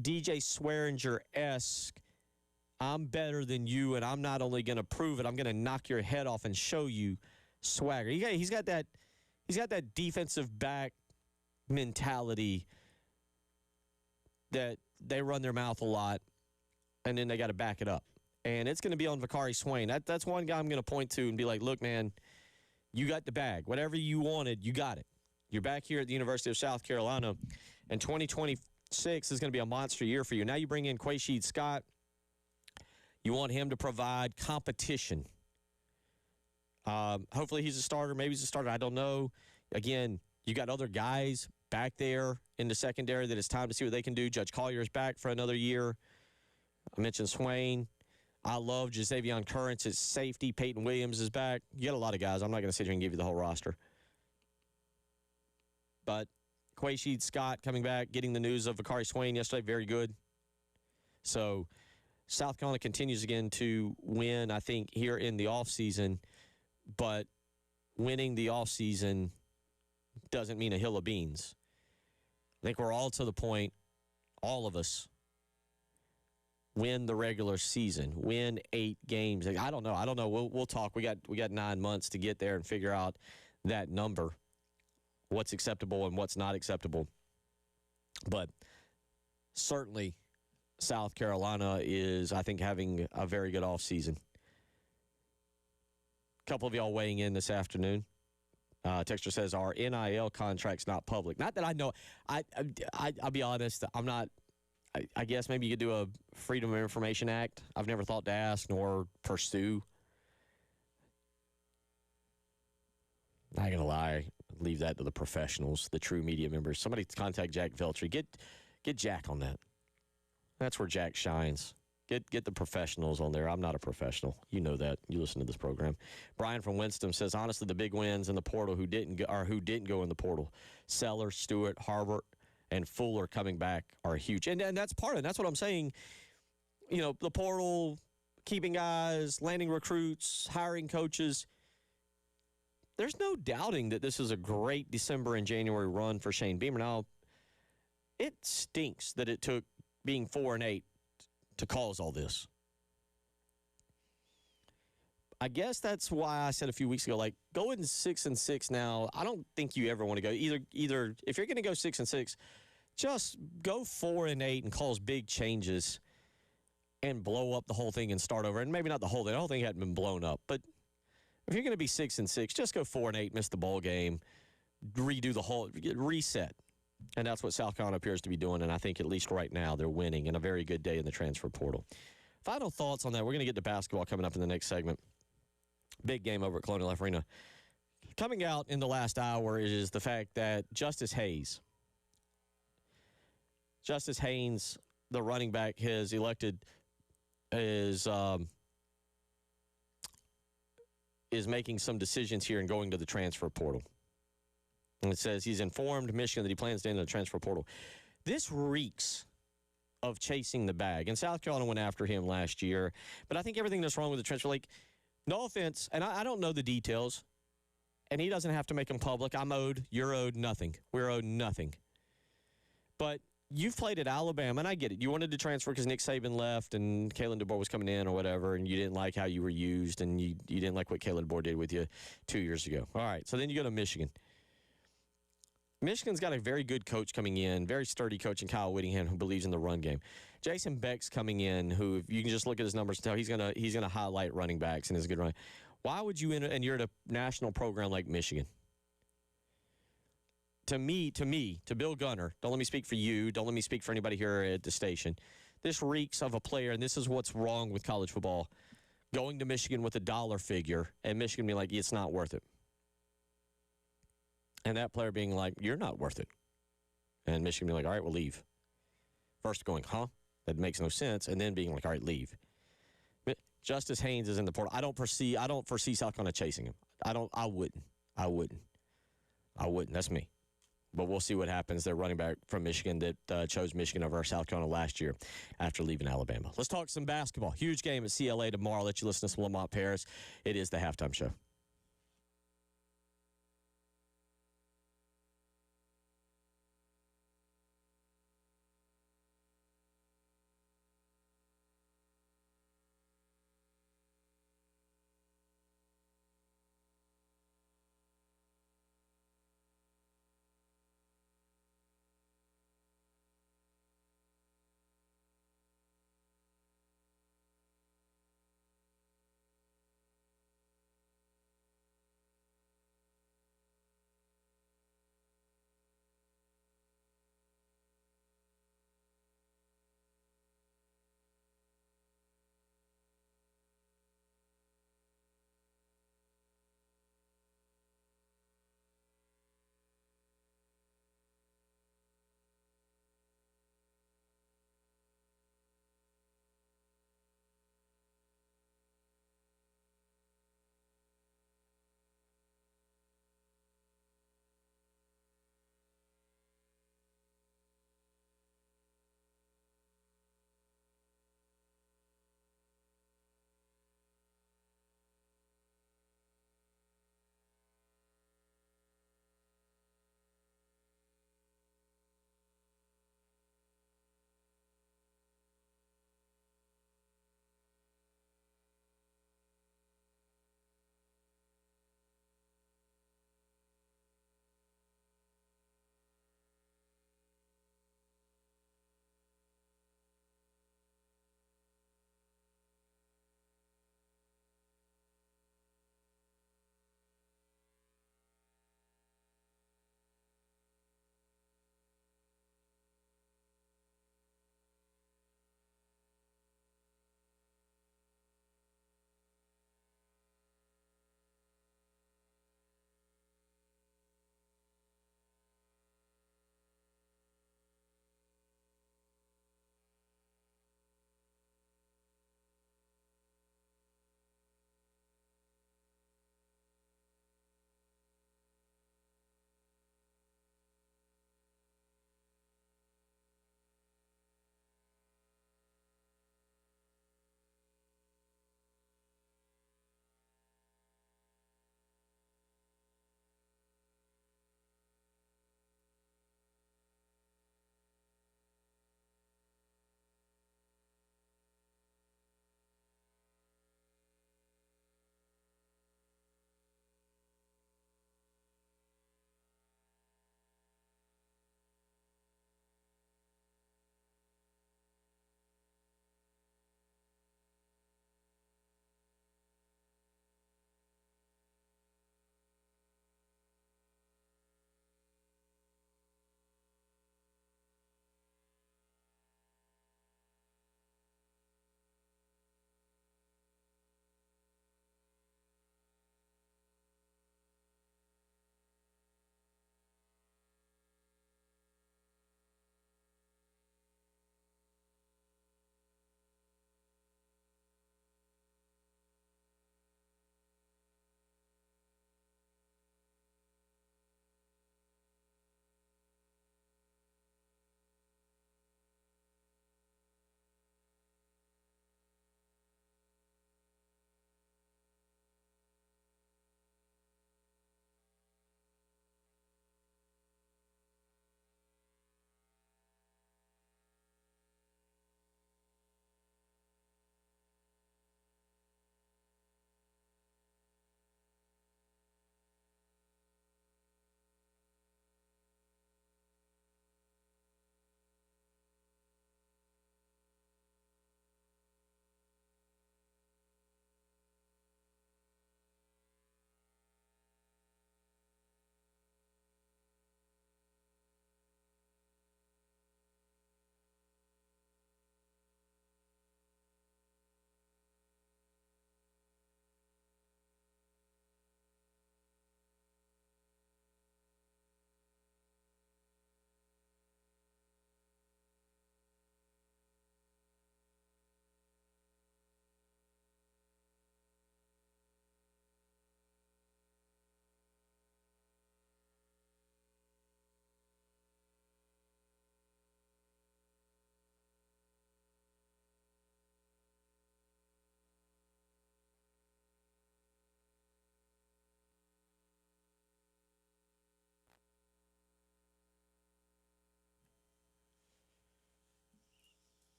DJ Swearinger-esque, I'm better than you, and I'm not only going to prove it, I'm going to knock your head off and show you swagger. He's got that He's got that defensive back mentality that they run their mouth a lot, and then they got to back it up. And it's going to be on Vakari Swain. That's one guy I'm going to point to and be like, look, man, you got the bag. Whatever you wanted, you got it. You're back here at the University of South Carolina, and 2026 is going to be a monster year for you. Now you bring in Quaysheed Scott. You want him to provide competition. Hopefully he's a starter. Maybe he's a starter. I don't know. Again, you got other guys back there in the secondary that it's time to see what they can do. Judge Collier's back for another year. I mentioned Swain. I love Jazavion Currents at safety. Peyton Williams is back. You got a lot of guys. I'm not going to sit here and give you the whole roster. But Quaysheed Scott coming back, getting the news of Vakari Swain yesterday, very good. So South Carolina continues again to win, I think, here in the offseason. But winning the offseason doesn't mean a hill of beans. I think we're all to the point, all of us, win the regular season, win 8 games. I don't know. We'll talk. We got 9 months to get there and figure out that number, what's acceptable and what's not acceptable. But certainly South Carolina is, I think, having a very good offseason. A couple of y'all weighing in this afternoon. Texter says, our NIL contract's not public. Not that I know. I'll be honest, I'm not. I guess maybe you could do a Freedom of Information Act. I've never thought to ask nor pursue. Not going to lie. Leave that to the professionals, the true media members. Somebody contact Jack Veltri. Get Jack on that. That's where Jack shines. Get the professionals on there. I'm not a professional. You know that. You listen to this program. Brian from Winston says, honestly, the big wins in the portal who didn't go in the portal. Sellers, Stewart, Harbert, and Fuller coming back are huge. And that's part of it. That's what I'm saying. You know, the portal, keeping guys, landing recruits, hiring coaches. There's no doubting that this is a great December and January run for Shane Beamer. Now, it stinks that it took being 4-8 to cause all this. I guess that's why I said a few weeks ago, like, going 6-6 now, I don't think you ever want to go. Either if you're going to go 6-6, just go 4-8 and cause big changes and blow up the whole thing and start over. And maybe not the whole thing. The whole thing hadn't been blown up. But if you're going to be 6-6, just go 4-8, miss the bowl game, redo the whole, reset. And that's what South Carolina appears to be doing. And I think at least right now they're winning and a very good day in the transfer portal. Final thoughts on that. We're going to get to basketball coming up in the next segment. Big game over at Colonial Life Arena. Coming out in the last hour is the fact that Justice Haynes, the running back, has elected, is making some decisions here and going to the transfer portal. And it says he's informed Michigan that he plans to enter the transfer portal. This reeks of chasing the bag. And South Carolina went after him last year. But I think everything that's wrong with the transfer, like, no offense, and I don't know the details, and he doesn't have to make them public. I'm owed, you're owed nothing. We're owed nothing. But you've played at Alabama, and I get it. You wanted to transfer because Nick Saban left and Kalen DeBoer was coming in or whatever, and you didn't like how you were used, and you didn't like what Kalen DeBoer did with you 2 years ago. All right, so then you go to Michigan. Michigan's got a very good coach coming in, very sturdy coach in Kyle Whittingham who believes in the run game. Jason Beck's coming in, who, if you can just look at his numbers and tell he's gonna highlight running backs and is a good run. Why would you enter, and you're at a national program like Michigan? To Bill Gunter, don't let me speak for you, don't let me speak for anybody here at the station. This reeks of a player, and this is what's wrong with college football, going to Michigan with a dollar figure, and Michigan being like, it's not worth it. And that player being like, you're not worth it. And Michigan being like, all right, we'll leave. First going, huh? That makes no sense. And then being like, all right, leave. But Justice Haynes is in the portal. I don't foresee South Carolina chasing him. I wouldn't. That's me. But we'll see what happens. They're running back from Michigan that chose Michigan over South Carolina last year after leaving Alabama. Let's talk some basketball. Huge game at CLA tomorrow. I'll let you listen to some Lamont Paris. It is the halftime show.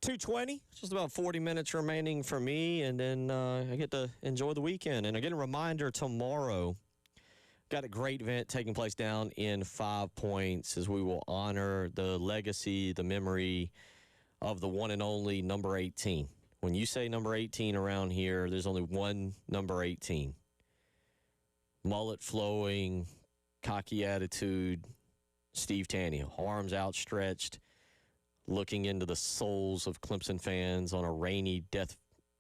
2:20, just about 40 minutes remaining for me, and then I get to enjoy the weekend. And again, a reminder, tomorrow, got a great event taking place down in 5 Points as we will honor the legacy, the memory of the one and only number 18. When you say number 18 around here, there's only one number 18. Mullet flowing, cocky attitude, Steve Tannehill, arms outstretched, looking into the souls of Clemson fans on a rainy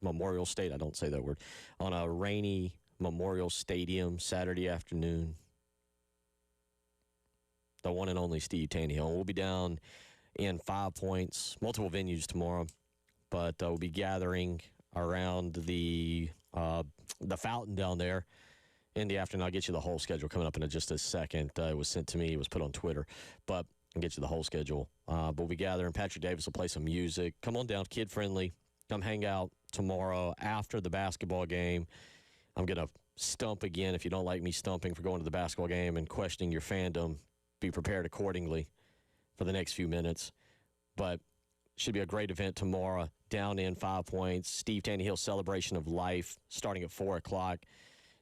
Memorial Stadium. I don't say that word. On a rainy Memorial Stadium Saturday afternoon. The one and only Steve Tannehill. We'll be down in 5 Points, multiple venues tomorrow, but we'll be gathering around the fountain down there in the afternoon. I'll get you the whole schedule coming up in just a second. It was sent to me. It was put on Twitter, but I'll get you the whole schedule. But we'll be gathering. Patrick Davis will play some music. Come on down, kid-friendly. Come hang out tomorrow after the basketball game. I'm going to stump again. If you don't like me stumping for going to the basketball game and questioning your fandom, be prepared accordingly for the next few minutes. But should be a great event tomorrow down in 5 Points. Steve Tannehill Celebration of Life starting at 4 o'clock.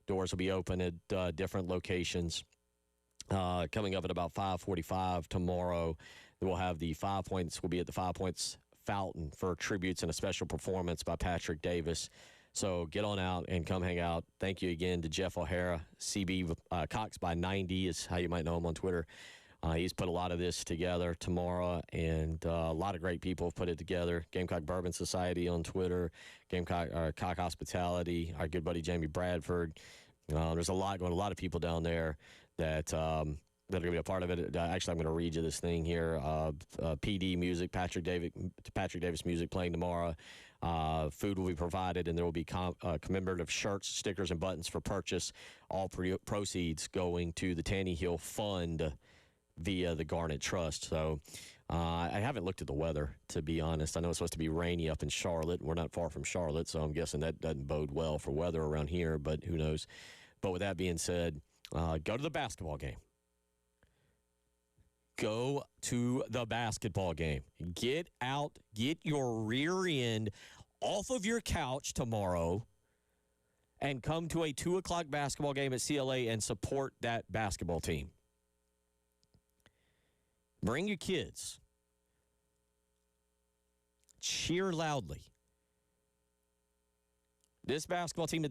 Doors will be open at different locations. Coming up at about 5:45 tomorrow, we'll have the 5 Points. We'll be at the 5 Points Fountain for tributes and a special performance by Patrick Davis. So get on out and come hang out. Thank you again to Jeff O'Hara. CB Cox by 90 is how you might know him on Twitter. He's put a lot of this together tomorrow, and a lot of great people have put it together. Gamecock Bourbon Society on Twitter, Cock Hospitality, our good buddy Jamie Bradford. There's a lot going. A lot of people down there that are going to be a part of it. Actually, I'm going to read you this thing here. PD music, Patrick Davis music playing tomorrow. Food will be provided, and there will be commemorative shirts, stickers, and buttons for purchase. All proceeds going to the Tannehill Fund via the Garnet Trust. So I haven't looked at the weather, to be honest. I know it's supposed to be rainy up in Charlotte. We're not far from Charlotte, so I'm guessing that doesn't bode well for weather around here, but who knows. But with that being said, go to the basketball game. Go to the basketball game. Get out, get your rear end off of your couch tomorrow and come to a 2 o'clock basketball game at CLA and support that basketball team. Bring your kids. Cheer loudly. This basketball team,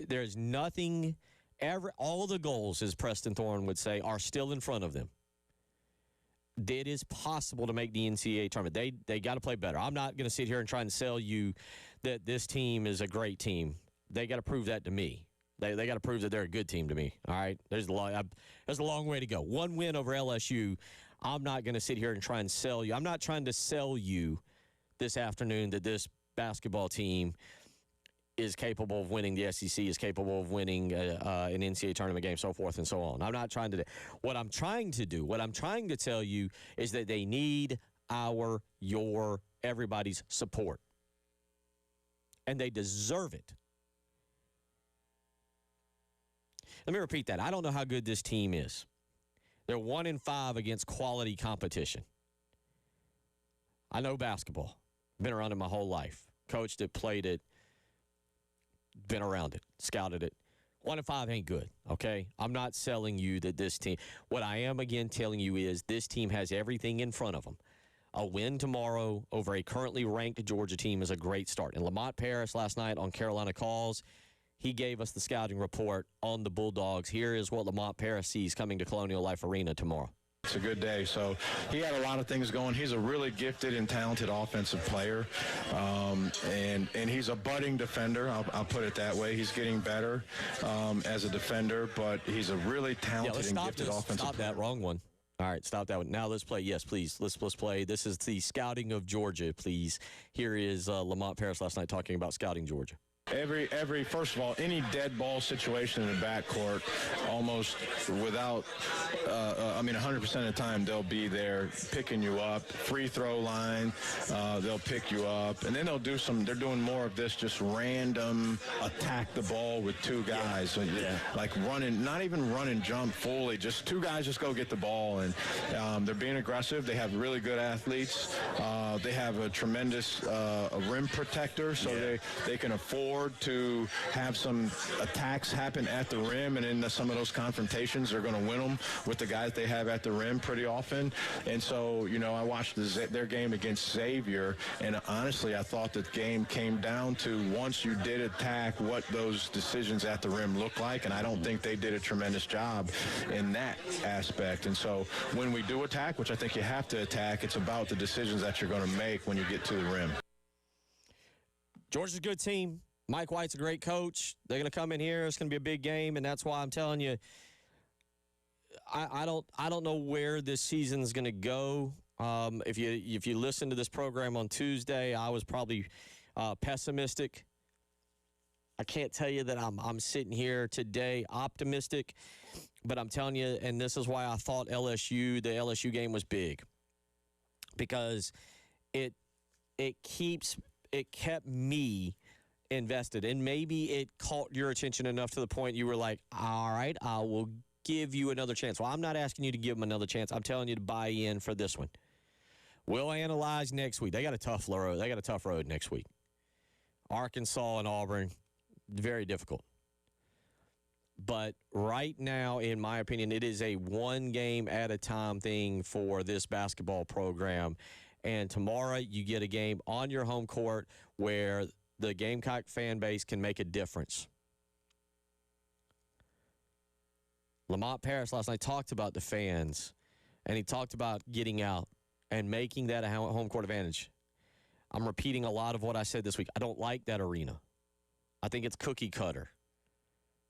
there's nothing all the goals, as Preston Thorne would say, are still in front of them. It is possible to make the NCAA tournament. They got to play better. I'm not going to sit here and try and sell you that this team is a great team. They got to prove that to me. They got to prove that they're a good team to me. All right, there's a long way to go. One win over LSU. I'm not going to sit here and try and sell you. I'm not trying to sell you this afternoon that this basketball team is capable of winning the SEC, is capable of winning an NCAA tournament game, so forth and so on. I'm not trying to do. What I'm trying to tell you is that they need your, everybody's support. And they deserve it. Let me repeat that. I don't know how good this team is. They're 1-5 against quality competition. I know basketball. Been around it my whole life. Coached it, played it, been around it, scouted it. 1-5 ain't good, okay? I'm not selling you that this team. What I am, again, telling you is this team has everything in front of them. A win tomorrow over a currently ranked Georgia team is a great start. And Lamont Paris last night on Carolina Calls, he gave us the scouting report on the Bulldogs. Here is what Lamont Paris sees coming to Colonial Life Arena tomorrow. It's a good day. So he had a lot of things going. He's a really gifted and talented offensive player, and he's a budding defender. I'll put it that way. He's getting better as a defender, but he's a really talented and gifted offensive player. Stop that. Wrong one. All right, stop that one. Now let's play. Yes, please. Let's play. This is the scouting of Georgia, please. Here is Lamont Paris last night talking about scouting Georgia. First of all, any dead ball situation in the backcourt, almost without, 100% of the time they'll be there picking you up. Free throw line, they'll pick you up, and then they're doing more of this just random attack the ball with two guys. So like running, not even run and jump fully, just two guys just go get the ball, and they're being aggressive. They have really good athletes. They have a tremendous rim protector, so they can afford to have some attacks happen at the rim, and in some of those confrontations, they're going to win them with the guys they have at the rim pretty often. And so, I watched their game against Xavier, and honestly, I thought the game came down to once you did attack, what those decisions at the rim look like, and I don't think they did a tremendous job in that aspect. And so when we do attack, which I think you have to attack, it's about the decisions that you're going to make when you get to the rim. Georgia's a good team. Mike White's a great coach. They're going to come in here. It's going to be a big game, and that's why I'm telling you, I don't know where this season's going to go. If you listen to this program on Tuesday, I was probably pessimistic. I can't tell you that I'm sitting here today optimistic, but I'm telling you, and this is why I thought the LSU game was big, because it kept me invested, and maybe it caught your attention enough to the point you were like, all right, I will give you another chance. Well, I'm not asking you to give them another chance. I'm telling you to buy in for this one. We'll analyze next week. They got a tough road. They got a tough road next week. Arkansas and Auburn, very difficult. But right now, in my opinion, it is a one-game-at-a-time thing for this basketball program. And tomorrow you get a game on your home court where the Gamecock fan base can make a difference. Lamont Paris last night talked about the fans, and he talked about getting out and making that a home court advantage. I'm repeating a lot of what I said this week. I don't like that arena. I think it's cookie cutter.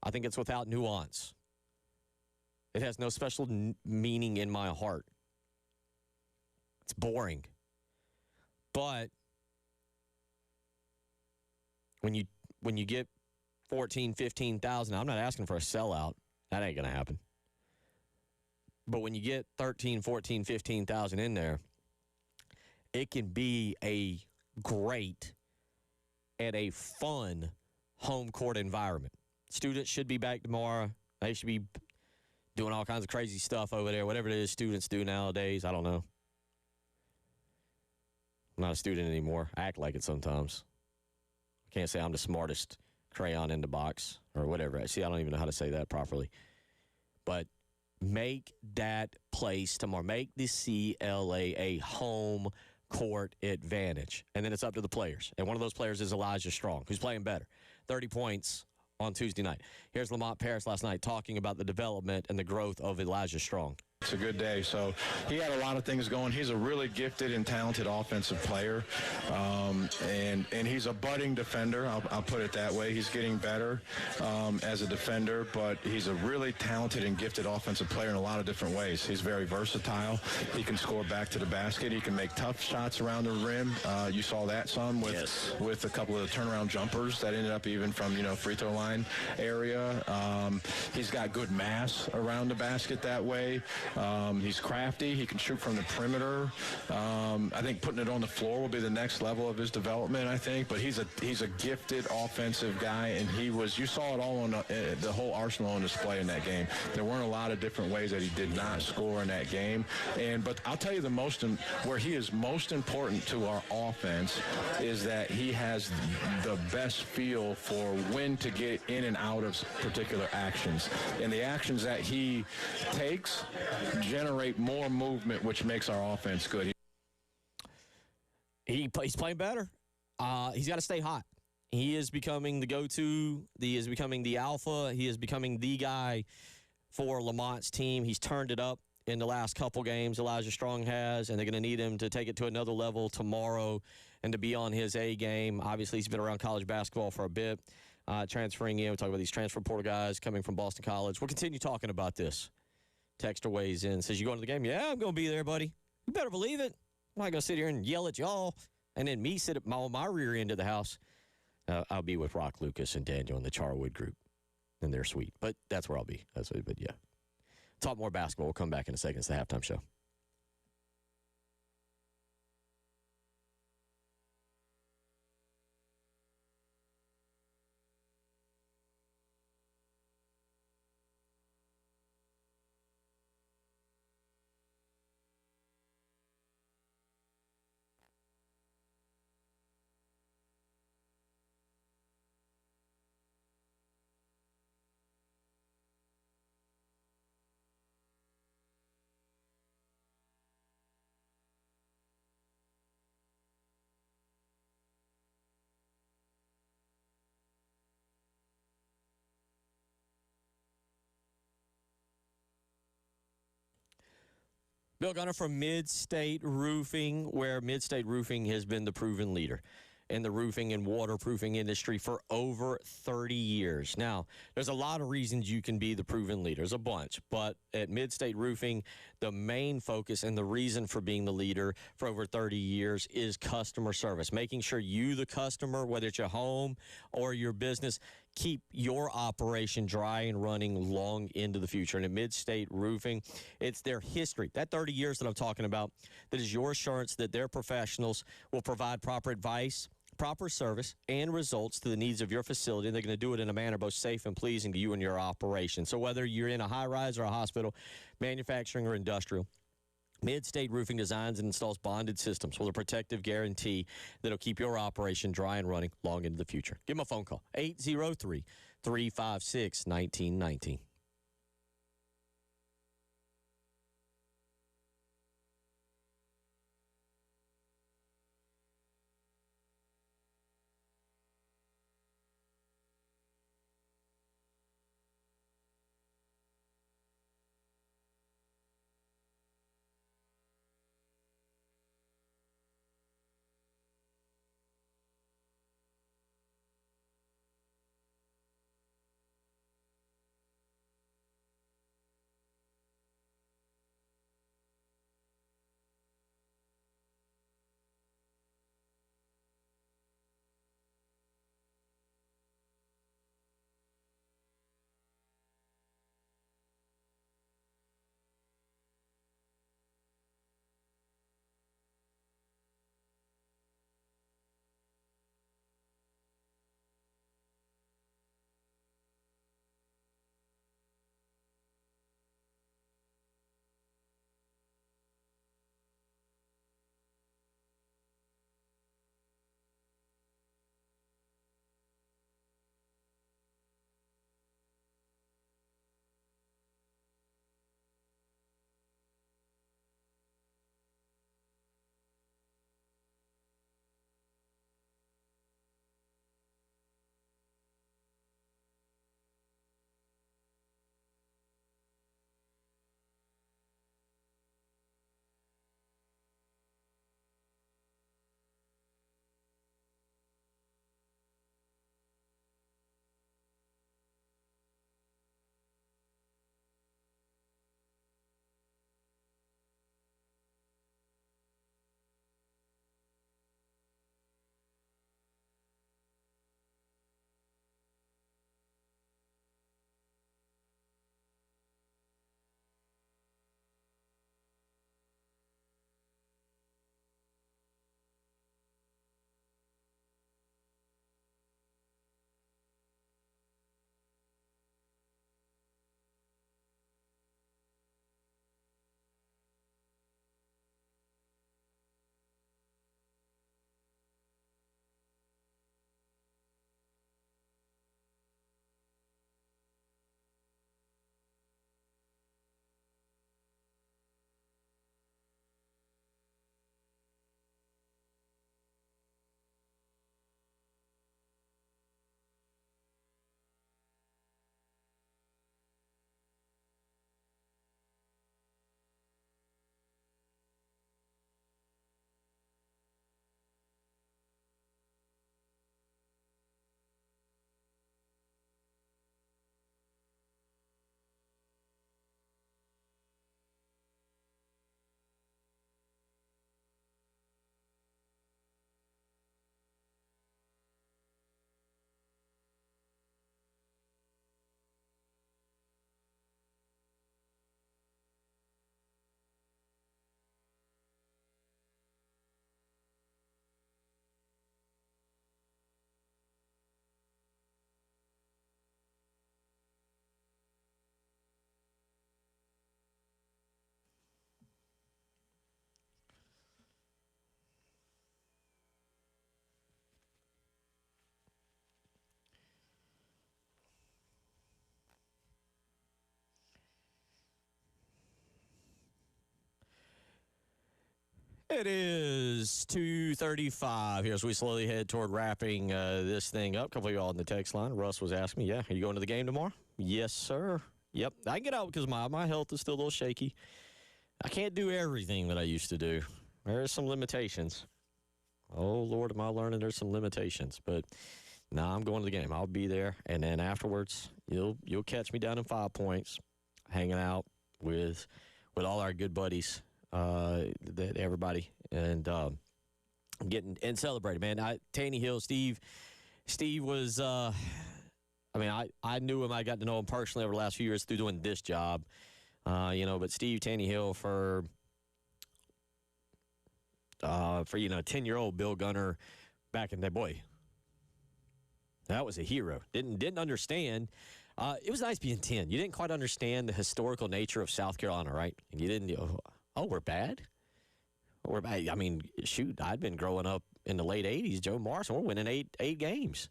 I think it's without nuance. It has no special meaning in my heart. It's boring. But when you get 14, 15,000, I'm not asking for a sellout. That ain't going to happen. But when you get 13, 14, 15,000 in there, it can be a great and a fun home court environment. Students should be back tomorrow. They should be doing all kinds of crazy stuff over there, whatever it is students do nowadays. I don't know. I'm not a student anymore. I act like it sometimes. I can't say I'm the smartest crayon in the box or whatever. See, I don't even know how to say that properly. But make that place tomorrow. Make the CLA a home court advantage. And then it's up to the players. And one of those players is Elijah Strong, who's playing better. 30 points on Tuesday night. Here's Lamont Paris last night talking about the development and the growth of Elijah Strong. It's a good day. So he had a lot of things going. He's a really gifted and talented offensive player, and he's a budding defender. I'll put it that way. He's getting better as a defender, but he's a really talented and gifted offensive player in a lot of different ways. He's very versatile. He can score back to the basket. He can make tough shots around the rim. You saw that some with a couple of the turnaround jumpers that ended up even from free throw line area. He's got good mass around the basket that way. He's crafty. He can shoot from the perimeter. I think putting it on the floor will be the next level of his development, I think. But he's a gifted offensive guy, and you saw it all on the whole arsenal on display in that game. There weren't a lot of different ways that he did not score in that game. But I'll tell you where he is most important to our offense is that he has the best feel for when to get in and out of particular actions. And the actions that he takes generate more movement, which makes our offense good. He's playing better. He's got to stay hot. He is becoming the go-to. He is becoming the alpha. He is becoming the guy for Lamont's team. He's turned it up in the last couple games, Elijah Strong has, and they're going to need him to take it to another level tomorrow and to be on his A game. Obviously, he's been around college basketball for a bit, transferring in. We talk about these transfer portal guys coming from Boston College. We'll continue talking about this. Texter weighs in, says, you going to the game? Yeah, I'm going to be there, buddy. You better believe it. I'm not going to sit here and yell at y'all and then me sit at my rear end of the house. I'll be with Rock Lucas and Daniel and the Charwood group in their suite. But that's where I'll be. But yeah. Talk more basketball. We'll come back in a second. It's the halftime show. Bill Gunter from Mid-State Roofing, where Mid-State Roofing has been the proven leader in the roofing and waterproofing industry for over 30 years. Now, there's a lot of reasons you can be the proven leader. There's a bunch, but at Mid-State Roofing, the main focus and the reason for being the leader for over 30 years is customer service, making sure you, the customer, whether it's your home or your business, keep your operation dry and running long into the future. And at Mid-State Roofing, it's their history, that 30 years that I'm talking about, that is your assurance that their professionals will provide proper advice, proper service, and results to the needs of your facility. They're going to do it in a manner both safe and pleasing to you and your operation. So whether you're in a high-rise or a hospital, manufacturing or industrial, Mid-State Roofing designs and installs bonded systems with a protective guarantee that'll keep your operation dry and running long into the future. Give them a phone call, 803-356-1919. It is 2:35 here as we slowly head toward wrapping this thing up. A couple of y'all on the text line. Russ was asking me, yeah, are you going to the game tomorrow? Yes, sir. Yep. I can get out because my health is still a little shaky. I can't do everything that I used to do. There are some limitations. Oh, Lord, am I learning there's some limitations. But, I'm going to the game. I'll be there. And then afterwards, you'll catch me down in 5 Points, hanging out with all our good buddies. That everybody and getting and celebrating, man. Tanny Hill, Steve was. I knew him. I got to know him personally over the last few years through doing this job. But Steve Tanny Hill for 10-year-old Bill Gunter back in the day, boy. That was a hero. Didn't understand. It was nice being 10. You didn't quite understand the historical nature of South Carolina, right? And you didn't. Oh, we're bad? We're bad. I mean, shoot, I'd been growing up in the late 80s. Joe Morrison, we're winning eight games.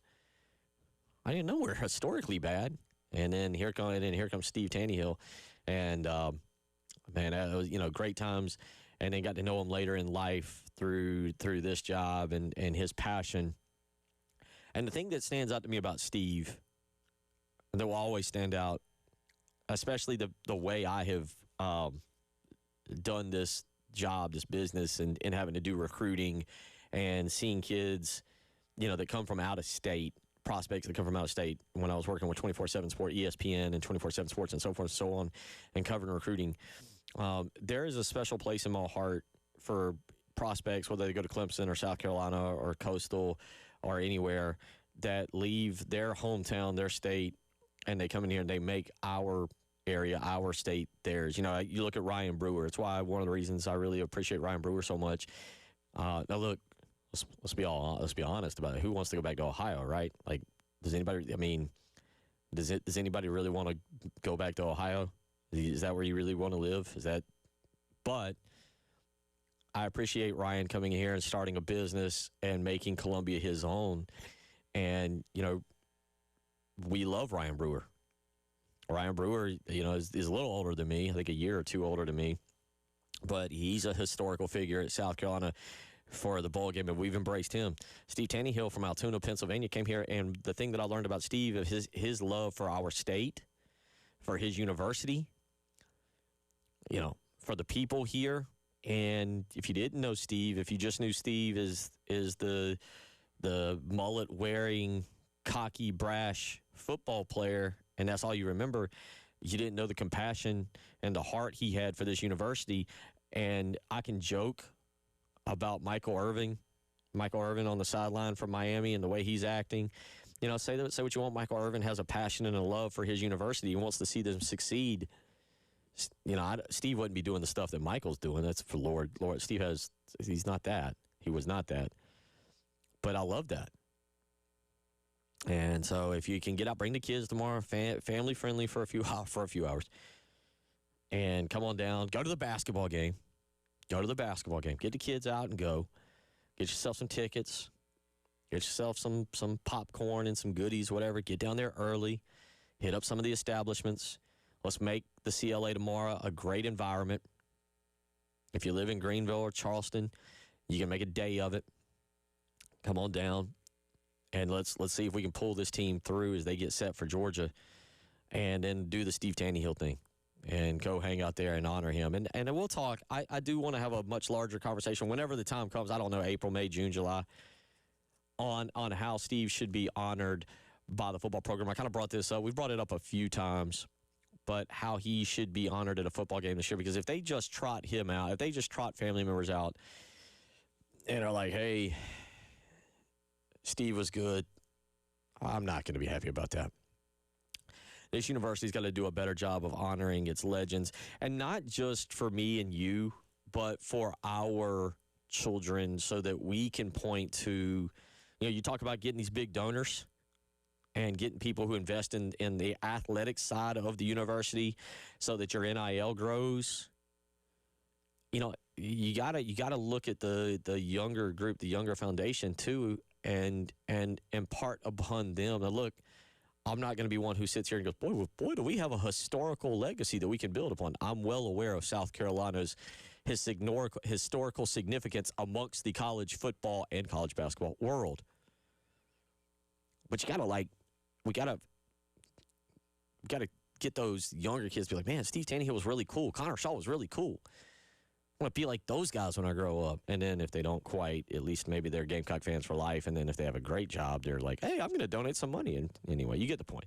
I didn't know we're historically bad. And then here comes Steve Tannehill. And, man, it was, great times. And then got to know him later in life through this job and his passion. And the thing that stands out to me about Steve, that will always stand out, especially the way I have done this job, this business, and having to do recruiting and seeing kids, that come from out of state, prospects that come from out of state. When I was working with 24/7 Sport, ESPN, and 24/7 Sports, and so forth and so on, and covering recruiting, there is a special place in my heart for prospects, whether they go to Clemson or South Carolina or Coastal or anywhere, that leave their hometown, their state, and they come in here and they make our area, our state, theirs. You look at Ryan Brewer. It's why one of the reasons I really appreciate Ryan Brewer so much. Now look, let's be honest about it. Who wants to go back to Ohio, right? Like, does anybody? I mean, does anybody really want to go back to Ohio? Is that where you really want to live? But I appreciate Ryan coming in here and starting a business and making Columbia his own. And we love Ryan Brewer. Ryan Brewer, is a little older than me. I think a year or two older than me. But he's a historical figure at South Carolina for the bowl game, and we've embraced him. Steve Tannehill from Altoona, Pennsylvania, came here, and the thing that I learned about Steve is his love for our state, for his university, for the people here. And if you didn't know Steve, if you just knew Steve is the mullet-wearing, cocky, brash football player, and that's all you remember, you didn't know the compassion and the heart he had for this university. And I can joke about Michael Irvin on the sideline from Miami and the way he's acting. Say what you want. Michael Irvin has a passion and a love for his university. He wants to see them succeed. Steve wouldn't be doing the stuff that Michael's doing. That's for Lord. He's not that. He was not that. But I love that. And so if you can get out, bring the kids tomorrow, family friendly for a few hours, and come on down, go to the basketball game. Get the kids out and go. Get yourself some tickets. Get yourself some popcorn and some goodies, whatever. Get down there early. Hit up some of the establishments. Let's make the CLA tomorrow a great environment. If you live in Greenville or Charleston, you can make a day of it. Come on down, and let's see if we can pull this team through as they get set for Georgia, and then do the Steve Tannehill thing and go hang out there and honor him. And we'll talk. I do want to have a much larger conversation whenever the time comes. I don't know, April, May, June, July, on how Steve should be honored by the football program. I kind of brought this up. We've brought it up a few times, but how he should be honored at a football game this year, because if they just trot him out, if they just trot family members out and are like, hey, Steve was good, I'm not going to be happy about that. This university's got to do a better job of honoring its legends, and not just for me and you, but for our children, so that we can point to, you talk about getting these big donors and getting people who invest in the athletic side of the university so that your NIL grows. You gotta look at the younger group, the younger foundation too, and impart upon them. Now look, I'm not going to be one who sits here and goes, boy, do we have a historical legacy that we can build upon. I'm well aware of South Carolina's historical significance amongst the college football and college basketball world. But you got to, we got to get those younger kids to be like, man, Steve Tannehill was really cool. Connor Shaw was really cool. I want to be like those guys when I grow up. And then if they don't quite, at least maybe they're Gamecock fans for life. And then if they have a great job, they're like, hey, I'm going to donate some money. And anyway, you get the point.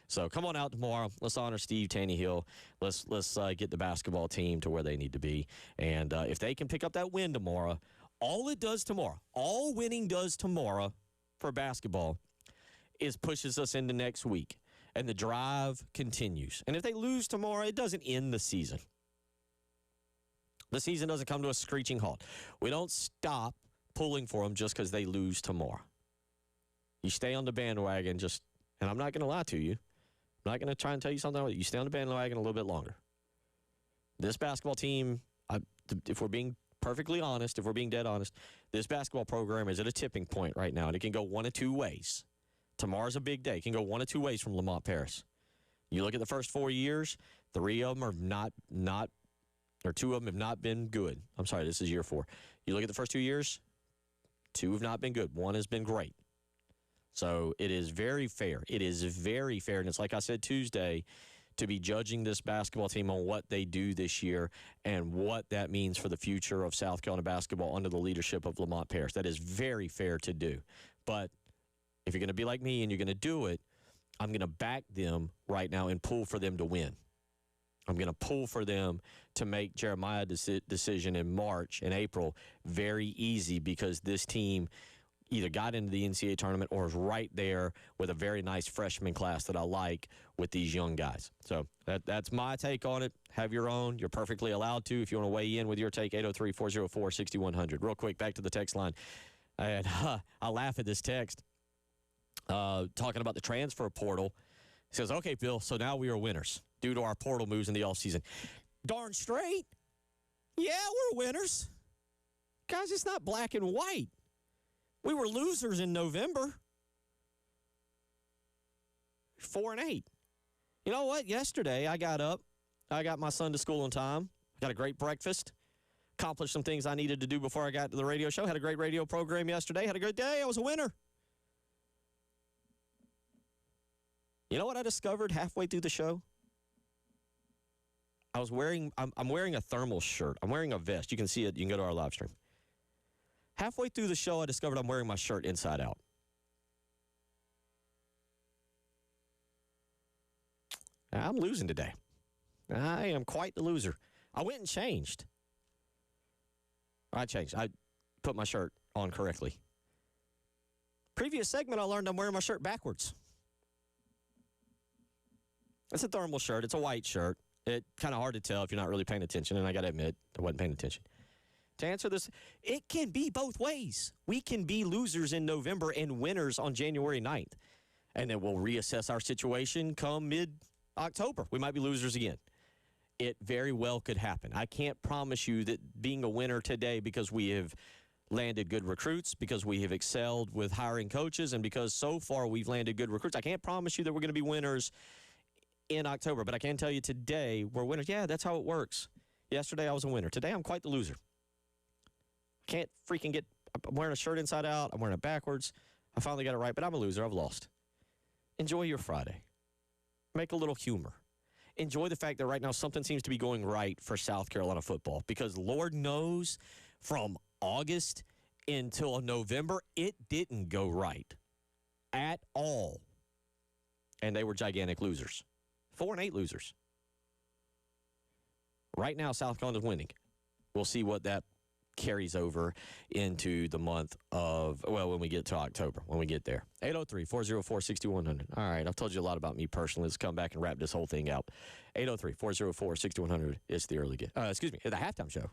So come on out tomorrow. Let's honor Steve Tannehill. Let's get the basketball team to where they need to be. And if they can pick up that win tomorrow, all winning does tomorrow for basketball is pushes us into next week. And the drive continues. And if they lose tomorrow, it doesn't end the season. The season doesn't come to a screeching halt. We don't stop pulling for them just because they lose tomorrow. You stay on the bandwagon and I'm not going to lie to you. I'm not going to try and tell you something. You stay on the bandwagon a little bit longer. This basketball team, if we're being perfectly honest, if we're being dead honest, this basketball program is at a tipping point right now, and it can go one of two ways. Tomorrow's a big day. It can go one of two ways from Lamont Paris. You look at the first 4 years, 3 of them are not, or 2 of them have not been good. I'm sorry, this is year 4. You look at the first 2 years, 2 have not been good. 1 has been great. So it is very fair. It is very fair, and it's like I said Tuesday, to be judging this basketball team on what they do this year and what that means for the future of South Carolina basketball under the leadership of Lamont Paris. That is very fair to do. But if you're going to be like me and you're going to do it, I'm going to back them right now and pull for them to win. I'm going to pull for them to make Jeremiah's decision in March and April very easy, because this team either got into the NCAA tournament or is right there with a very nice freshman class that I like with these young guys. So that's my take on it. Have your own. You're perfectly allowed to. If you want to weigh in with your take, 803-404-6100. Real quick, back to the text line. And I laugh at this text talking about the transfer portal. He says, okay, Bill, so now we are winners due to our portal moves in the offseason. Darn straight. Yeah, we're winners. Guys, it's not black and white. We were losers in November. 4-8. You know what? Yesterday, I got up. I got my son to school on time. Got a great breakfast. Accomplished some things I needed to do before I got to the radio show. Had a great radio program yesterday. Had a good day. I was a winner. You know what I discovered halfway through the show? I'm wearing a thermal shirt. I'm wearing a vest. You can see it. You can go to our live stream. Halfway through the show, I discovered I'm wearing my shirt inside out. I'm losing today. I am quite the loser. I went and changed. I changed. I put my shirt on correctly. Previous segment, I learned I'm wearing my shirt backwards. It's a thermal shirt. It's a white shirt. It's kind of hard to tell if you're not really paying attention, and I got to admit, I wasn't paying attention. To answer this, it can be both ways. We can be losers in November and winners on January 9th. And then we'll reassess our situation come mid-October. We might be losers again. It very well could happen. I can't promise you that being a winner today, because we have landed good recruits, because we have excelled with hiring coaches, and because so far we've landed good recruits, I can't promise you that we're going to be winners in October. But I can tell you today we're winners. Yeah, that's how it works. Yesterday I was a winner. Today I'm quite the loser. Can't freaking get – I'm wearing a shirt inside out. I'm wearing it backwards. I finally got it right, but I'm a loser. I've lost. Enjoy your Friday. Make a little humor. Enjoy the fact that right now something seems to be going right for South Carolina football, because Lord knows from August until November, it didn't go right at all. And they were gigantic losers. 4-8 losers. Right now, South Carolina's winning. We'll see what that carries over into the month of, well, when we get to October, when we get there. 803-404-6100. All right, I've told you a lot about me personally. Let's come back and wrap this whole thing out. 803-404-6100 is the the halftime show.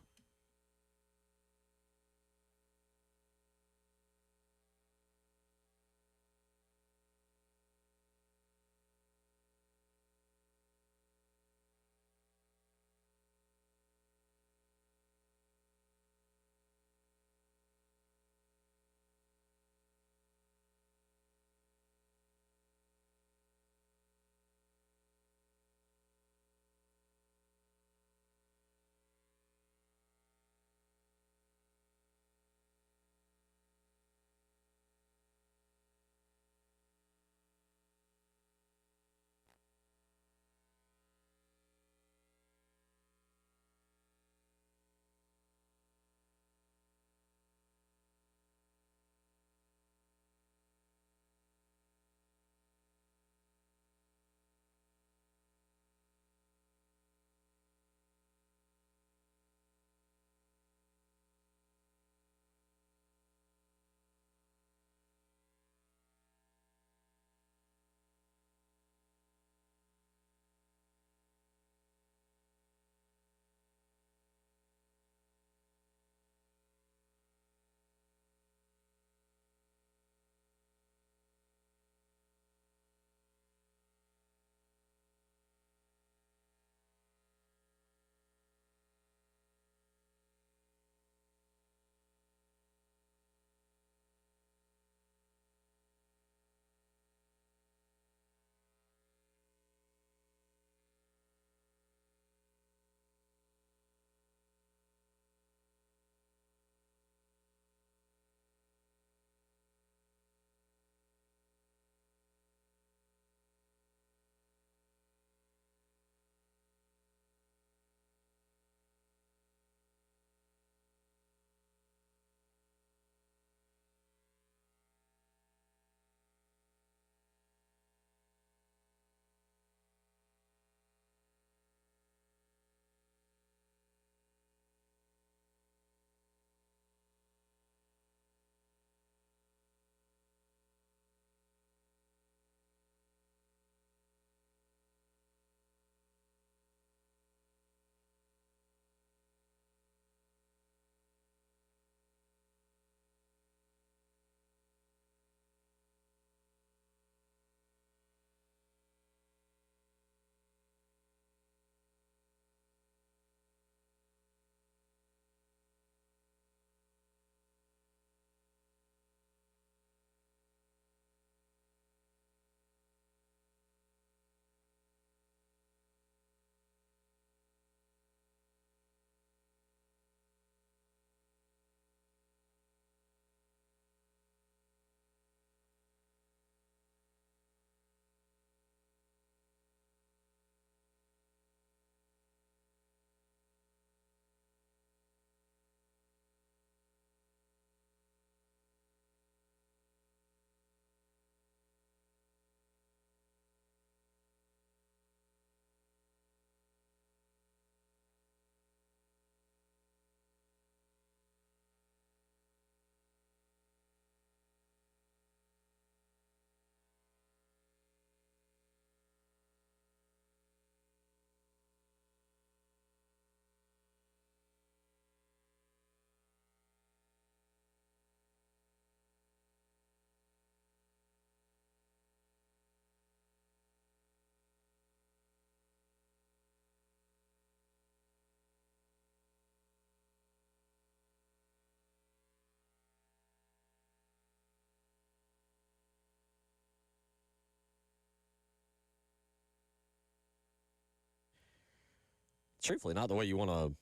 truthfully not the way you want to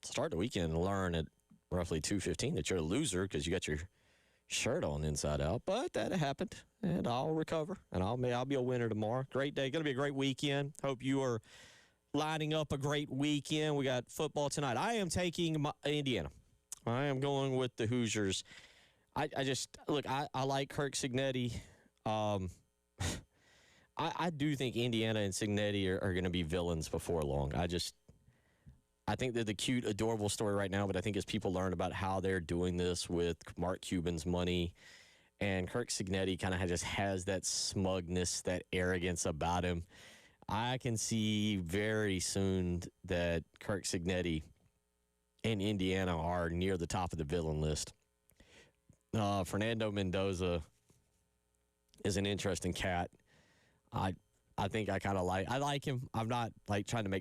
start the weekend and learn at roughly 2:15 that you're a loser because you got your shirt on inside out. But that happened, and I'll recover, and I'll be a winner tomorrow. Great day. Going to be a great weekend. Hope you are lining up a great weekend. We got football tonight. I am taking Indiana. I am going with the Hoosiers. I like Kirk Cignetti. I do think Indiana and Cignetti are going to be villains before long. I think they're the cute, adorable story right now, but I think as people learn about how they're doing this with Mark Cuban's money, and Kirk Cignetti kind of just has that smugness, that arrogance about him, I can see very soon that Kirk Cignetti and Indiana are near the top of the villain list. Fernando Mendoza is an interesting cat. I think I like him. I'm not like trying to make